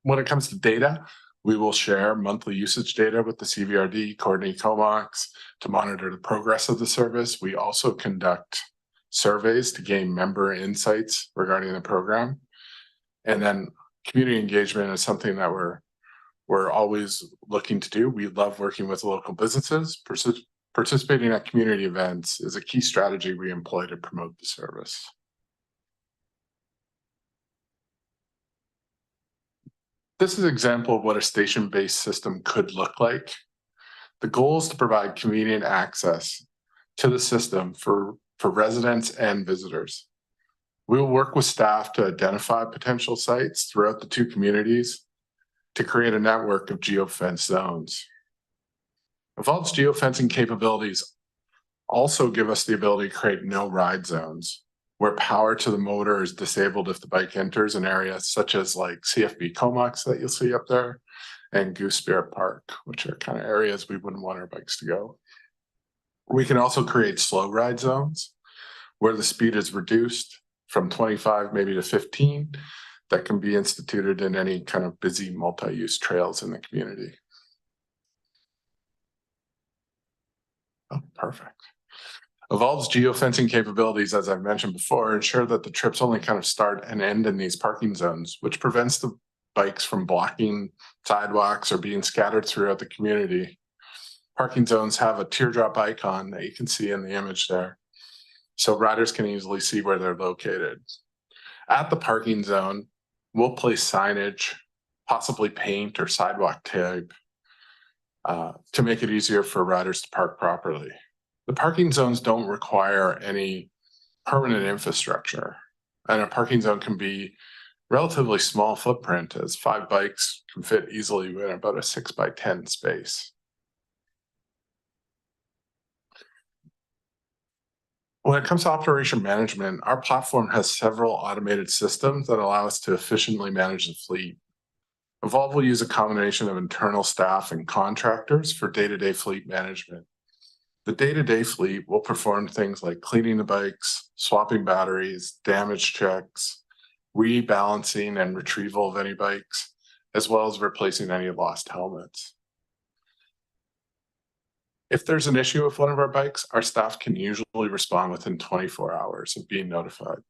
When it comes to data, we will share monthly usage data with the CVRD, Courtenay, Comox to monitor the progress of the service. We also conduct surveys to gain member insights regarding the program. And then community engagement is something that we're always looking to do. We love working with local businesses. Participating at community events is a key strategy we employ to promote the service. This is an example of what a station-based system could look like. The goal is to provide convenient access to the system for residents and visitors. We will work with staff to identify potential sites throughout the two communities to create a network of geofence zones. Evolved's geofencing capabilities also give us the ability to create no ride zones, where power to the motor is disabled if the bike enters an area such as like CFB Comox that you'll see up there and Goose Spirit Park, which are kind of areas we wouldn't want our bikes to go. We can also create slow ride zones where the speed is reduced from 25 maybe to 15 that can be instituted in any kind of busy multi-use trails in the community. Oh, perfect. Evolved's geofencing capabilities, as I've mentioned before, ensure that the trips only kind of start and end in these parking zones, which prevents the bikes from blocking sidewalks or being scattered throughout the community. Parking zones have a teardrop icon that you can see in the image there, so riders can easily see where they're located. At the parking zone, we'll place signage, possibly paint or sidewalk tape, to make it easier for riders to park properly. The parking zones don't require any permanent infrastructure, and a parking zone can be relatively small footprint, as 5 bikes can fit easily in about a 6x10 space. When it comes to operation management, our platform has several automated systems that allow us to efficiently manage the fleet. Evolve will use a combination of internal staff and contractors for day-to-day fleet management. The day-to-day fleet will perform things like cleaning the bikes, swapping batteries, damage checks, rebalancing and retrieval of any bikes, as well as replacing any lost helmets. If there's an issue with one of our bikes, our staff can usually respond within 24 hours of being notified.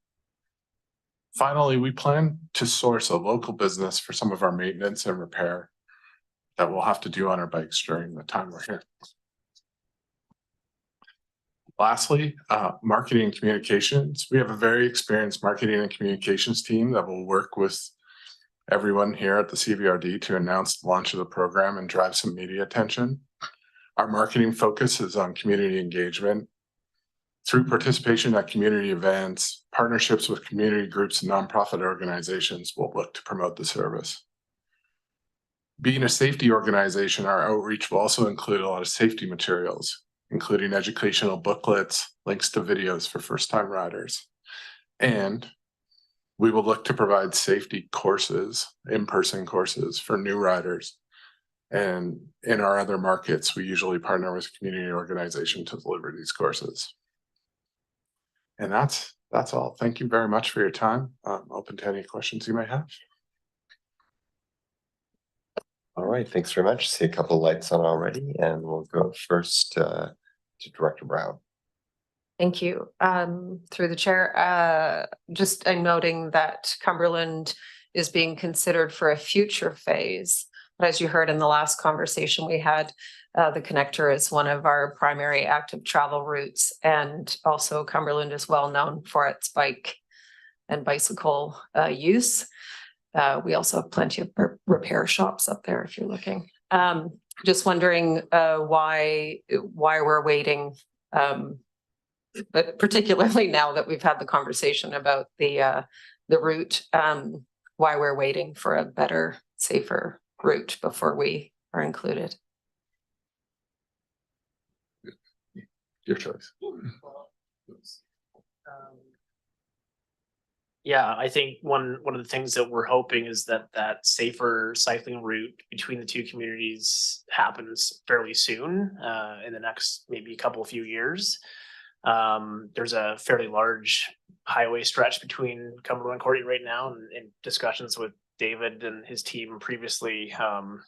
Finally, we plan to source a local business for some of our maintenance and repair that we'll have to do on our bikes during the time we're here. Lastly, marketing and communications. We have a very experienced marketing and communications team that will work with everyone here at the CVRD to announce the launch of the program and drive some media attention. Our marketing focus is on community engagement. Through participation at community events, partnerships with community groups and nonprofit organizations will look to promote the service. Being a safety organization, our outreach will also include a lot of safety materials, including educational booklets, links to videos for first-time riders. And we will look to provide safety courses, in-person courses for new riders. And in our other markets, we usually partner with a community organization to deliver these courses. And that's all. Thank you very much for your time. I'm open to any questions you may have. All right, thanks very much. See a couple of lights on already, and we'll go first to Director Brown. Thank you. Through the chair, just noting that Cumberland is being considered for a future phase. But as you heard in the last conversation we had, the connector is one of our primary active travel routes, and also Cumberland is well known for its bike and bicycle use. We also have plenty of repair shops up there if you're looking. Just wondering why we're waiting, but particularly now that we've had the conversation about the route, why we're waiting for a better, safer route before we are included. Your choice. Yeah, I think one of the things that we're hoping is that safer cycling route between the two communities happens fairly soon, in the next maybe few years. There's a fairly large highway stretch between Cumberland and Courtney right now, and in discussions with David and his team previously,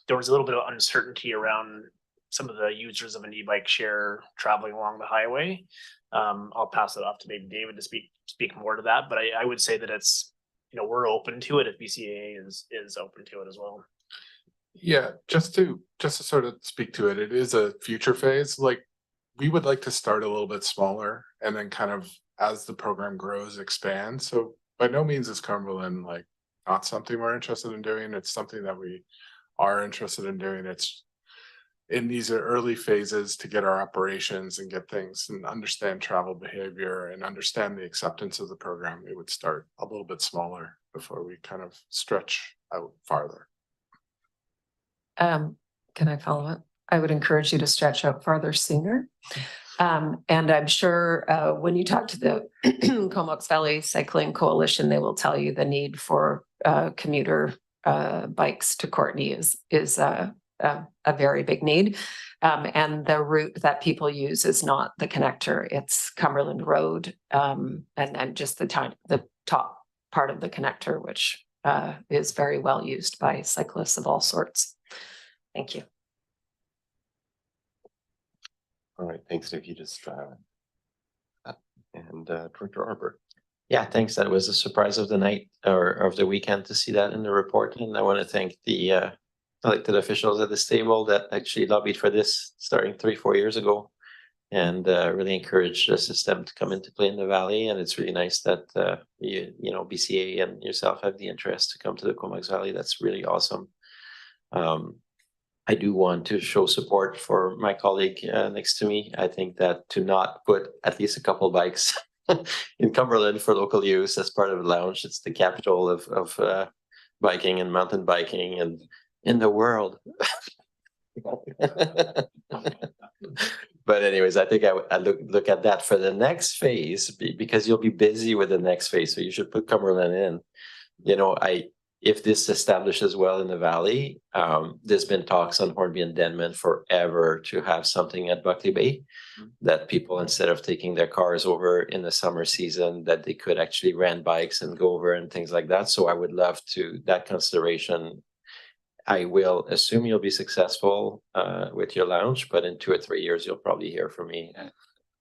there was a little bit of uncertainty around some of the users of an e-bike share traveling along the highway. I'll pass it off to maybe David to speak more to that, but I would say that it's, we're open to it if BCAA is open to it as well. Yeah, just to sort of speak to it, it is a future phase. Like, we would like to start a little bit smaller and then kind of, as the program grows, expand. So by no means is Cumberland like not something we're interested in doing. It's something that we are interested in doing. It's in these early phases to get our operations and get things and understand travel behavior and understand the acceptance of the program. We would start a little bit smaller before we kind of stretch out farther. Can I follow up? I would encourage you to stretch out farther sooner. And I'm sure when you talk to the Comox Valley Cycling Coalition, they will tell you the need for commuter bikes to Courtney is a very big need. And the route that people use is not the connector, it's Cumberland Road, and just the top part of the connector, which is very well used by cyclists of all sorts. Thank you. All right, thanks, Nikki. And Director Arbor. Yeah, thanks. That was a surprise of the night or of the weekend to see that in the report. And I want to thank the elected officials at the stable that actually lobbied for this starting 3-4 years ago, and really encouraged the system to come into play in the valley. And it's really nice that BCA and yourself have the interest to come to the Comox Valley. That's really awesome. I do want to show support for my colleague next to me. I think that to not put at least a couple bikes in Cumberland for local use as part of the lounge, it's the capital of biking and mountain biking and in the world. But anyways, I think I look at that for the next phase, because you'll be busy with the next phase. So you should put Cumberland in. If this establishes well in the valley, there's been talks on Hornby and Denman forever to have something at Buckley Bay, that people, instead of taking their cars over in the summer season, that they could actually rent bikes and go over and things like that. So I would love that consideration. I will assume you'll be successful with your lounge, but in 2 or 3 years, you'll probably hear from me.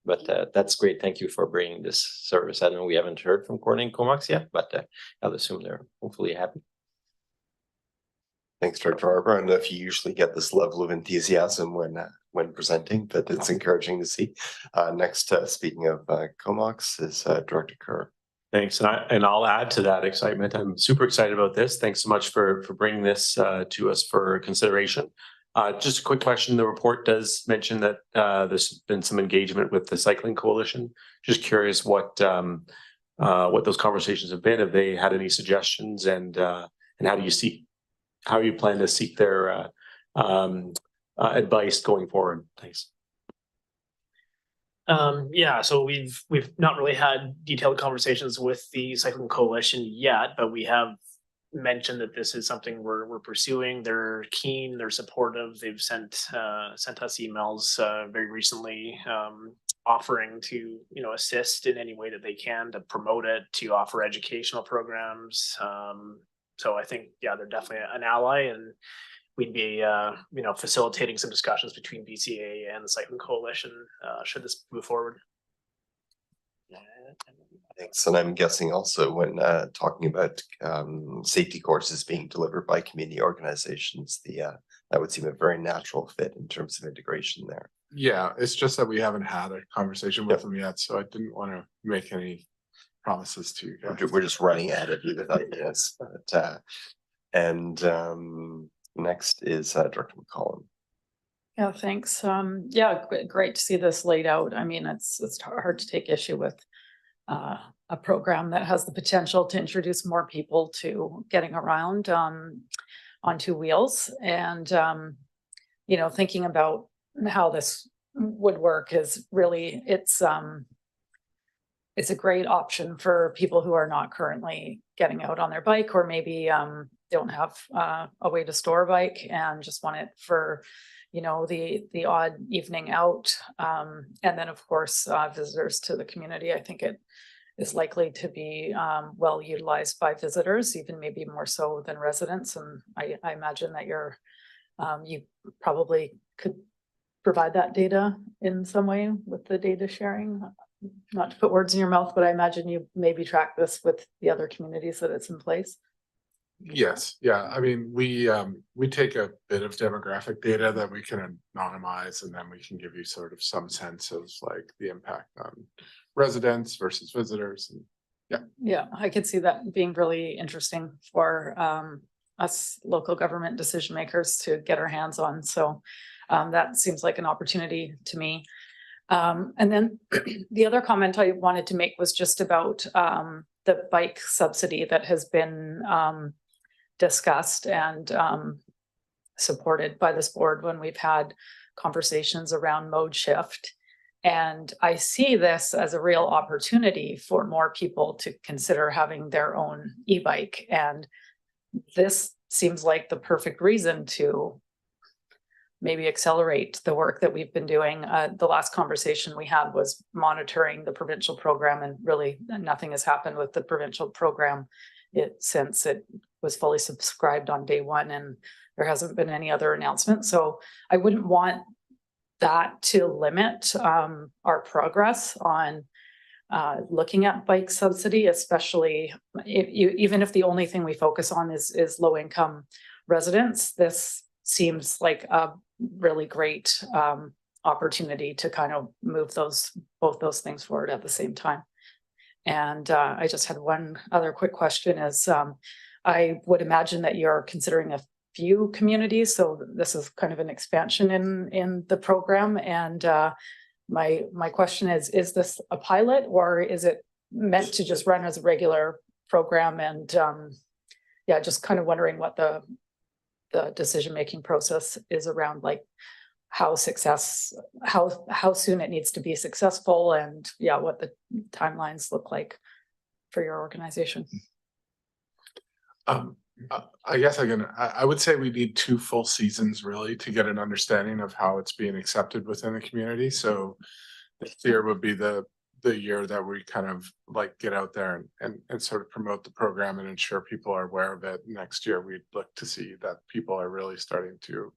But that's great. Thank you for bringing this service. I know we haven't heard from Courtney and Comox yet, but I'll assume they're hopefully happy. Thanks, Director Arbor. I don't know if you usually get this level of enthusiasm when presenting, but it's encouraging to see. Next, speaking of Comox, is Director Kerr. Thanks, and I'll add to that excitement. I'm super excited about this. Thanks so much for bringing this to us for consideration. Just a quick question. The report does mention that there's been some engagement with the Cycling Coalition. Just curious what those conversations have been. Have they had any suggestions, and how you plan to seek their advice going forward? Thanks. Yeah, so we've not really had detailed conversations with the Cycling Coalition yet, but we have mentioned that this is something we're pursuing. They're keen, they're supportive. They've sent us emails very recently, offering to assist in any way that they can to promote it, to offer educational programs. So I think, yeah, they're definitely an ally, and we'd be facilitating some discussions between BCA and the Cycling Coalition should this move forward. Thanks. And I'm guessing also when talking about safety courses being delivered by community organizations, that would seem a very natural fit in terms of integration there. Yeah, it's just that we haven't had a conversation with them yet, so I didn't want to make any promises to you guys. We're just running at it with ideas. But, next is Director McCollum. Yeah, thanks. Yeah, great to see this laid out. I mean, it's hard to take issue with a program that has the potential to introduce more people to getting around on two wheels. And you know, thinking about how this would work is really, it's a great option for people who are not currently getting out on their bike, or maybe don't have a way to store a bike and just want it for, you know, the odd evening out. And then of course, visitors to the community. I think it is likely to be well utilized by visitors, even maybe more so than residents. And I imagine that you probably could provide that data in some way with the data sharing. Not to put words in your mouth, but I imagine you maybe track this with the other communities that it's in place. Yes, yeah. I mean, we take a bit of demographic data that we can anonymize, and then we can give you sort of some sense of like the impact on residents versus visitors. And yeah, I could see that being really interesting for us local government decision makers to get our hands on. So that seems like an opportunity to me. And then the other comment I wanted to make was just about the bike subsidy that has been discussed and supported by this board when we've had conversations around mode shift. And I see this as a real opportunity for more people to consider having their own e-bike. And this seems like the perfect reason to maybe accelerate the work that we've been doing. The last conversation we had was monitoring the provincial program, and really nothing has happened with the provincial program since it was fully subscribed on day one, and there hasn't been any other announcement. So I wouldn't want that to limit our progress on looking at bike subsidy, especially even if the only thing we focus on is low income residents. This seems like a really great opportunity to kind of move both those things forward at the same time. And I just had one other quick question is I would imagine that you're considering a few communities. So this is kind of an expansion in the program. And my question is this a pilot, or is it meant to just run as a regular program? And yeah, just kind of wondering what the decision-making process is around, like how soon it needs to be successful, and yeah, what the timelines look like for your organization. I guess I would say we need 2 full seasons really to get an understanding of how it's being accepted within the community. So this year would be the year that we kind of like get out there and sort of promote the program and ensure people are aware of it. Next year, we'd look to see that people are really starting to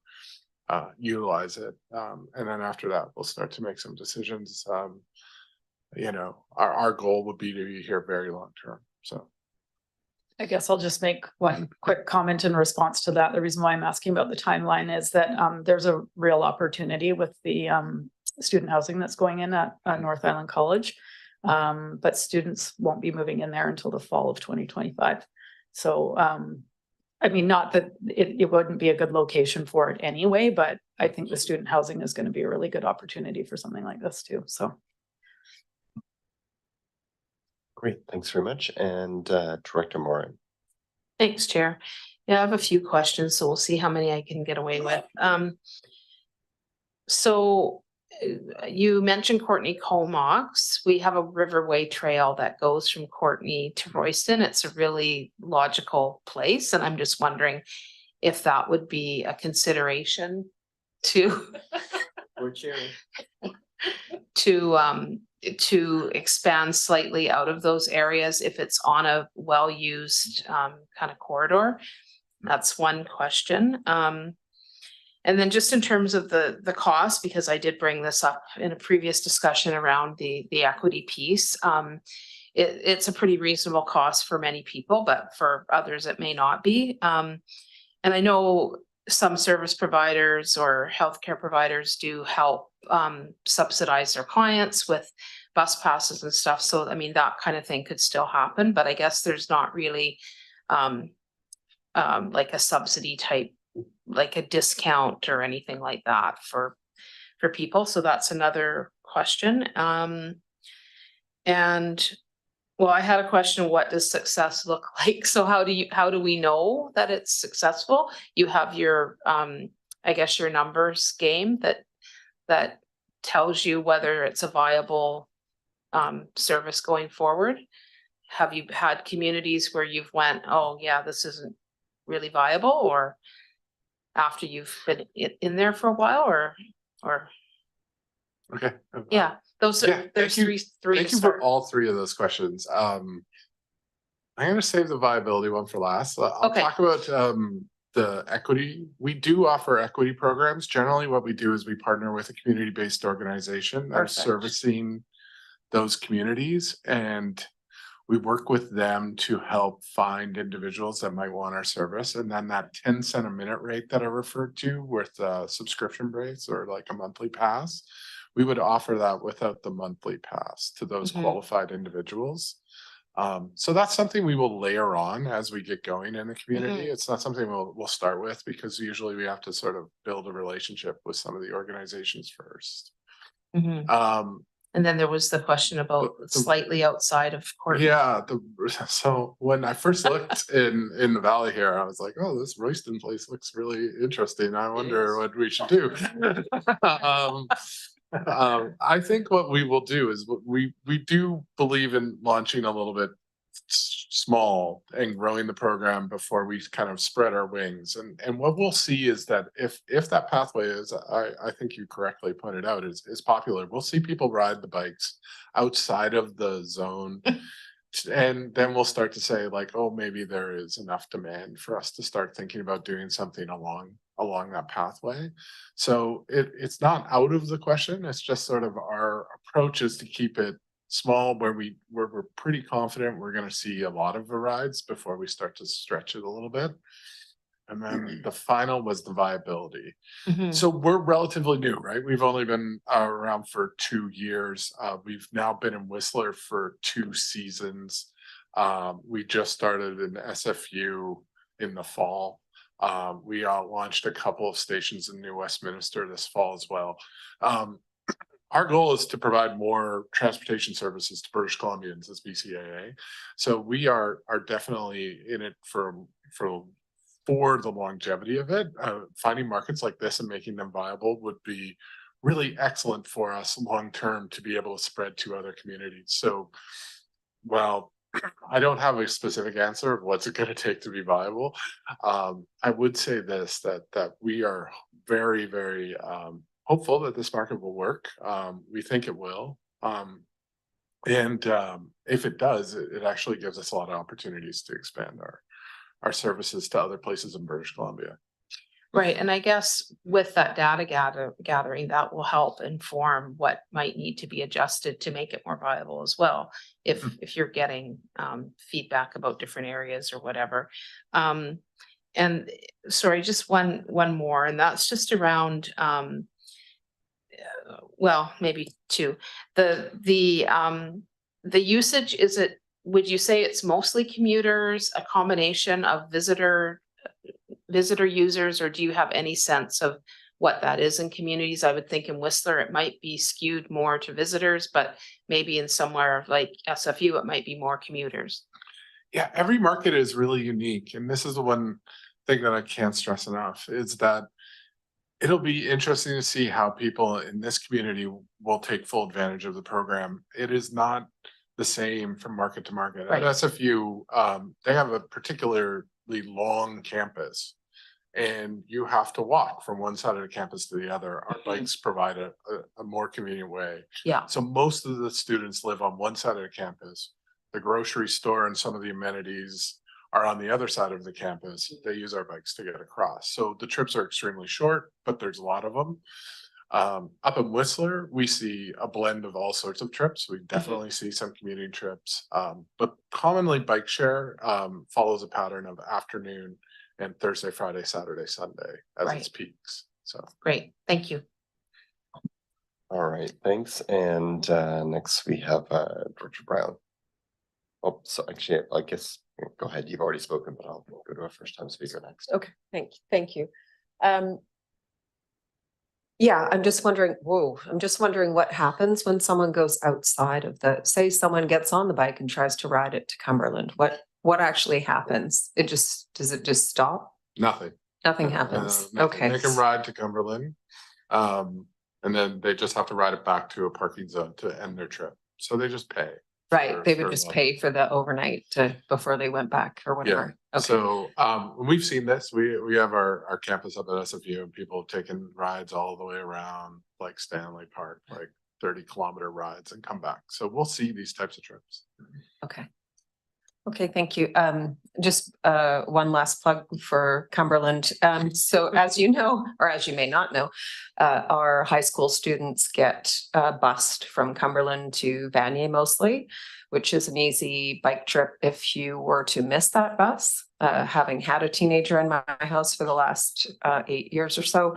utilize it. And then after that, we'll start to make some decisions. You know, our goal would be to be here very long term. So I guess I'll just make one quick comment in response to that. The reason why I'm asking about the timeline is that there's a real opportunity with the student housing that's going in at North Island College, but students won't be moving in there until the fall of 2025. So, I mean, not that it wouldn't be a good location for it anyway, but I think the student housing is going to be a really good opportunity for something like this too. So. Great, thanks very much. And Director Morin. Thanks, Chair. Yeah, I have a few questions, so we'll see how many I can get away with. So you mentioned Courtenay Comox. We have a riverway trail that goes from Courtenay to Royston. It's a really logical place, and I'm just wondering if that would be a consideration to to expand slightly out of those areas if it's on a well-used kind of corridor. That's one question. And then just in terms of the cost, because I did bring this up in a previous discussion around the equity piece. It's a pretty reasonable cost for many people, but for others it may not be. And I know some service providers or healthcare providers do help subsidize their clients with bus passes and stuff. So I mean, that kind of thing could still happen, but I guess there's not really like a subsidy type, like a discount or anything like that for people. So that's another question. And well, I had a question, what does success look like? So how do we know that it's successful? You have your I guess your numbers game that tells you whether it's a viable service going forward. Have you had communities where you've went, oh yeah, this isn't really viable, or after you've been in there for a while, or Okay. yeah, those Yeah, there's thank you. three Thank to you for start. all three of those questions. I'm going to save the viability one for last. I'll Okay. talk about the equity. We do offer equity programs. Generally, what we do is we partner with a community-based organization that's Perfect. servicing those communities, and we work with them to help find individuals that might want our service. And then that 10 cent a minute rate that I referred to with subscription rates or like a monthly pass, we would offer that without the monthly pass to those qualified individuals. So that's something we will layer on as we get going in the community. It's not something we'll start with, because usually we have to sort of build a relationship with some of the organizations first. And then there was the question about slightly outside of court. Yeah, so when I first looked in the valley here, I was like, oh, this Royston place looks really interesting. I wonder what we should do. I think what we will do is we do believe in launching a little bit small and growing the program before we kind of spread our wings. And what we'll see is that if that pathway is, I think you correctly pointed out, is popular, we'll see people ride the bikes outside of the zone. And then we'll start to say like, oh, maybe there is enough demand for us to start thinking about doing something along that pathway. So it's not out of the question. It's just sort of our approach is to keep it small, where we're pretty confident we're going to see a lot of rides before we start to stretch it a little bit. And then the final was the viability. So we're relatively new, right? We've only been around for 2 years. We've now been in Whistler for 2 seasons. We just started in SFU in the fall. We launched a couple of stations in New Westminster this fall as well. Our goal is to provide more transportation services to British Columbians as BCAA. So we are definitely in it for the longevity of it. Finding markets like this and making them viable would be really excellent for us long term to be able to spread to other communities. So, well, I don't have a specific answer of what's it going to take to be viable. I would say this, that we are very, very hopeful that this market will work. We think it will. And if it does, it actually gives us a lot of opportunities to expand our services to other places in British Columbia. Right, and I guess with that data gathering, that will help inform what might need to be adjusted to make it more viable as well. If you're getting feedback about different areas or whatever. And sorry, just one more, and that's just around well, maybe 2. The usage, would you say it's mostly commuters, a combination of visitor users, or do you have any sense of what that is in communities? I would think in Whistler it might be skewed more to visitors, but maybe in somewhere like SFU it might be more commuters. Yeah, every market is really unique, and this is the one thing that I can't stress enough, is that it'll be interesting to see how people in this community will take full advantage of the program. It is not the same from market to market. Right. At SFU, they have a particularly long campus, and you have to walk from one side of the campus to the other. Our bikes provide a more convenient way. Yeah. So most of the students live on one side of the campus. The grocery store and some of the amenities are on the other side of the campus, they use our bikes to get across. So the trips are extremely short, but there's a lot of them. Up in Whistler, we see a blend of all sorts of trips. We definitely see some community trips, but commonly bike share follows a pattern of afternoon and Thursday, Friday, Saturday, Sunday as its peaks. So Great, thank you. All right, thanks. And next we have Director Brown. Oh, so actually, I guess go ahead. You've already spoken, but I'll go to a first-time speaker next. Okay, thank you. Yeah, I'm just wondering what happens when someone goes outside of say someone gets on the bike and tries to ride it to Cumberland. What actually happens? Does it just stop? Nothing. Nothing happens. Okay. They can ride to Cumberland. And then they just have to ride it back to a parking zone to end their trip. So they just pay. Right, they would just pay for the overnight before they went back or whatever. Yeah. Okay. So we've seen this. We have our campus up at SFU and people taking rides all the way around like Stanley Park, like 30-kilometer rides and come back. So we'll see these types of trips. Okay. Okay, thank you. Just one last plug for Cumberland. So as you know, or as you may not know, our high school students get bused from Cumberland to Vanier mostly, which is an easy bike trip if you were to miss that bus. Having had a teenager in my house for the last 8 years or so,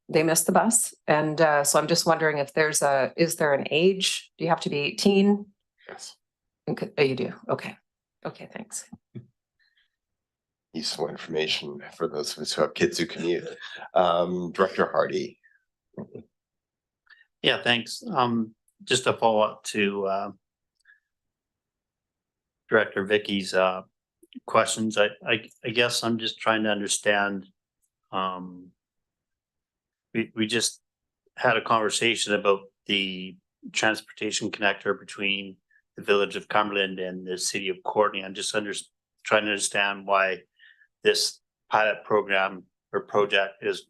they missed the bus. And so I'm just wondering if is there an age? Do you have to be 18? Yes. Okay, you do. Okay. Okay, thanks. Useful information for those of us who have kids who commute. Director Hardy. Yeah, thanks. Just a follow up to Director Vicky's questions. I guess I'm just trying to understand. We just had a conversation about the transportation connector between the village of Cumberland and the city of Courtenay. I'm just trying to understand why this pilot program or project is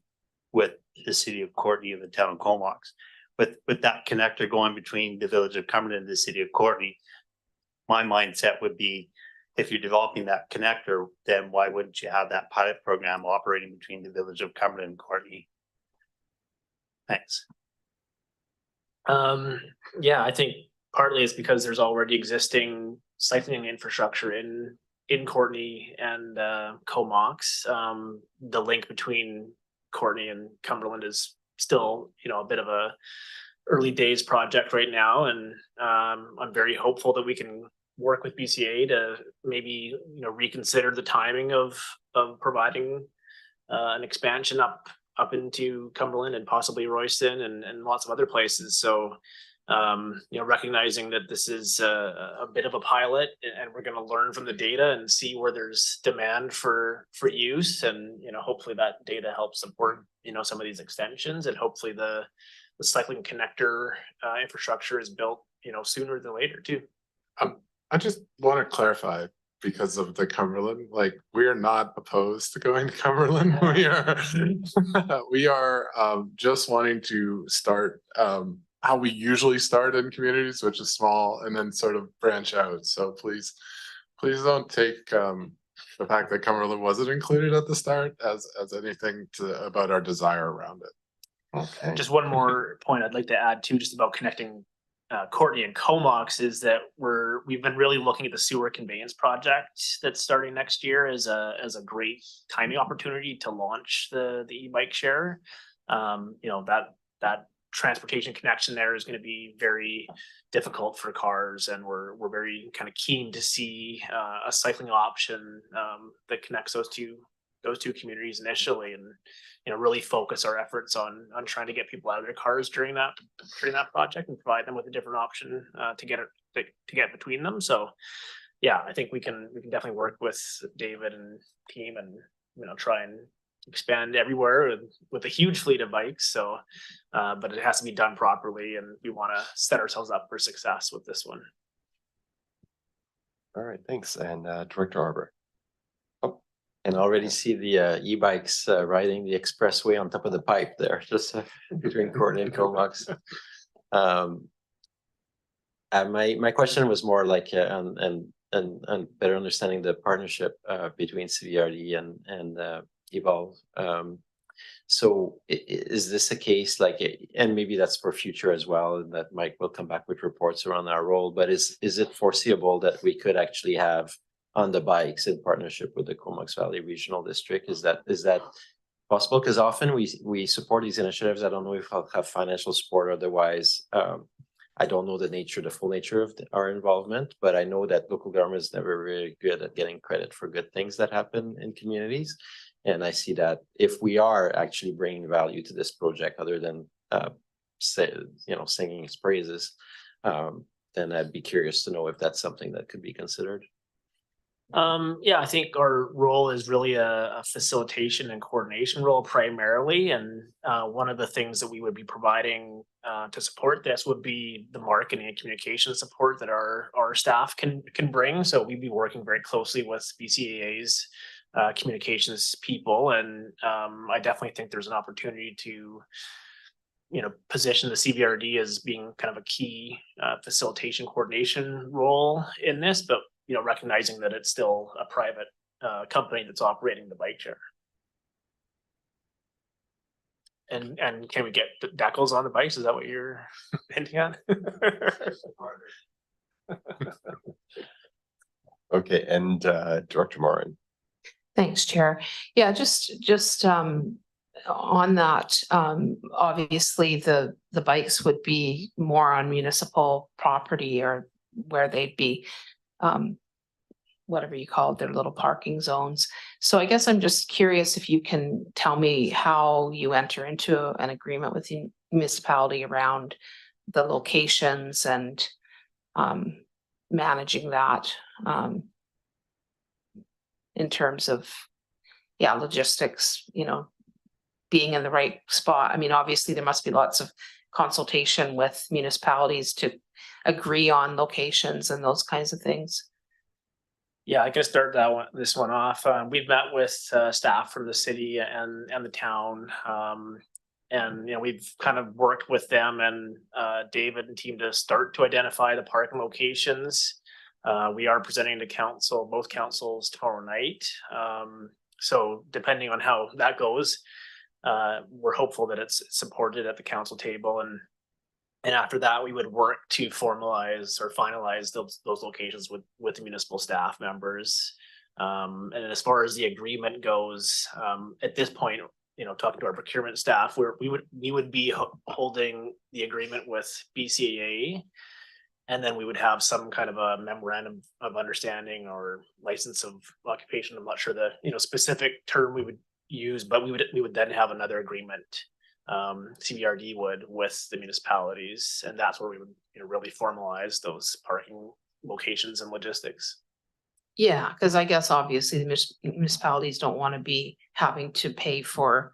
with the city of Courtenay and the town of Comox. With that connector going between the village of Cumberland and the city of Courtenay, my mindset would be, if you're developing that connector, then why wouldn't you have that pilot program operating between the village of Cumberland and Courtenay? Thanks. Yeah, I think partly it's because there's already existing cycling infrastructure in Courtenay and Comox. The link between Courtenay and Cumberland is still, a bit of a early days project right now, and I'm very hopeful that we can work with BCA to maybe reconsider the timing of providing an expansion up into Cumberland and possibly Royston and lots of other places. So recognizing that this is a bit of a pilot, and we're going to learn from the data and see where there's demand for use, and hopefully that data helps support some of these extensions, and hopefully the cycling connector infrastructure is built sooner than later too. I just want to clarify, because of the Cumberland, like, we are not opposed to going to Cumberland. We are just wanting to start how we usually start in communities, which is small, and then sort of branch out. So please don't take the fact that Cumberland wasn't included at the start as anything about our desire around it. Okay. Just one more point I'd like to add too, just about connecting Courtenay and Comox, is that we've been really looking at the sewer conveyance project that's starting next year as a great timing opportunity to launch the e-bike share. That transportation connection there is going to be very difficult for cars, and we're very kind of keen to see a cycling option that connects those two communities initially, and really focus our efforts on trying to get people out of their cars during that project and provide them with a different option to get between them. So yeah, I think we can definitely work with David and team and try and expand everywhere with a huge fleet of bikes. So but it has to be done properly, and we want to set ourselves up for success with this one. All right, thanks. And Director Arbor. And already see the e-bikes riding the expressway on top of the pipe there, just between Courtenay and Comox. My question was more like, and and better understanding the partnership between CVRD and Evolve. So is this a case like, and maybe that's for future as well, and that Mike will come back with reports around our role, but is it foreseeable that we could actually have on the bikes in partnership with the Comox Valley Regional District? Is that possible? Because often we support these initiatives. I don't know if I'll have financial support otherwise. I don't know the full nature of our involvement, but I know that local government is never really good at getting credit for good things that happen in communities. And I see that if we are actually bringing value to this project, other than singing its praises, then I'd be curious to know if that's something that could be considered. Yeah, I think our role is really a facilitation and coordination role primarily. And one of the things that we would be providing to support this would be the marketing and communication support that our staff can bring. So we'd be working very closely with BCAA's communications people. And I definitely think there's an opportunity to, position the CVRD as being kind of a key facilitation coordination role in this, but recognizing that it's still a private company that's operating the bike share. And can we get decals on the bikes? Is that what you're hinting at? Okay, and Director Morin. Thanks, Chair. Yeah, just on that, obviously the bikes would be more on municipal property, or where they'd be whatever you call it, their little parking zones. So I guess I'm just curious if you can tell me how you enter into an agreement with the municipality around the locations and managing that in terms of, logistics, being in the right spot. I mean, obviously there must be lots of consultation with municipalities to agree on locations and those kinds of things. Yeah, I can start this one off. We've met with staff from the city and the town, and we've kind of worked with them and David and team to start to identify the parking locations. We are presenting to both councils tomorrow night. So depending on how that goes, we're hopeful that it's supported at the council table, and after that, we would work to formalize or finalize those locations with the municipal staff members. And as far as the agreement goes, at this point, talking to our procurement staff, we would be holding the agreement with BCAA, and then we would have some kind of a memorandum of understanding or license of occupation. I'm not sure the specific term we would use, but we would then have another agreement. CVRD would with the municipalities, and that's where we would really formalize those parking locations and logistics. Yeah, because I guess obviously the municipalities don't want to be having to pay for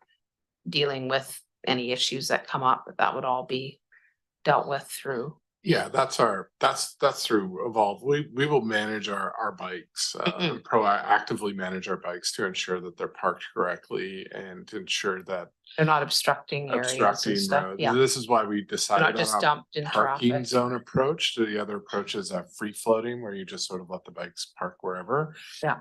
dealing with any issues that come up, but that would all be dealt with through. Yeah, that's through Evolve. We will manage our bikes, proactively manage our bikes to ensure that they're parked correctly and to ensure that they're not obstructing areas and stuff. Yeah. This is why we decided not just on dumped in a parking traffic. zone approach. The other approach is a free floating, where you just sort of let the bikes park wherever. Yeah.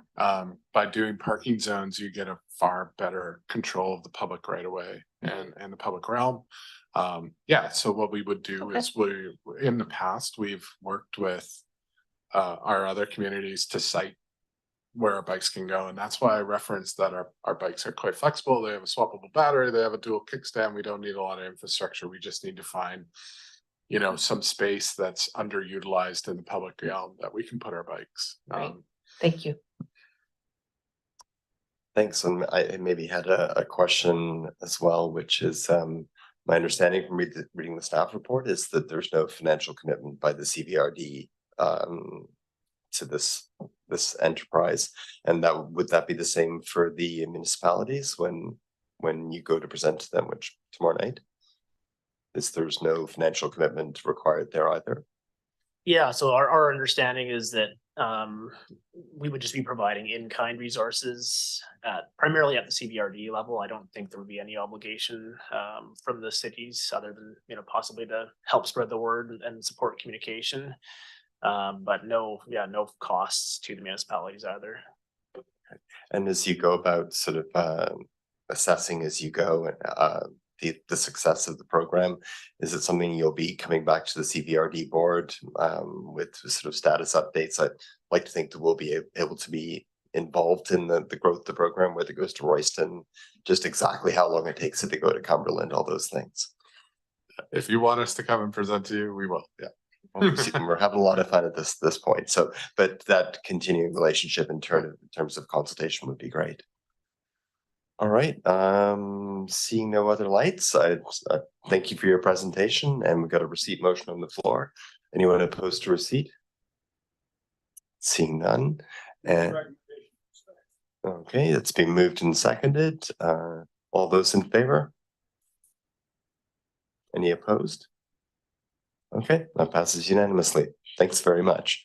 By doing parking zones, you get a far better control of the public right of way and the public realm. So what we would do is in the past, we've worked with our other communities to cite where our bikes can go. And that's why I referenced that our bikes are quite flexible. They have a swappable battery. They have a dual kickstand. We don't need a lot of infrastructure. We just need to find, some space that's underutilized in the public realm that we can put our bikes. Right. Thank you. Thanks. And I maybe had a question as well, which is my understanding from reading the staff report is that there's no financial commitment by the CVRD to this enterprise, and would that be the same for the municipalities when you go to present to them, which tomorrow night? There's no financial commitment required there either? Yeah, so our understanding is that we would just be providing in-kind resources primarily at the CVRD level. I don't think there would be any obligation from the cities other than possibly to help spread the word and support communication. But no costs to the municipalities either. And as you go about sort of assessing as you go and the success of the program, is it something you'll be coming back to the CVRD board with sort of status updates? I'd like to think that we'll be able to be involved in the growth of the program, whether it goes to Royston, just exactly how long it takes it to go to Cumberland, all those things. If you want us to come and present to you, we will. Yeah. We're having a lot of fun at this point. So, but that continuing relationship in terms of consultation would be great. All right. Seeing no other lights, I thank you for your presentation, and we've got a receipt motion on the floor. Anyone opposed to receipt? Seeing none, and okay, it's been moved and seconded. All those in favor? Any opposed? Okay, that passes unanimously. Thanks very much.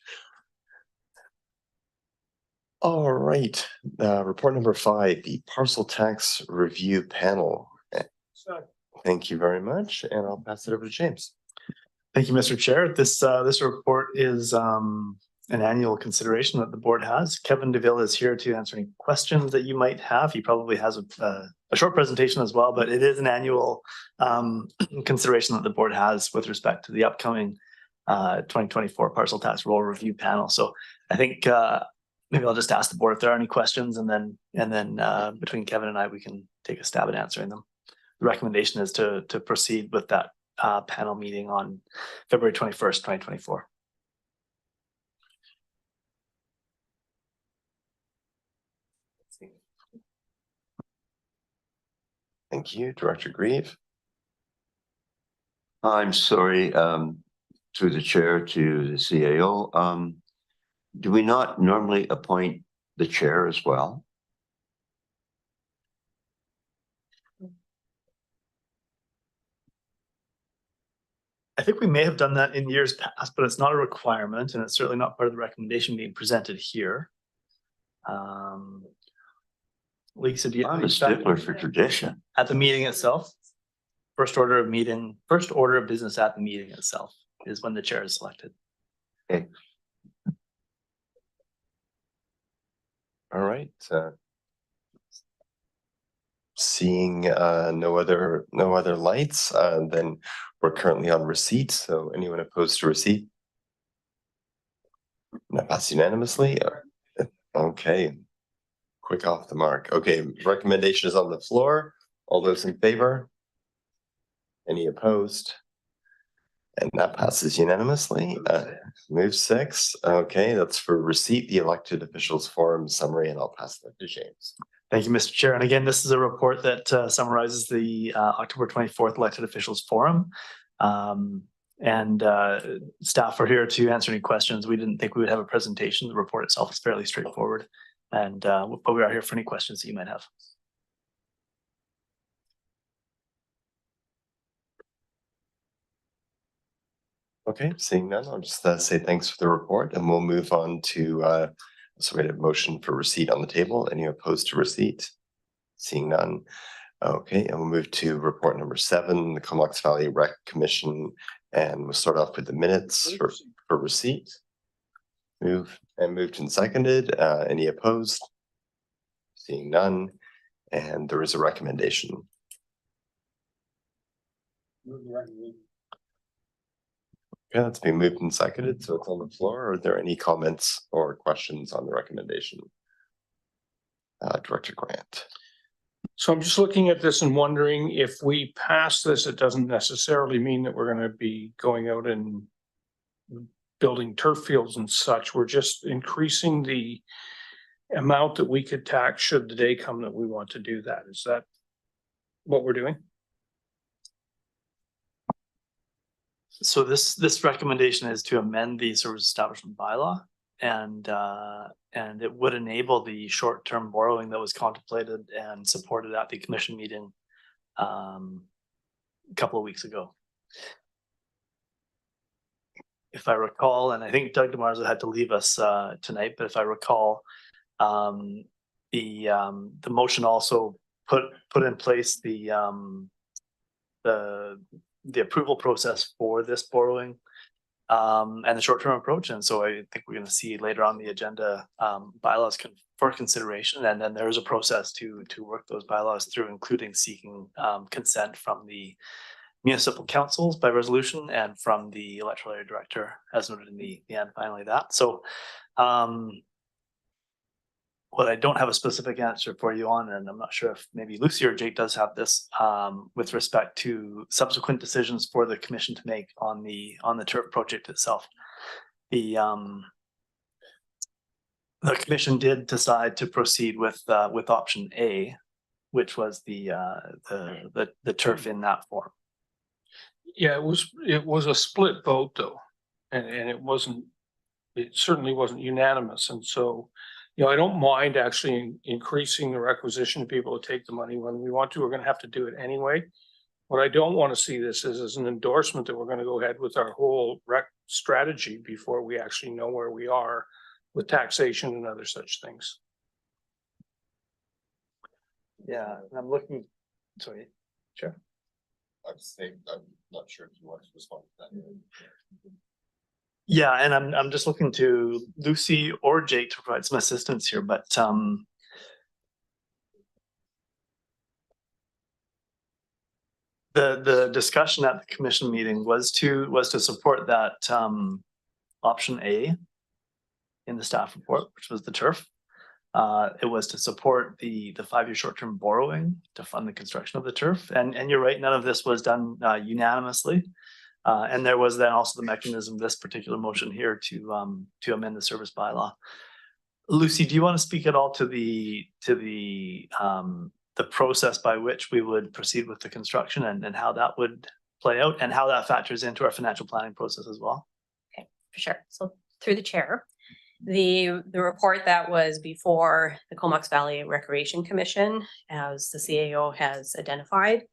All right, report number 5, the parcel tax review panel. Thank you very much, and I'll pass it over to James. Thank you, Mr. Chair. This report is an annual consideration that the board has. Kevin DeVille is here to answer any questions that you might have. He probably has a short presentation as well, but it is an annual consideration that the board has with respect to the upcoming 2024 parcel tax roll review panel. So I think maybe I'll just ask the board if there are any questions, and then between Kevin and I, we can take a stab at answering them. The recommendation is to proceed with that panel meeting on February 21st, 2024. Thank you, Director Grieve. I'm sorry, through the chair to the CAO. Do we not normally appoint the chair as well? I think we may have done that in years past, but it's not a requirement, and it's certainly not part of the recommendation being presented here. Lisa, do you I'm a stickler for tradition. At the meeting itself? First order of business at the meeting itself is when the chair is selected. Okay. All right. Seeing no other lights, then we're currently on receipt. So anyone opposed to receipt? That passed unanimously. Okay. Quick off the mark. Okay, recommendation is on the floor. All those in favor? Any opposed? And that passes unanimously. Move 6. Okay, that's for receipt, the elected officials forum summary, and I'll pass that to James. Thank you, Mr. Chair. And again, this is a report that summarizes the October 24th elected officials forum. Staff are here to answer any questions. We didn't think we would have a presentation. The report itself is fairly straightforward. But we are here for any questions that you might have. Okay, seeing none, I'll just say thanks for the report, and we'll move on to so we had a motion for receipt on the table. Any opposed to receipt? Seeing none. Okay, and we'll move to report number 7, the Comox Valley Rec Commission, and we'll start off with the minutes for receipt. Moved and seconded. Any opposed? Seeing none, and there is a recommendation. Okay, that's been moved and seconded, so it's on the floor. Are there any comments or questions on the recommendation? Director Grant. So I'm just looking at this and wondering if we pass this, it doesn't necessarily mean that we're going to be going out and building turf fields and such. We're just increasing the amount that we could tax should the day come that we want to do that. Is that what we're doing? So this recommendation is to amend the service establishment bylaw, and it would enable the short-term borrowing that was contemplated and supported at the commission meeting a couple of weeks ago. If I recall, and I think Doug DeMarza had to leave us tonight, but if I recall, the motion also put in place the approval process for this borrowing and the short-term approach. And so I think we're going to see later on the agenda bylaws for consideration. And then there is a process to work those bylaws through, including seeking consent from the municipal councils by resolution and from the electoral area director, as noted in the end, finally that. So what I don't have a specific answer for you on, and I'm not sure if maybe Lucy or Jake does have this, with respect to subsequent decisions for the commission to make on the turf project itself. The commission did decide to proceed with option A, which was the turf in that form. Yeah, it was a split vote though, and it certainly wasn't unanimous. And so, I don't mind actually increasing the requisition to people to take the money when we want to. We're going to have to do it anyway. What I don't want to see this as an endorsement that we're going to go ahead with our whole rec strategy before we actually know where we are with taxation and other such things. Yeah, I'm looking. Sorry, sure. I'm not sure if you want to respond to that. Yeah, and I'm just looking to Lucy or Jake to provide some assistance here, but the discussion at the commission meeting was to support that option A in the staff report, which was the turf. It was to support the 5-year short-term borrowing to fund the construction of the turf, and you're right, none of this was done unanimously. And there was then also the mechanism, this particular motion here, to amend the service bylaw. Lucy, do you want to speak at all to the process by which we would proceed with the construction and how that would play out and how that factors into our financial planning process as well? Okay, for sure. So through the chair, the report that was before the Comox Valley Recreation Commission, as the CAO has identified,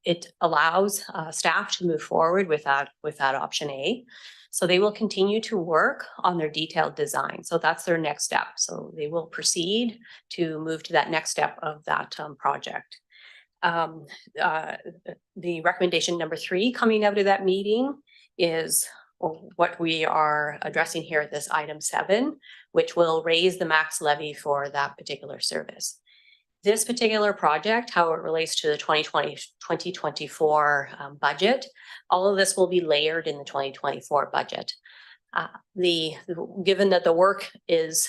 it allows staff to move forward with that option A. So they will continue to work on their detailed design. So that's their next step. So they will proceed to move to that next step of that project. The recommendation number 3 coming out of that meeting is what we are addressing here at this item 7, which will raise the max levy for that particular service. This particular project, how it relates to the 2024 budget, all of this will be layered in the 2024 budget. Given that the work is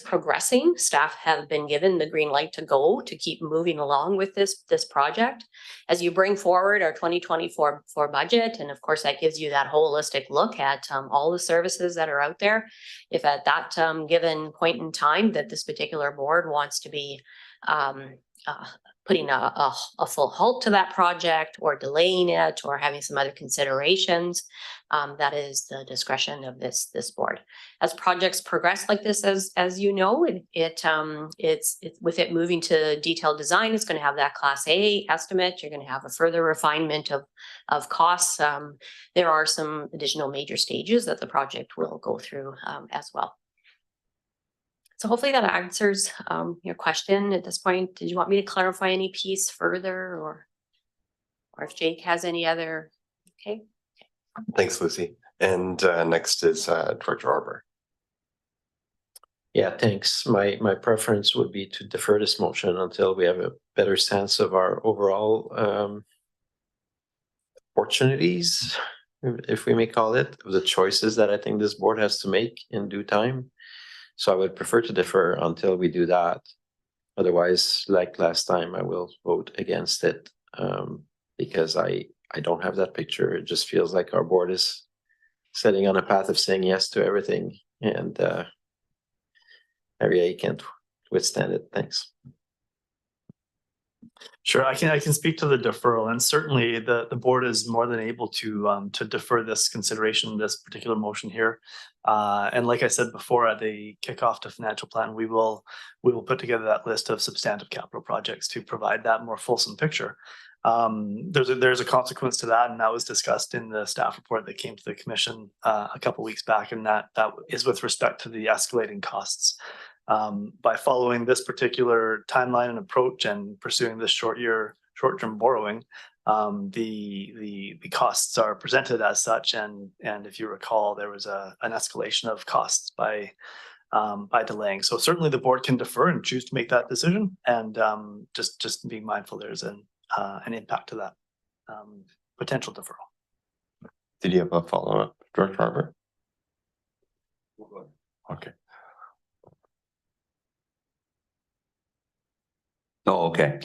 progressing, staff have been given the green light to go to keep moving along with this project. As you bring forward our 2024 budget, and of course that gives you that holistic look at all the services that are out there. If at that given point in time that this particular board wants to be putting a full halt to that project or delaying it or having some other considerations, that is the discretion of this board. As projects progress like this, as you know, it's with it moving to detailed design, it's going to have that Class A estimate. You're going to have a further refinement of costs. There are some additional major stages that the project will go through as well. So hopefully that answers your question at this point. Did you want me to clarify any piece further or if Jake has any other? Okay. Thanks, Lucy. And next is Director Arbor. Yeah, thanks. My preference would be to defer this motion until we have a better sense of our overall opportunities, if we may call it, of the choices that I think this board has to make in due time. So I would prefer to defer until we do that. Otherwise, like last time, I will vote against it because I don't have that picture. It just feels like our board is setting on a path of saying yes to everything, and I can't withstand it. Thanks. Sure, I can speak to the deferral, and certainly the board is more than able to defer this consideration, this particular motion here. And like I said before, at the kickoff to financial plan, we will put together that list of substantive capital projects to provide that more fulsome picture. There's a consequence to that, and that was discussed in the staff report that came to the commission a couple weeks back, and that is with respect to the escalating costs. By following this particular timeline and approach and pursuing this short-term borrowing, the costs are presented as such, and if you recall, there was an escalation of costs by delaying. So certainly the board can defer and choose to make that decision, and just being mindful there's an impact to that potential deferral. Did you have a follow-up, Director Harper? Okay. Oh, okay.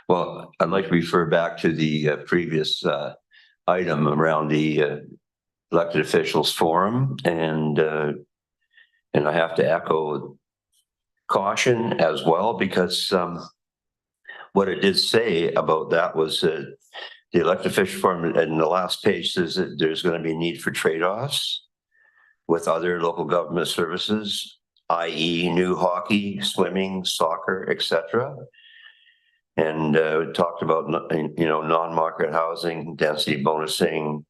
Well, I'd like to refer back to the previous item around the elected officials forum, and I have to echo caution as well, because what it did say about that was the elected official forum in the last page says that there's going to be a need for trade-offs with other local government services, i.e. new hockey, swimming, soccer, etc. And we talked about, non-market housing, density bonusing,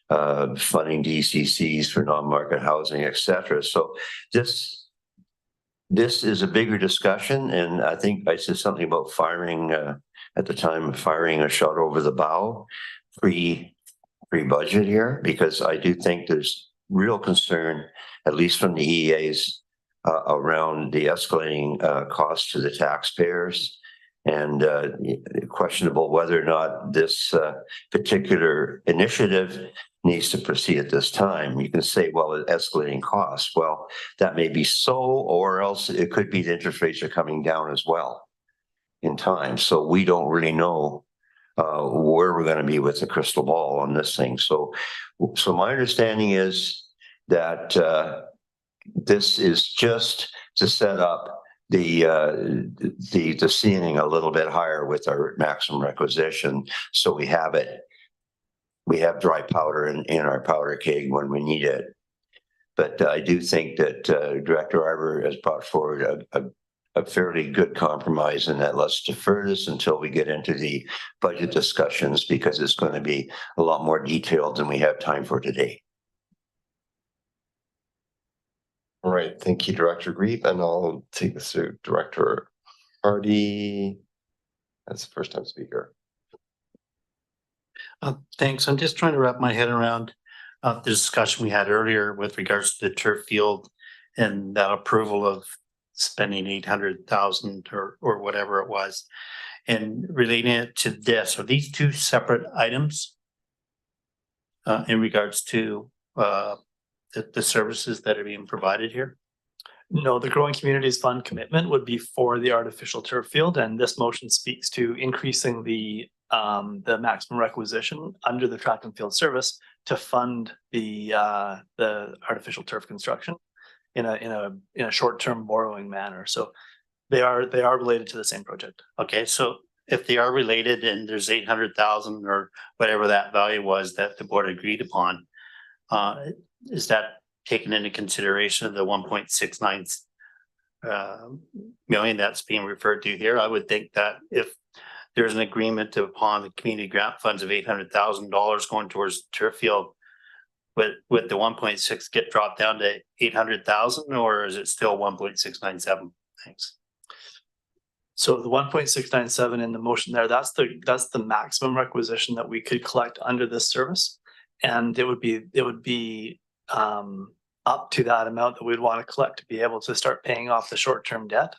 funding DCCs for non-market housing, etc. So this is a bigger discussion, and I think I said something about firing at the time, firing a shot over the bow pre-budget here, because I do think there's real concern, at least from the EAs, around the escalating costs to the taxpayers, and questionable whether or not this particular initiative needs to proceed at this time. You can say, well, escalating costs. Well, that may be so, or else it could be the interest rates are coming down as well in time. So we don't really know where we're going to be with the crystal ball on this thing. So my understanding is that this is just to set up the ceiling a little bit higher with our maximum requisition, so we have dry powder in our powder keg when we need it. But I do think that Director Arbor has brought forward a fairly good compromise, in that let's defer this until we get into the budget discussions, because it's going to be a lot more detailed than we have time for today. All right, thank you, Director Grieve, and I'll take this to Director Hardy. That's the first time speaker. Thanks. I'm just trying to wrap my head around the discussion we had earlier with regards to the turf field and that approval of spending 800,000 or whatever it was, and relating it to this. Are these two separate items in regards to the services that are being provided here? No, the Growing Communities Fund commitment would be for the artificial turf field, and this motion speaks to increasing the maximum requisition under the track and field service to fund the artificial turf construction in a short-term borrowing manner. So they are related to the same project. Okay, so if they are related and there's 800,000 or whatever that value was that the board agreed upon, is that taken into consideration of the 1.69 million that's being referred to here? I would think that if there's an agreement upon the community grant funds of $800,000 going towards the turf field, with the 1.6 get dropped down to 800,000, or is it still 1.697? Thanks. So the 1.697 in the motion there, that's the maximum requisition that we could collect under this service, and it would be up to that amount that we'd want to collect to be able to start paying off the short-term debt.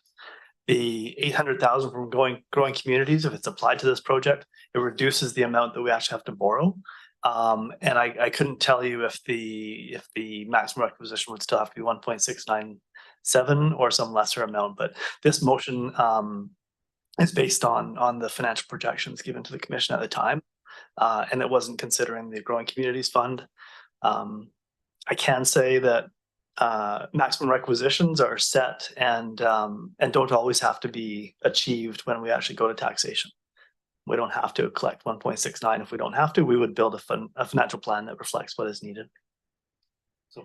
The 800,000 from growing communities, if it's applied to this project, it reduces the amount that we actually have to borrow. And I couldn't tell you if the maximum requisition would still have to be 1.697 or some lesser amount, but this motion is based on the financial projections given to the commission at the time, and it wasn't considering the Growing Communities Fund. I can say that maximum requisitions are set and don't always have to be achieved when we actually go to taxation. We don't have to collect 1.69 if we don't have to. We would build a financial plan that reflects what is needed. So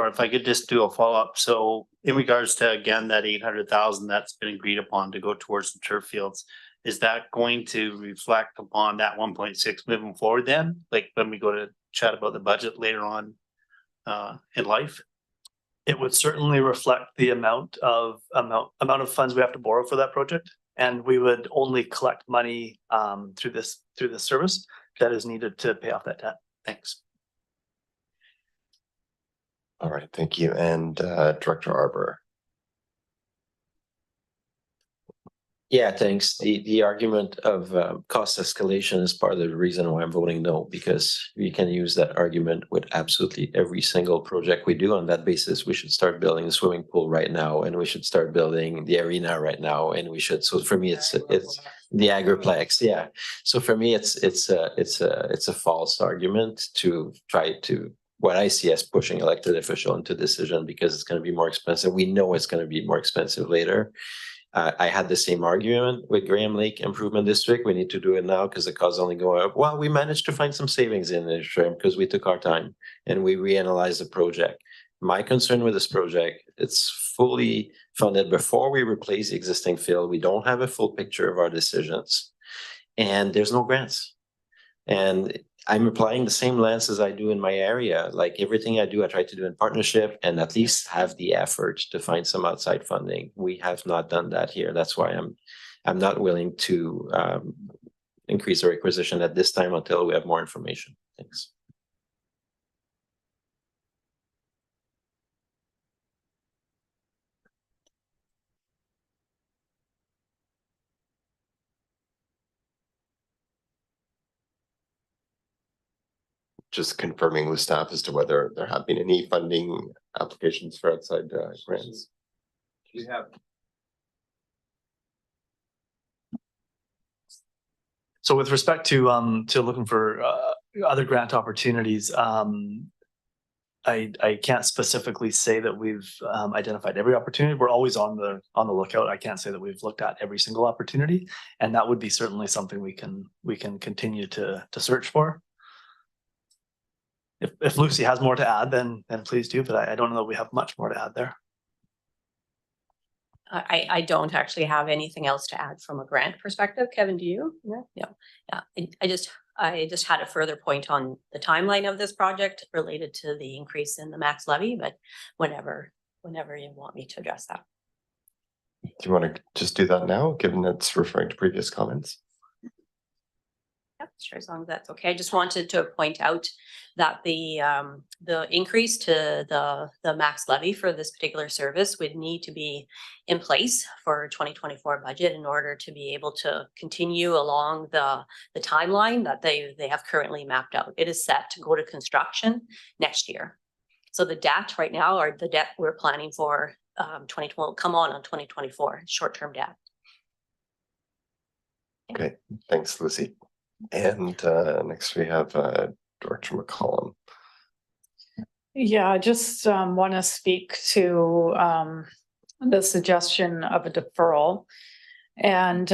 if I could just do a follow-up. So in regards to, again, that 800,000 that's been agreed upon to go towards the turf fields, is that going to reflect upon that 1.6 moving forward then? Like when we go to chat about the budget later on in life? It would certainly reflect the amount of funds we have to borrow for that project. And we would only collect money through this service that is needed to pay off that debt. Thanks. All right, thank you. And Director Arbor. Yeah, thanks. The argument of cost escalation is part of the reason why I'm voting no, because we can use that argument with absolutely every single project we do. On that basis, we should start building the swimming pool right now, and we should start building the arena right now, and we should. So for me, it's the agriplex. Yeah. So for me, it's a false argument to try to what I see as pushing elected official into decision because it's going to be more expensive. We know it's going to be more expensive later. I had the same argument with Graham Lake Improvement District. We need to do it now because the costs only go up. Well, we managed to find some savings in the term because we took our time and we reanalyzed the project. My concern with this project, it's fully funded before we replace the existing field. We don't have a full picture of our decisions and there's no grants. And I'm applying the same lens as I do in my area. Like everything I do, I try to do in partnership and at least have the effort to find some outside funding. We have not done that here. That's why I'm not willing to increase our requisition at this time until we have more information. Thanks. Just confirming with staff as to whether there have been any funding applications for outside grants. We have. So with respect to looking for other grant opportunities, I can't specifically say that we've identified every opportunity. We're always on the lookout. I can't say that we've looked at every single opportunity, and that would be certainly something we can continue to search for. If Lucy has more to add, then please do. But I don't know that we have much more to add there. I don't actually have anything else to add from a grant perspective. Kevin, do you? Yeah. I just had a further point on the timeline of this project related to the increase in the max levy, but whenever you want me to address that. Do you want to just do that now, given it's referring to previous comments? Yeah, sure, as long as that's okay. I just wanted to point out that the increase to the max levy for this particular service would need to be in place for 2024 budget in order to be able to continue along the timeline that they have currently mapped out. It is set to go to construction next year. So the debt right now, or the debt we're planning for 2020 will come on 2024, short-term debt. Okay, thanks, Lucy. And next we have Director McCollum. Yeah, I just want to speak to the suggestion of a deferral. And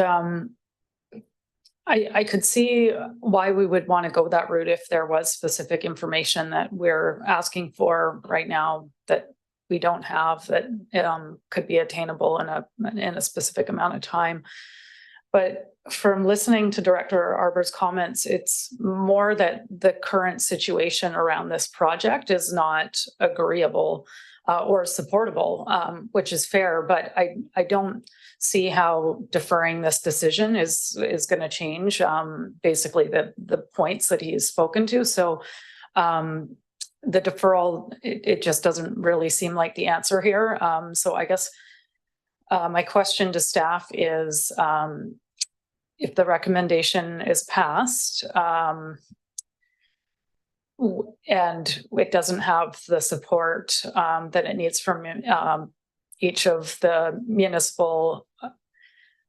I could see why we would want to go that route if there was specific information that we're asking for right now that we don't have, that could be attainable in a specific amount of time. But from listening to Director Arbor's comments, it's more that the current situation around this project is not agreeable or supportable, which is fair. But I don't see how deferring this decision is going to change basically the points that he's spoken to. So the deferral, it just doesn't really seem like the answer here. So I guess my question to staff is, if the recommendation is passed and it doesn't have the support that it needs from each of the municipal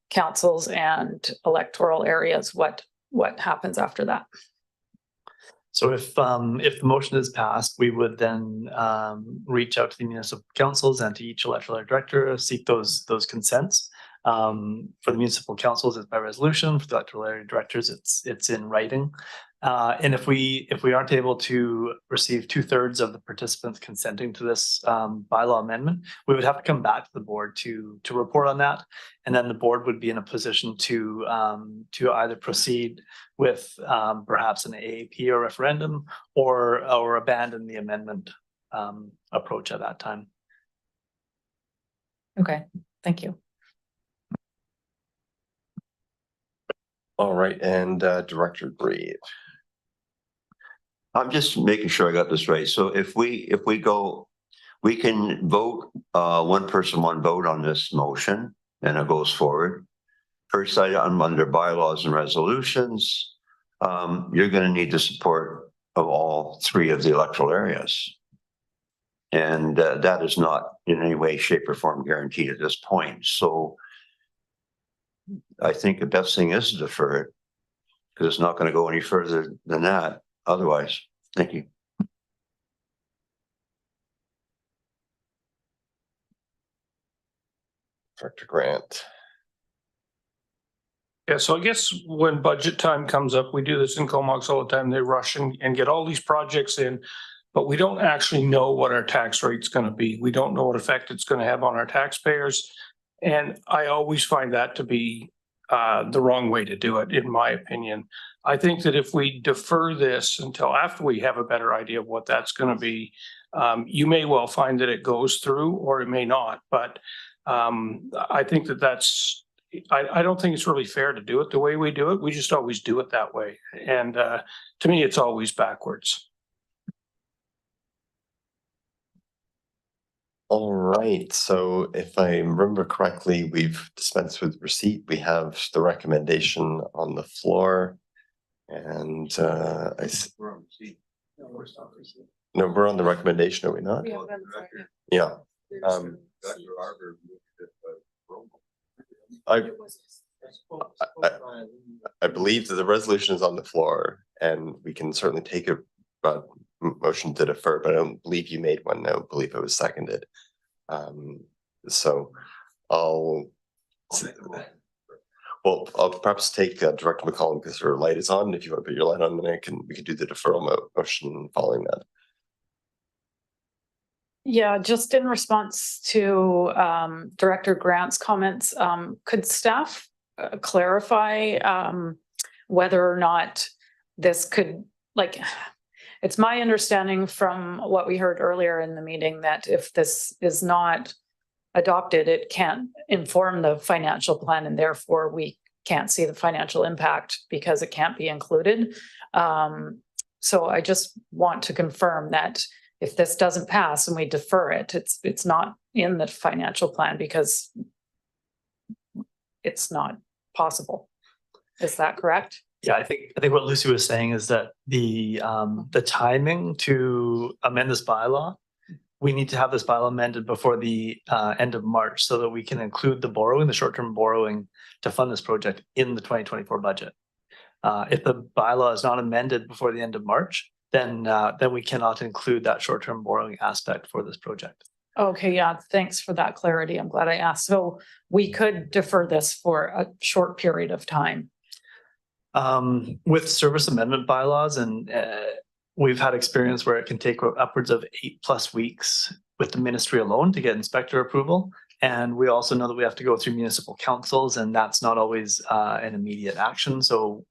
councils and electoral areas, what happens after that? So if the motion is passed, we would then reach out to the municipal councils and to each electoral director, seek those consents. For the municipal councils, it's by resolution. For the electoral area directors, it's in writing. And if we aren't able to receive 2/3 of the participants consenting to this bylaw amendment, we would have to come back to the board to report on that, and then the board would be in a position to either proceed with perhaps an AAP or referendum, or abandon the amendment approach at that time. Okay, thank you. All right, and Director Breed. I'm just making sure I got this right. So if we go, we can vote, one person, one vote on this motion and it goes forward. First item under bylaws and resolutions, you're going to need the support of all three of the electoral areas. And that is not in any way, shape or form guaranteed at this point. So I think the best thing is to defer it because it's not going to go any further than that otherwise. Thank you. Director Grant. Yeah, so I guess when budget time comes up, we do this in Comox all the time. They rush and get all these projects in, but we don't actually know what our tax rate's going to be. We don't know what effect it's going to have on our taxpayers. And I always find that to be the wrong way to do it, in my opinion. I think that if we defer this until after we have a better idea of what that's going to be, you may well find that it goes through or it may not. But I think that I don't think it's really fair to do it the way we do it. We just always do it that way. And to me, it's always backwards. All right, so if I remember correctly, we've dispensed with receipt. We have the recommendation on the floor. And no, we're on the recommendation, are we not? Yeah. I believe that the resolution is on the floor and we can certainly take a motion to defer, but I don't believe you made one. I don't believe it was seconded. So I'll perhaps take Director McCollum because her light is on. If you want to put your light on, then we can do the deferral motion following that. Yeah, just in response to Director Grant's comments, could staff clarify whether or not this could, like, it's my understanding from what we heard earlier in the meeting that if this is not adopted, it can't inform the financial plan and therefore we can't see the financial impact because it can't be included. So I just want to confirm that if this doesn't pass and we defer it, it's not in the financial plan because it's not possible. Is that correct? Yeah, I think what Lucy was saying is that the timing to amend this bylaw, we need to have this bylaw amended before the end of March so that we can include the borrowing, the short-term borrowing to fund this project in the 2024 budget. If the bylaw is not amended before the end of March, then we cannot include that short-term borrowing aspect for this project. Okay, yeah, thanks for that clarity. I'm glad I asked. So we could defer this for a short period of time. With service amendment bylaws, and we've had experience where it can take upwards of 8+ weeks with the ministry alone to get inspector approval. And we also know that we have to go through municipal councils, and that's not always an immediate action. So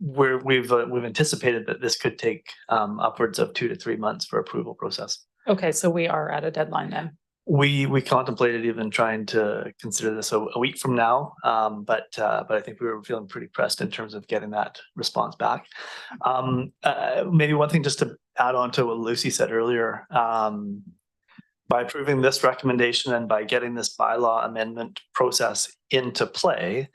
we've anticipated that this could take upwards of 2 to 3 months for approval process. Okay, so we are at a deadline then. We contemplated even trying to consider this a week from now, but I think we were feeling pretty pressed in terms of getting that response back. Maybe one thing just to add on to what Lucy said earlier, by approving this recommendation and by getting this bylaw amendment process into play,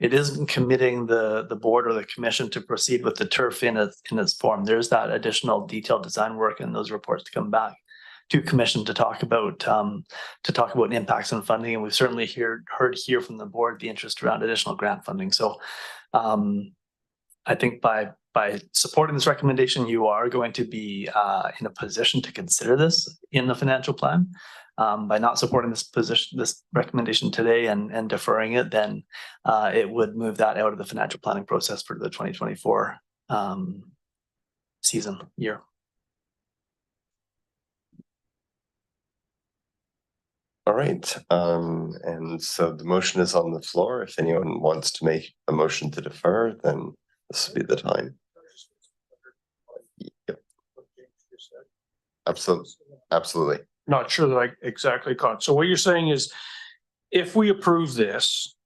it isn't committing the board or the commission to proceed with the turf in its form. There's that additional detailed design work and those reports to come back to commission to talk about impacts and funding. And we've certainly heard here from the board the interest around additional grant funding. So I think by supporting this recommendation, you are going to be in a position to consider this in the financial plan. By not supporting this recommendation today and deferring it, then it would move that out of the financial planning process for the 2024 year. All right, and so the motion is on the floor. If anyone wants to make a motion to defer, then this will be the time. Yep. Absolutely. Not sure that I exactly caught. So what you're saying is if we approve this,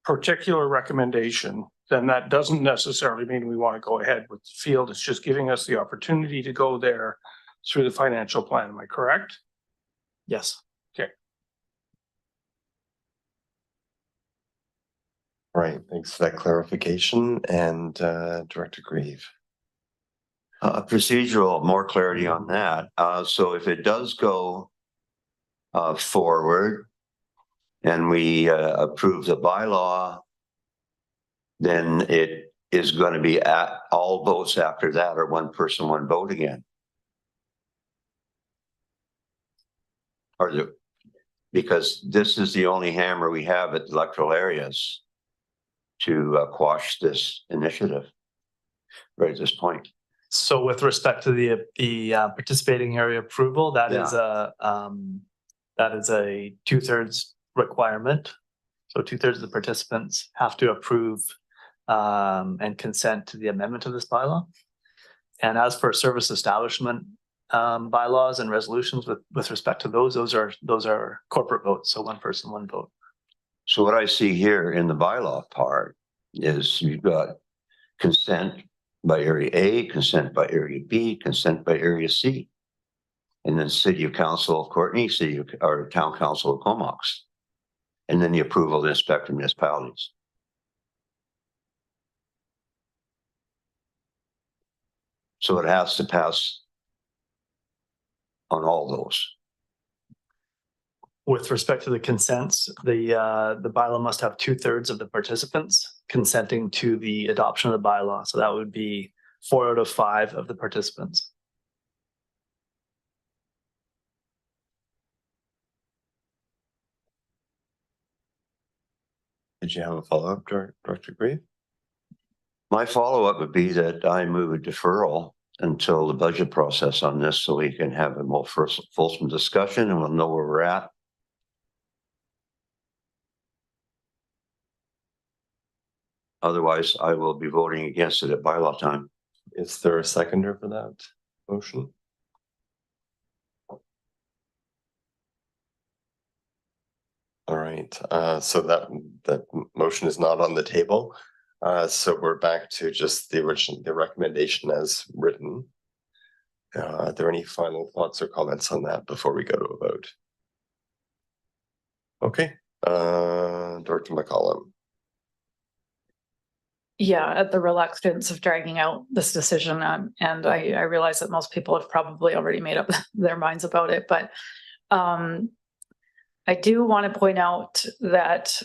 particular recommendation, then that doesn't necessarily mean we want to go ahead with the field. It's just giving us the opportunity to go there through the financial plan. Am I correct? Yes. Okay. All right, thanks for that clarification. And Director Grieve. Procedural, more clarity on that. So if it does go forward and we approve the bylaw, then it is going to be at all votes after that, or one person, one vote again. Or the, because this is the only hammer we have at electoral areas to quash this initiative right at this point. So with respect to the participating area approval, that is a 2/3 requirement. So 2/3 of the participants have to approve and consent to the amendment of this bylaw. And as for service establishment bylaws and resolutions with respect to those are corporate votes. So one person, one vote. So what I see here in the bylaw part is you've got consent by area A, consent by area B, consent by area C. And then City of Council of Courtenay, or Town Council of Comox. And then the approval of the inspector municipalities. So it has to pass on all those. With respect to the consents, the bylaw must have 2/3 of the participants consenting to the adoption of the bylaw. So that would be 4 out of 5 of the participants. Did you have a follow-up, Director Grieve? My follow-up would be that I move a deferral until the budget process on this, so we can have a more fulsome discussion and we'll know where we're at. Otherwise, I will be voting against it at bylaw time. Is there a seconder for that motion? All right, so that motion is not on the table. So we're back to just the recommendation as written. Are there any final thoughts or comments on that before we go to a vote? Okay, Director McCollum. Yeah, at the reluctance of dragging out this decision, and I realize that most people have probably already made up their minds about it, but I do want to point out that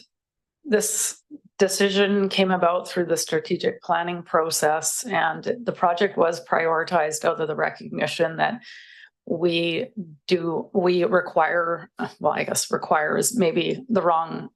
this decision came about through the strategic planning process, and the project was prioritized out of the recognition that we require, well, I guess require is maybe the wrong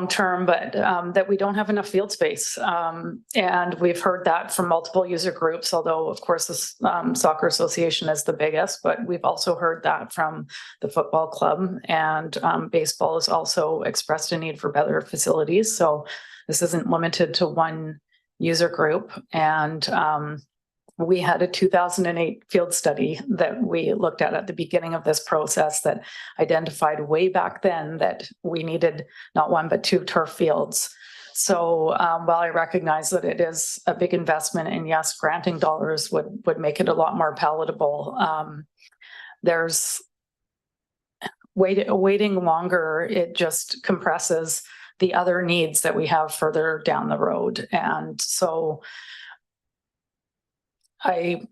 term, but that we don't have enough field space. And we've heard that from multiple user groups, although of course the Soccer Association is the biggest, but we've also heard that from the football club, and baseball has also expressed a need for better facilities. So this isn't limited to one user group. And we had a 2008 field study that we looked at the beginning of this process that identified way back then that we needed not one, but 2 turf fields. So while I recognize that it is a big investment, and yes, granting dollars would make it a lot more palatable, there's waiting longer. It just compresses the other needs that we have further down the road. And so I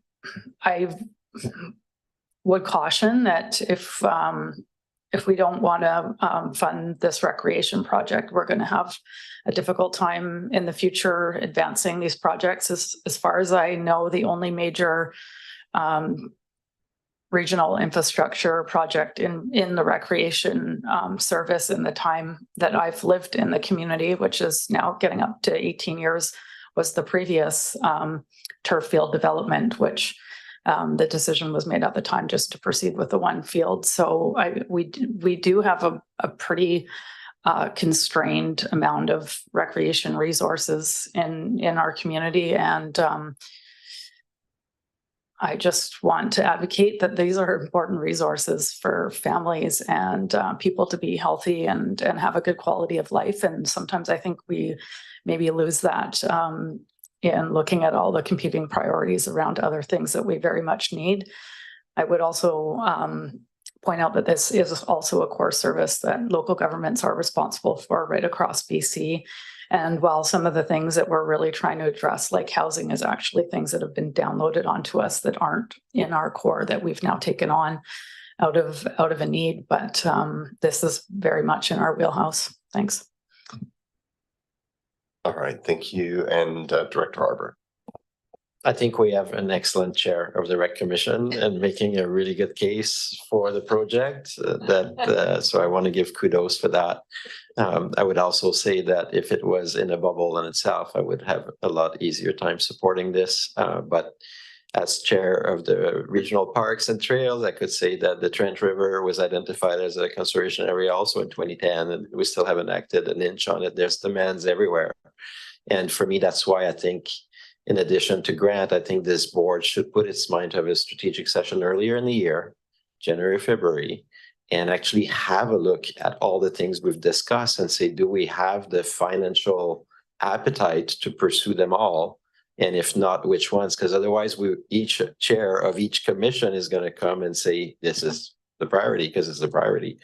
would caution that if we don't want to fund this recreation project, we're going to have a difficult time in the future advancing these projects. As far as I know, the only major regional infrastructure project in the recreation service in the time that I've lived in the community, which is now getting up to 18 years, was the previous turf field development, which the decision was made at the time just to proceed with the one field. So we do have a pretty constrained amount of recreation resources in our community, and I just want to advocate that these are important resources for families and people to be healthy and have a good quality of life. And sometimes I think we maybe lose that in looking at all the competing priorities around other things that we very much need. I would also point out that this is also a core service that local governments are responsible for right across BC. And while some of the things that we're really trying to address, like housing, is actually things that have been downloaded onto us that aren't in our core that we've now taken on out of a need. But this is very much in our wheelhouse. Thanks. All right, thank you. And Director Harbour. I think we have an excellent chair of the Rec Commission and making a really good case for the project. So I want to give kudos for that. I would also say that if it was in a bubble in itself, I would have a lot easier time supporting this. But as chair of the regional parks and trails, I could say that the Trent River was identified as a conservation area also in 2010, and we still haven't acted an inch on it. There's demands everywhere. And for me, that's why I think, in addition to Grant, I think this board should put its mind to have a strategic session earlier in the year, January, February, and actually have a look at all the things we've discussed and say, do we have the financial appetite to pursue them all? And if not, which ones? Because otherwise, each chair of each commission is going to come and say, this is the priority because it's the priority.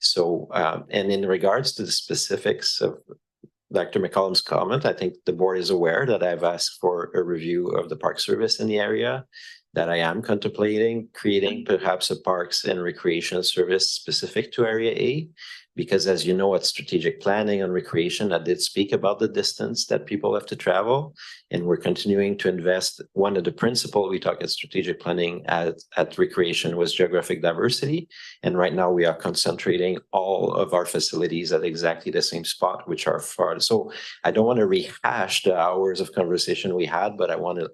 So, and in regards to the specifics of Dr. McCollum's comment, I think the board is aware that I've asked for a review of the park service in the area, that I am contemplating creating perhaps a parks and recreation service specific to Area A, because as you know, at strategic planning and recreation, I did speak about the distance that people have to travel, and we're continuing to invest. One of the principles we talk at strategic planning at recreation was geographic diversity, and right now we are concentrating all of our facilities at exactly the same spot, which are far. So I don't want to rehash the hours of conversation we had, but I want to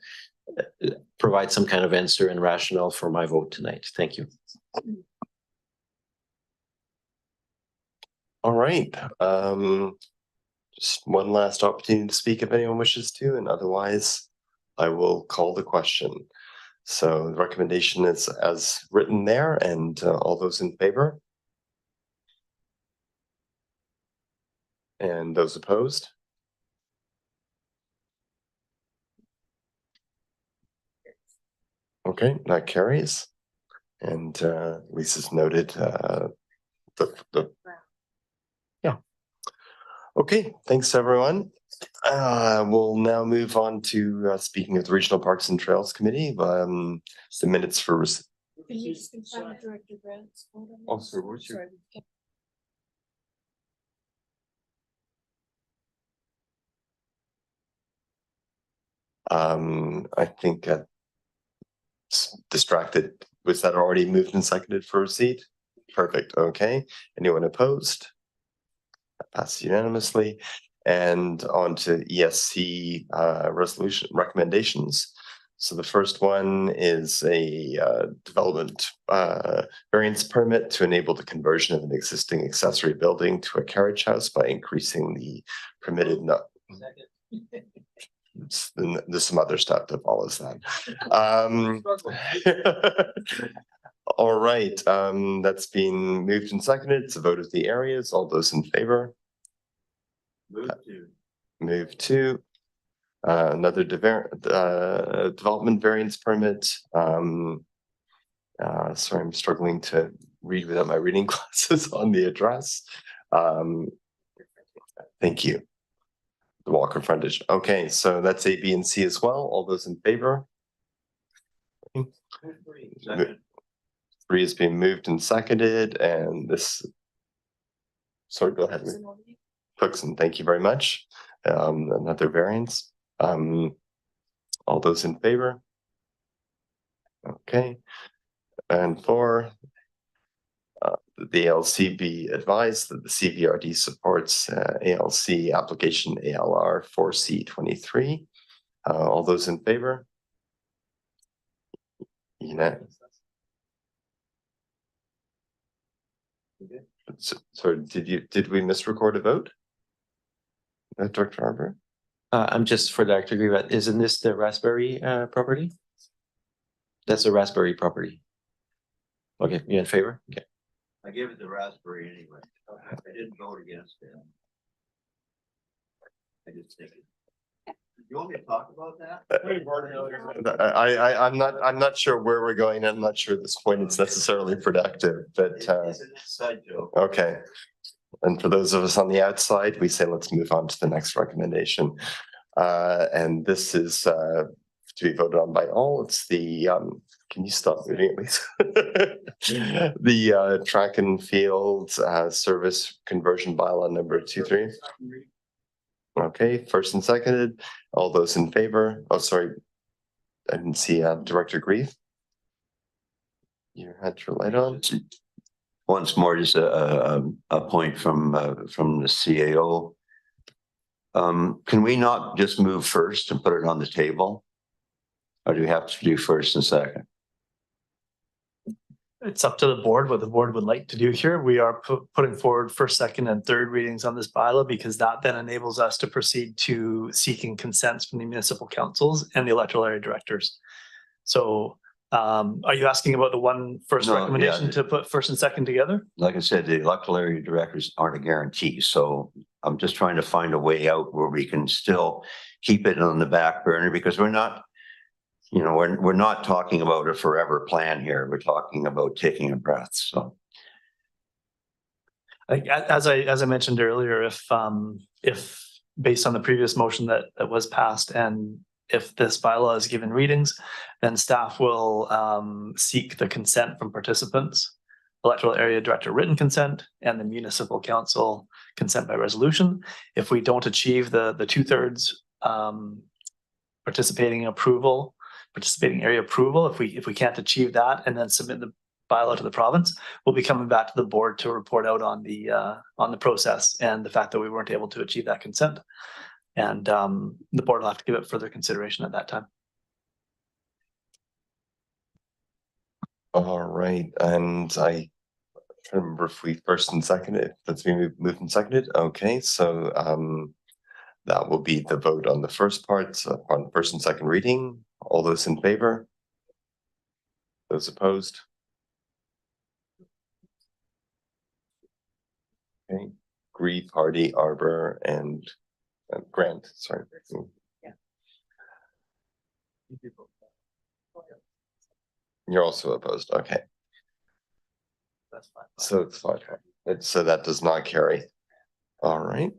provide some kind of answer and rationale for my vote tonight. Thank you. All right. Just one last opportunity to speak if anyone wishes to, and otherwise I will call the question. So the recommendation is as written there, and all those in favor? And those opposed? Okay, that carries. And Lisa's noted yeah. Okay, thanks everyone. We'll now move on to speaking of the Regional Parks and Trails Committee. The minutes for. Oh, sorry, what's your? I think distracted. Was that already moved and seconded for receipt? Perfect. Okay. Anyone opposed? Passed unanimously. And on to ESC resolution recommendations. So the first one is a development variance permit to enable the conversion of an existing accessory building to a carriage house by increasing the permitted. There's some other stuff that follows that. All right, that's been moved and seconded. It's a vote of the areas. All those in favor? Move to. Another development variance permit. Sorry, I'm struggling to read without my reading glasses on the address. Thank you. The Walker frontage. Okay, so that's A, B, and C as well. All those in favor? 3 is being moved and seconded, and this. Sorry, go ahead. Cookson, thank you very much. Another variance. All those in favor? Okay, and 4. The ALC be advised that the CVRD supports ALC application ALR 4C23. All those in favor? Unanimous. So did we misrecord a vote? Dr. Harbour? I'm just for Dr. Grivat. Isn't this the Raspberry property? That's a Raspberry property. Okay, you in favor? Okay. I gave it the raspberry anyway. I didn't vote against it. I just think it. You want me to talk about that? I'm not sure where we're going. I'm not sure at this point it's necessarily productive, but It's an inside joke. okay. And for those of us on the outside, we say, let's move on to the next recommendation. And this is to be voted on by all. It's the, can you stop moving at least? The track and field service conversion bylaw number 23. Okay, first and seconded. All those in favor? Oh, sorry. I didn't see Director Grief. You had your light on. Once more, just a point from the CAO. Can we not just move first and put it on the table? Or do we have to do first and second? It's up to the board what the board would like to do here. We are putting forward first, second, and third readings on this bylaw because that then enables us to proceed to seeking consents from the municipal councils and the electoral area directors. So are you asking about the one first recommendation to put first and second together? Like I said, the electoral area directors aren't a guarantee. So I'm just trying to find a way out where we can still keep it on the back burner because we're not, you know, we're not talking about a forever plan here. We're talking about taking a breath. So As I mentioned earlier, if based on the previous motion that was passed and if this bylaw is given readings, then staff will seek the consent from participants, electoral area director written consent, and the municipal council consent by resolution. If we don't achieve the 2/3 participating area approval, if we can't achieve that and then submit the bylaw to the province, we'll be coming back to the board to report out on the process and the fact that we weren't able to achieve that consent. And the board will have to give it further consideration at that time. All right, and I can't remember if we first and seconded, if that's been moved and seconded. Okay, so that will be the vote on the first part, on first and second reading. All those in favor? Those opposed? Okay, Grief, Hardy, Arbor, and Grant, sorry. Yeah. You're also opposed, okay. That's fine. So it's fine. So that does not carry. All right.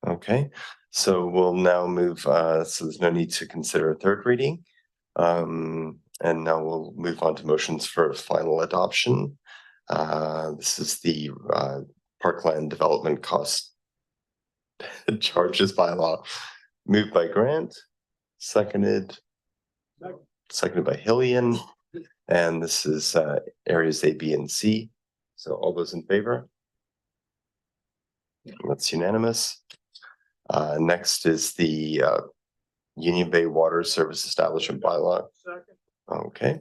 Okay, so we'll now move, so there's no need to consider a third reading. And now we'll move on to motions for final adoption. This is the Parkland Development Cost Charges bylaw. Moved by Grant, seconded by Hillian. And this is areas A, B, and C. So all those in favor? That's unanimous. Next is the Union Bay Water Service Establishment bylaw. Okay,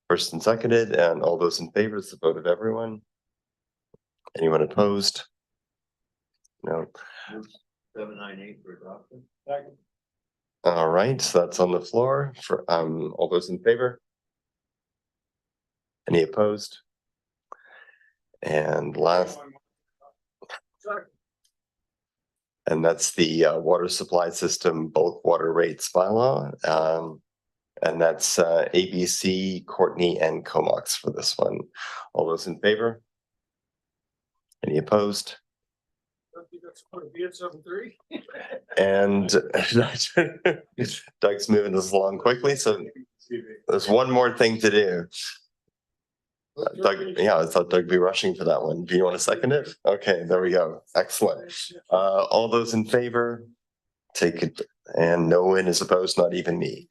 first and seconded, and all those in favor, it's the vote of everyone. Anyone opposed? No. 798 for adoption. All right, so that's on the floor for all those in favor. Any opposed? And last. And that's the water supply system bulk water rates bylaw. And that's ABC, Courtney, and Comox for this one. All those in favor? Any opposed? And Doug's moving this along quickly, so there's one more thing to do. Doug, yeah, I thought Doug'd be rushing for that one. Do you want to second it? Okay, there we go. Excellent. All those in favor, take it, and no one is opposed, not even me.